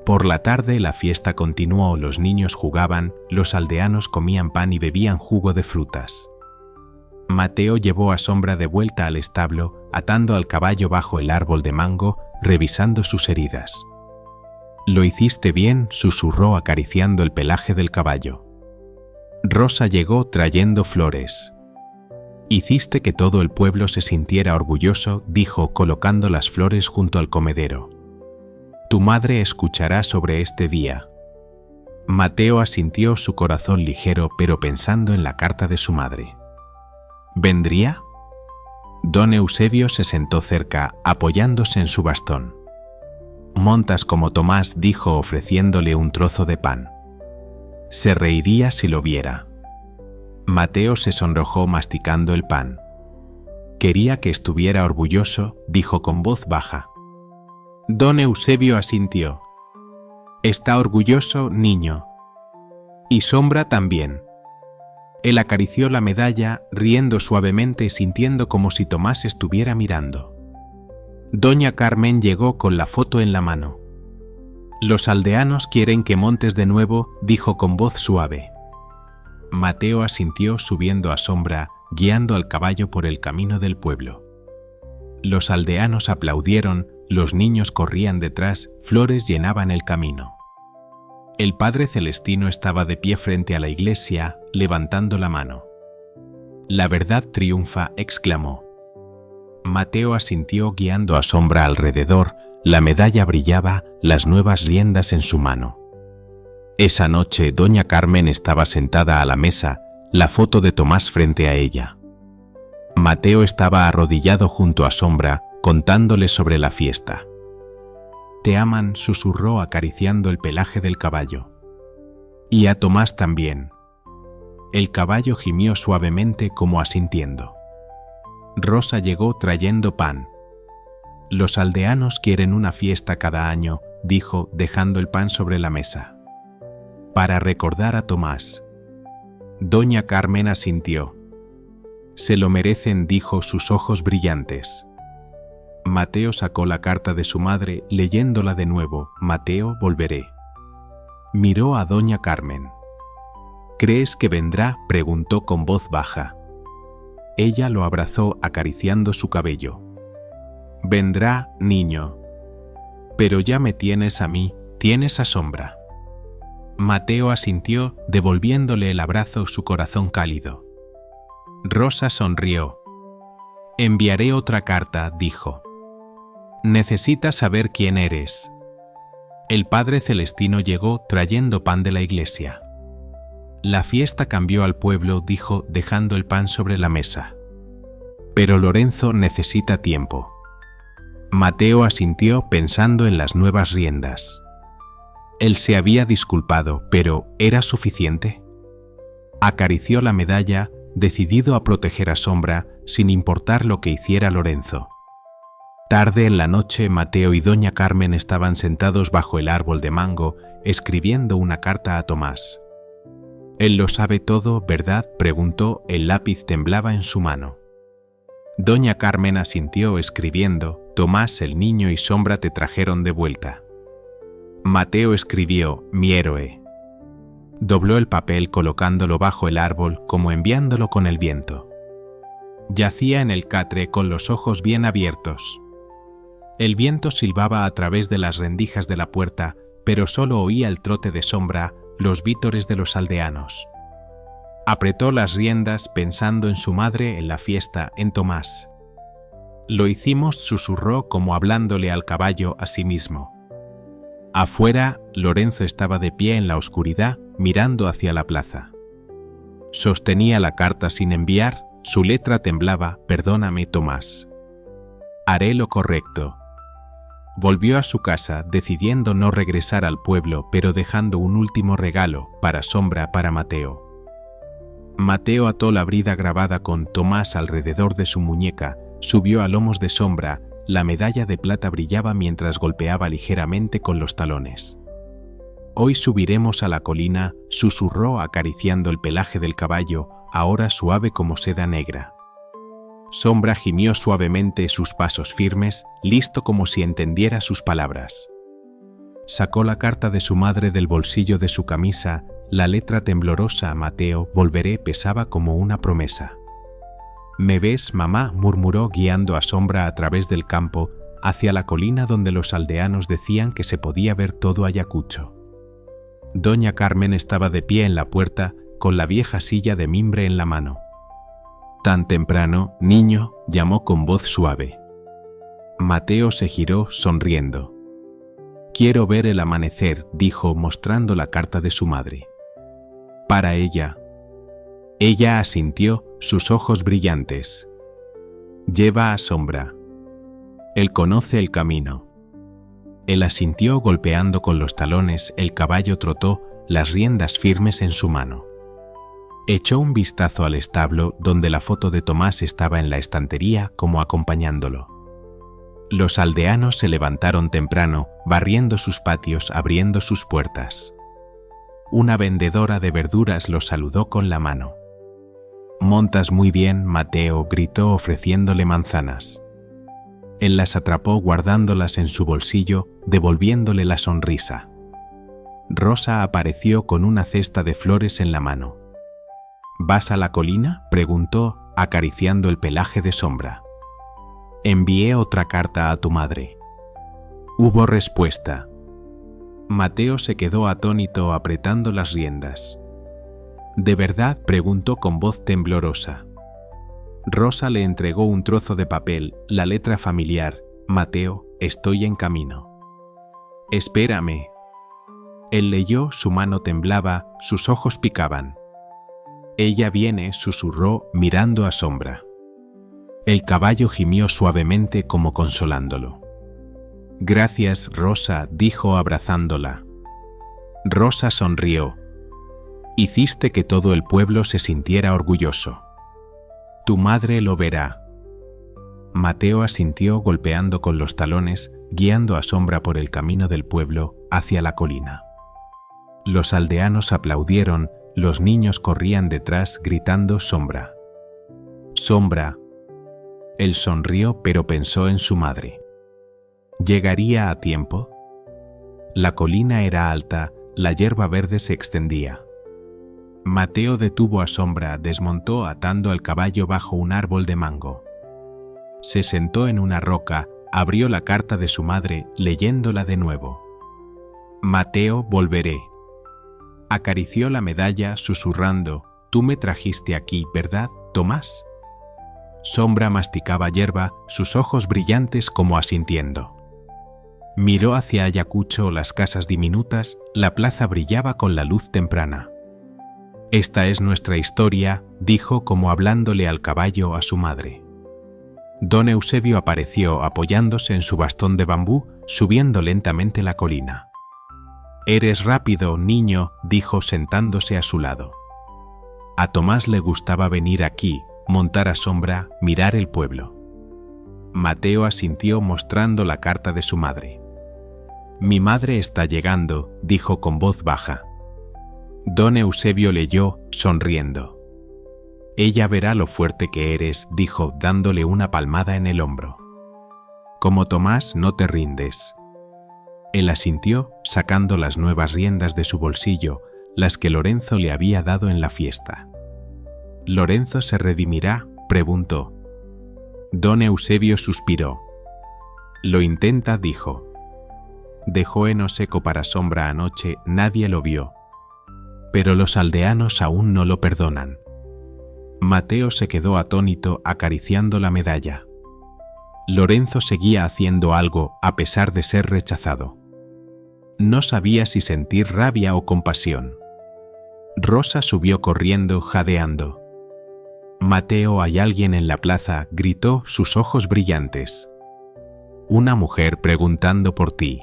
Por la tarde la fiesta continuó, los niños jugaban, los aldeanos comían pan y bebían jugo de frutas. Mateo llevó a Sombra de vuelta al establo, atando al caballo bajo el árbol de mango, revisando sus heridas. «Lo hiciste bien», susurró acariciando el pelaje del caballo. Rosa llegó trayendo flores. «Hiciste que todo el pueblo se sintiera orgulloso», dijo colocando las flores junto al comedero. «Tu madre escuchará sobre este día». Mateo asintió, su corazón ligero, pero pensando en la carta de su madre. ¿Vendría? Don Eusebio se sentó cerca, apoyándose en su bastón. «Montas como Tomás», dijo ofreciéndole un trozo de pan. «Se reiría si lo viera». Mateo se sonrojó masticando el pan. «Quería que estuviera orgulloso», dijo con voz baja. Don Eusebio asintió. «Está orgulloso, niño. Y Sombra también». Él acarició la medalla, riendo suavemente, sintiendo como si Tomás estuviera mirando. Doña Carmen llegó con la foto en la mano. «Los aldeanos quieren que montes de nuevo», dijo con voz suave. Mateo asintió, subiendo a Sombra, guiando al caballo por el camino del pueblo. Los aldeanos aplaudieron, los niños corrían detrás, flores llenaban el camino. El Padre Celestino estaba de pie frente a la iglesia, levantando la mano. «La verdad triunfa», exclamó. Mateo asintió, guiando a Sombra alrededor, la medalla brillaba, las nuevas riendas en su mano. Esa noche Doña Carmen estaba sentada a la mesa, la foto de Tomás frente a ella. Mateo estaba arrodillado junto a Sombra, contándole sobre la fiesta. «Te aman», susurró acariciando el pelaje del caballo. «Y a Tomás también». El caballo gimió suavemente como asintiendo. Rosa llegó trayendo pan. «Los aldeanos quieren una fiesta cada año», dijo, dejando el pan sobre la mesa. «Para recordar a Tomás». Doña Carmen asintió. «Se lo merecen», dijo, sus ojos brillantes. Mateo sacó la carta de su madre, leyéndola de nuevo. «Mateo, volveré». Miró a Doña Carmen. «¿Crees que vendrá?», preguntó con voz baja. Ella lo abrazó acariciando su cabello. «Vendrá, niño. Pero ya me tienes a mí, tienes a Sombra». Mateo asintió, devolviéndole el abrazo, su corazón cálido. Rosa sonrió. «Enviaré otra carta», dijo. «Necesitas saber quién eres». El Padre Celestino llegó trayendo pan de la iglesia. «La fiesta cambió al pueblo», dijo, dejando el pan sobre la mesa. «Pero Lorenzo necesita tiempo». Mateo asintió pensando en las nuevas riendas. Él se había disculpado, pero ¿era suficiente? Acarició la medalla, decidido a proteger a Sombra sin importar lo que hiciera Lorenzo. Tarde en la noche, Mateo y doña Carmen estaban sentados bajo el árbol de mango, escribiendo una carta a Tomás. «Él lo sabe todo, ¿verdad?», preguntó. El lápiz temblaba en su mano. Doña Carmen asintió escribiendo: «Tomás, el niño y Sombra te trajeron de vuelta». Mateo escribió: «Mi héroe». Dobló el papel colocándolo bajo el árbol como enviándolo con el viento. Yacía en el catre con los ojos bien abiertos. El viento silbaba a través de las rendijas de la puerta, pero solo oía el trote de Sombra, los vítores de los aldeanos. Apretó las riendas pensando en su madre, en la fiesta, en Tomás. «Lo hicimos», susurró como hablándole al caballo a sí mismo. Afuera, Lorenzo estaba de pie en la oscuridad, mirando hacia la plaza. Sostenía la carta sin enviar, su letra temblaba: «Perdóname, Tomás». «Haré lo correcto». Volvió a su casa, decidiendo no regresar al pueblo, pero dejando un último regalo para Sombra, para Mateo. Mateo ató la brida grabada con Tomás alrededor de su muñeca, subió a lomos de Sombra, la medalla de plata brillaba mientras golpeaba ligeramente con los talones. «Hoy subiremos a la colina», susurró acariciando el pelaje del caballo, ahora suave como seda negra. Sombra gimió suavemente, sus pasos firmes, listo como si entendiera sus palabras. Sacó la carta de su madre del bolsillo de su camisa, la letra temblorosa: «Mateo, volveré», pesaba como una promesa. «¿Me ves, mamá?», murmuró guiando a Sombra a través del campo, hacia la colina donde los aldeanos decían que se podía ver todo Ayacucho. Doña Carmen estaba de pie en la puerta, con la vieja silla de mimbre en la mano. «¿Tan temprano, niño?», llamó con voz suave. Mateo se giró, sonriendo. «Quiero ver el amanecer», dijo, mostrando la carta de su madre. «Para ella». Ella asintió, sus ojos brillantes. «Lleva a Sombra. Él conoce el camino». Él asintió golpeando con los talones, el caballo trotó, las riendas firmes en su mano. Echó un vistazo al establo, donde la foto de Tomás estaba en la estantería, como acompañándolo. Los aldeanos se levantaron temprano, barriendo sus patios, abriendo sus puertas. Una vendedora de verduras los saludó con la mano. «Montas muy bien, Mateo», gritó ofreciéndole manzanas. Él las atrapó guardándolas en su bolsillo, devolviéndole la sonrisa. Rosa apareció con una cesta de flores en la mano. «¿Vas a la colina?», preguntó, acariciando el pelaje de Sombra. «Envié otra carta a tu madre». Hubo respuesta. Mateo se quedó atónito apretando las riendas. «¿De verdad?», preguntó con voz temblorosa. Rosa le entregó un trozo de papel, la letra familiar: «Mateo, estoy en camino». «Espérame». Él leyó, su mano temblaba, sus ojos picaban. «Ella viene», susurró, mirando a Sombra. El caballo gimió suavemente como consolándolo. «Gracias, Rosa», dijo abrazándola. Rosa sonrió. «Hiciste que todo el pueblo se sintiera orgulloso. Tu madre lo verá». Mateo asintió golpeando con los talones, guiando a Sombra por el camino del pueblo hacia la colina. Los aldeanos aplaudieron, los niños corrían detrás gritando: «Sombra. Sombra». Él sonrió, pero pensó en su madre. ¿Llegaría a tiempo? La colina era alta, la hierba verde se extendía. Mateo detuvo a Sombra, desmontó atando al caballo bajo un árbol de mango. Se sentó en una roca, abrió la carta de su madre, leyéndola de nuevo. «Mateo, volveré». Acarició la medalla, susurrando: «Tú me trajiste aquí, ¿verdad, Tomás?». Sombra masticaba hierba, sus ojos brillantes como asintiendo. Miró hacia Ayacucho, las casas diminutas, la plaza brillaba con la luz temprana. «Esta es nuestra historia», dijo como hablándole al caballo a su madre. Don Eusebio apareció apoyándose en su bastón de bambú, subiendo lentamente la colina. «Eres rápido, niño», dijo sentándose a su lado. A Tomás le gustaba venir aquí, montar a sombra, mirar el pueblo. Mateo asintió mostrando la carta de su madre. «Mi madre está llegando», dijo con voz baja. Don Eusebio leyó, sonriendo. «Ella verá lo fuerte que eres», dijo dándole una palmada en el hombro. «Como Tomás, no te rindes». Él asintió, sacando las nuevas riendas de su bolsillo, las que Lorenzo le había dado en la fiesta. «¿Lorenzo se redimirá?», preguntó. Don Eusebio suspiró. «Lo intenta», dijo. Dejó heno seco para sombra anoche, nadie lo vio. Pero los aldeanos aún no lo perdonan. Mateo se quedó atónito acariciando la medalla. Lorenzo seguía haciendo algo a pesar de ser rechazado. No sabía si sentir rabia o compasión. Rosa subió corriendo, jadeando. «Mateo, hay alguien en la plaza», gritó, sus ojos brillantes. «Una mujer preguntando por ti».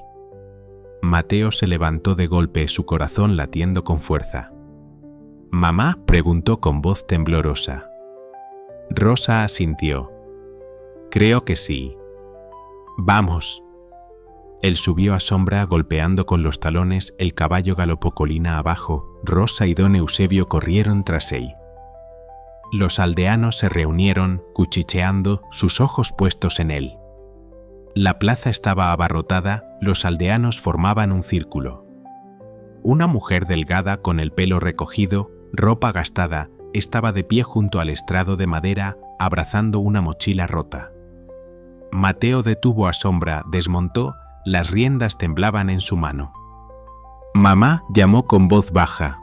Mateo se levantó de golpe, su corazón latiendo con fuerza. «¿Mamá?», preguntó con voz temblorosa. Rosa asintió. «Creo que sí». «Vamos». Él subió a sombra, golpeando con los talones, el caballo galopó colina abajo, Rosa y don Eusebio corrieron tras él. Los aldeanos se reunieron, cuchicheando, sus ojos puestos en él. La plaza estaba abarrotada, los aldeanos formaban un círculo. Una mujer delgada con el pelo recogido, ropa gastada, estaba de pie junto al estrado de madera, abrazando una mochila rota. Mateo detuvo a sombra, desmontó, las riendas temblaban en su mano. «Mamá», llamó con voz baja.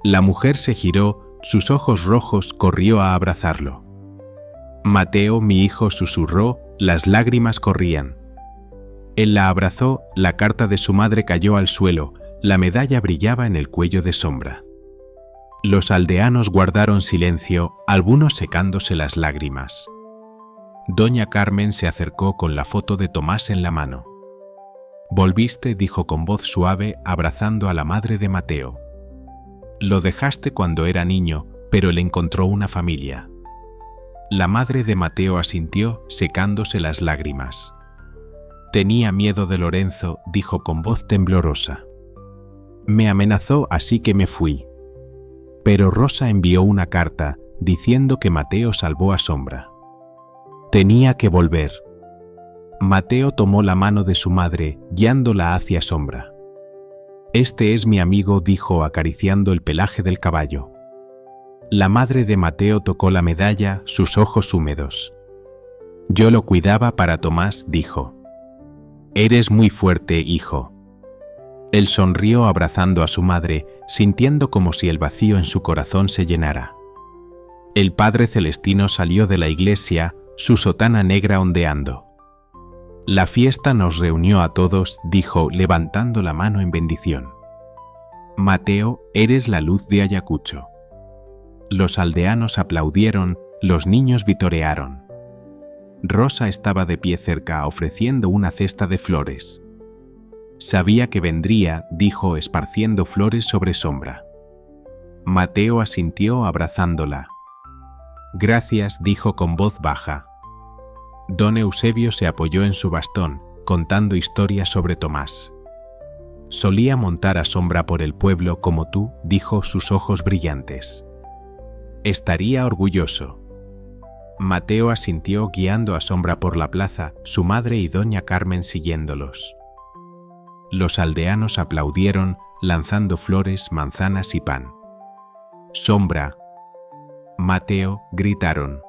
La mujer se giró, sus ojos rojos, corrió a abrazarlo. «Mateo, mi hijo», susurró, las lágrimas corrían. Él la abrazó, la carta de su madre cayó al suelo, la medalla brillaba en el cuello de sombra. Los aldeanos guardaron silencio, algunos secándose las lágrimas. Doña Carmen se acercó con la foto de Tomás en la mano. «¿Volviste?», dijo con voz suave, abrazando a la madre de Mateo. «Lo dejaste cuando era niño, pero él encontró una familia». La madre de Mateo asintió, secándose las lágrimas. «Tenía miedo de Lorenzo», dijo con voz temblorosa. «Me amenazó, así que me fui». Pero Rosa envió una carta, diciendo que Mateo salvó a sombra. Tenía que volver. Mateo tomó la mano de su madre, guiándola hacia sombra. «Este es mi amigo», dijo acariciando el pelaje del caballo. La madre de Mateo tocó la medalla, sus ojos húmedos. «Yo lo cuidaba para Tomás», dijo. «Eres muy fuerte, hijo». Él sonrió abrazando a su madre, sintiendo como si el vacío en su corazón se llenara. El Padre Celestino salió de la iglesia, su sotana negra ondeando. «La fiesta nos reunió a todos», dijo, levantando la mano en bendición. «Mateo, eres la luz de Ayacucho». Los aldeanos aplaudieron, los niños vitorearon. Rosa estaba de pie cerca, ofreciendo una cesta de flores. «Sabía que vendría», dijo, esparciendo flores sobre sombra. Mateo asintió abrazándola. «Gracias», dijo con voz baja. Don Eusebio se apoyó en su bastón, contando historias sobre Tomás. «Solía montar a sombra por el pueblo como tú», dijo, sus ojos brillantes. «Estaría orgulloso». Mateo asintió, guiando a sombra por la plaza, su madre y doña Carmen siguiéndolos. Los aldeanos aplaudieron, lanzando flores, manzanas y pan. «Sombra». «Mateo», gritaron.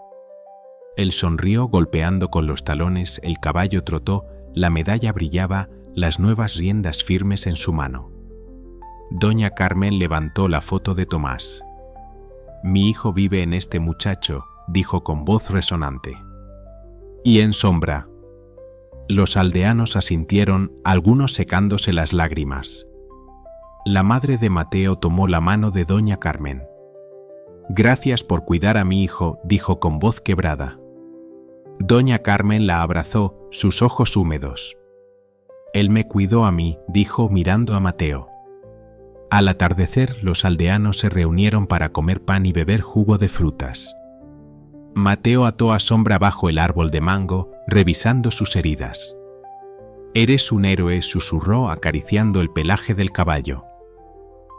Él sonrió golpeando con los talones, el caballo trotó, la medalla brillaba, las nuevas riendas firmes en su mano. Doña Carmen levantó la foto de Tomás. «Mi hijo vive en este muchacho», dijo con voz resonante. «Y en sombra». Los aldeanos asintieron, algunos secándose las lágrimas. La madre de Mateo tomó la mano de doña Carmen. «Gracias por cuidar a mi hijo», dijo con voz quebrada. Doña Carmen la abrazó, sus ojos húmedos. Él me cuidó a mí, dijo mirando a Mateo. Al atardecer, los aldeanos se reunieron para comer pan y beber jugo de frutas. Mateo ató a Sombra bajo el árbol de mango, revisando sus heridas. «Eres un héroe», susurró acariciando el pelaje del caballo.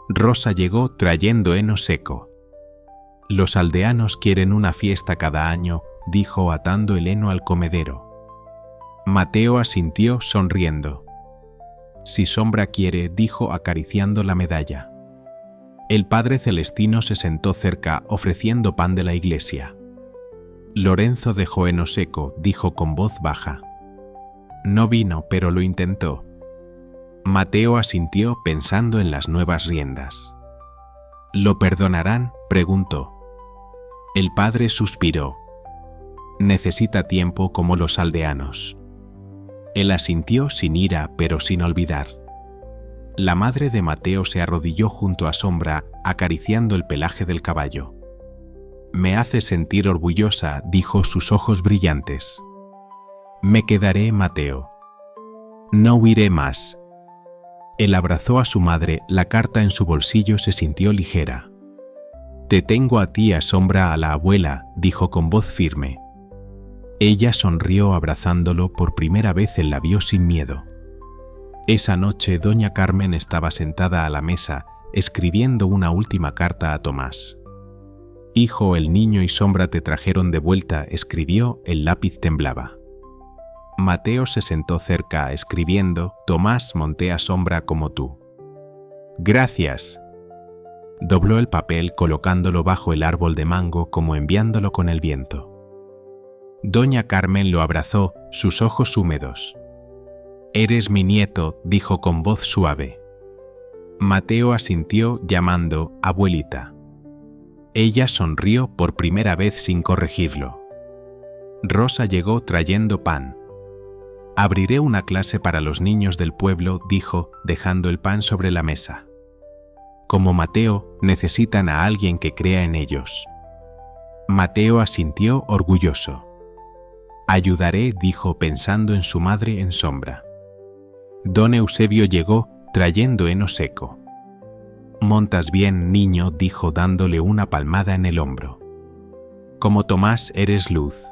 Rosa llegó trayendo heno seco. «Los aldeanos quieren una fiesta cada año», dijo atando el heno al comedero. Mateo asintió sonriendo. «Si Sombra quiere», dijo acariciando la medalla. El Padre Celestino se sentó cerca ofreciendo pan de la iglesia. Lorenzo dejó heno seco, dijo con voz baja. No vino, pero lo intentó. Mateo asintió pensando en las nuevas riendas. ¿Lo perdonarán?, preguntó. El padre suspiró. Necesita tiempo como los aldeanos. Él asintió sin ira, pero sin olvidar. La madre de Mateo se arrodilló junto a Sombra, acariciando el pelaje del caballo. Me hace sentir orgullosa, dijo, sus ojos brillantes. Me quedaré, Mateo. No huiré más. Él abrazó a su madre, la carta en su bolsillo se sintió ligera. Te tengo a ti, a Sombra, a la abuela, dijo con voz firme. Ella sonrió abrazándolo, por primera vez él la vio sin miedo. Esa noche doña Carmen estaba sentada a la mesa, escribiendo una última carta a Tomás. Hijo, el niño y Sombra te trajeron de vuelta, escribió, el lápiz temblaba. Mateo se sentó cerca, escribiendo, Tomás, monté a Sombra como tú. Gracias. Dobló el papel colocándolo bajo el árbol de mango como enviándolo con el viento. Doña Carmen lo abrazó, sus ojos húmedos. Eres mi nieto, dijo con voz suave. Mateo asintió llamando, abuelita. Ella sonrió por primera vez sin corregirlo. Rosa llegó trayendo pan. Abriré una clase para los niños del pueblo, dijo, dejando el pan sobre la mesa. Como Mateo, necesitan a alguien que crea en ellos. Mateo asintió orgulloso. Ayudaré, dijo pensando en su madre en Sombra. Don Eusebio llegó trayendo heno seco. Montas bien, niño, dijo dándole una palmada en el hombro. Como Tomás eres luz.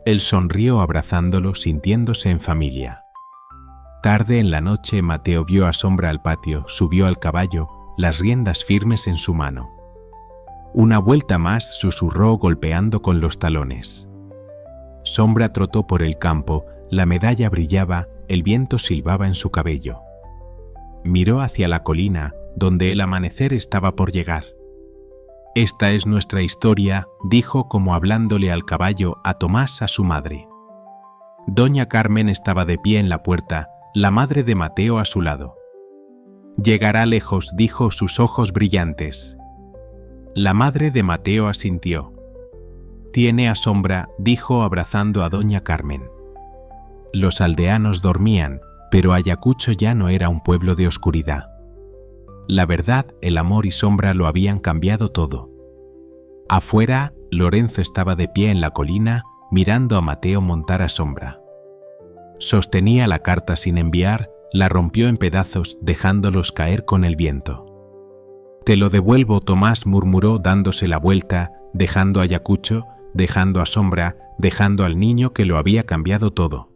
Él sonrió abrazándolo, sintiéndose en familia. Tarde en la noche Mateo vio a Sombra al patio, subió al caballo, las riendas firmes en su mano. Una vuelta más, susurró golpeando con los talones. Sombra trotó por el campo, la medalla brillaba, el viento silbaba en su cabello. Miró hacia la colina, donde el amanecer estaba por llegar. Esta es nuestra historia, dijo como hablándole al caballo, a Tomás, a su madre. Doña Carmen estaba de pie en la puerta, la madre de Mateo a su lado. Llegará lejos, dijo, sus ojos brillantes. La madre de Mateo asintió. Tiene a Sombra, dijo abrazando a doña Carmen. Los aldeanos dormían, pero Ayacucho ya no era un pueblo de oscuridad. La verdad, el amor y Sombra lo habían cambiado todo. Afuera, Lorenzo estaba de pie en la colina, mirando a Mateo montar a Sombra. Sostenía la carta sin enviar, la rompió en pedazos, dejándolos caer con el viento. Te lo devuelvo, Tomás, murmuró dándose la vuelta, dejando a Ayacucho, dejando a Sombra, dejando al niño que lo había cambiado todo.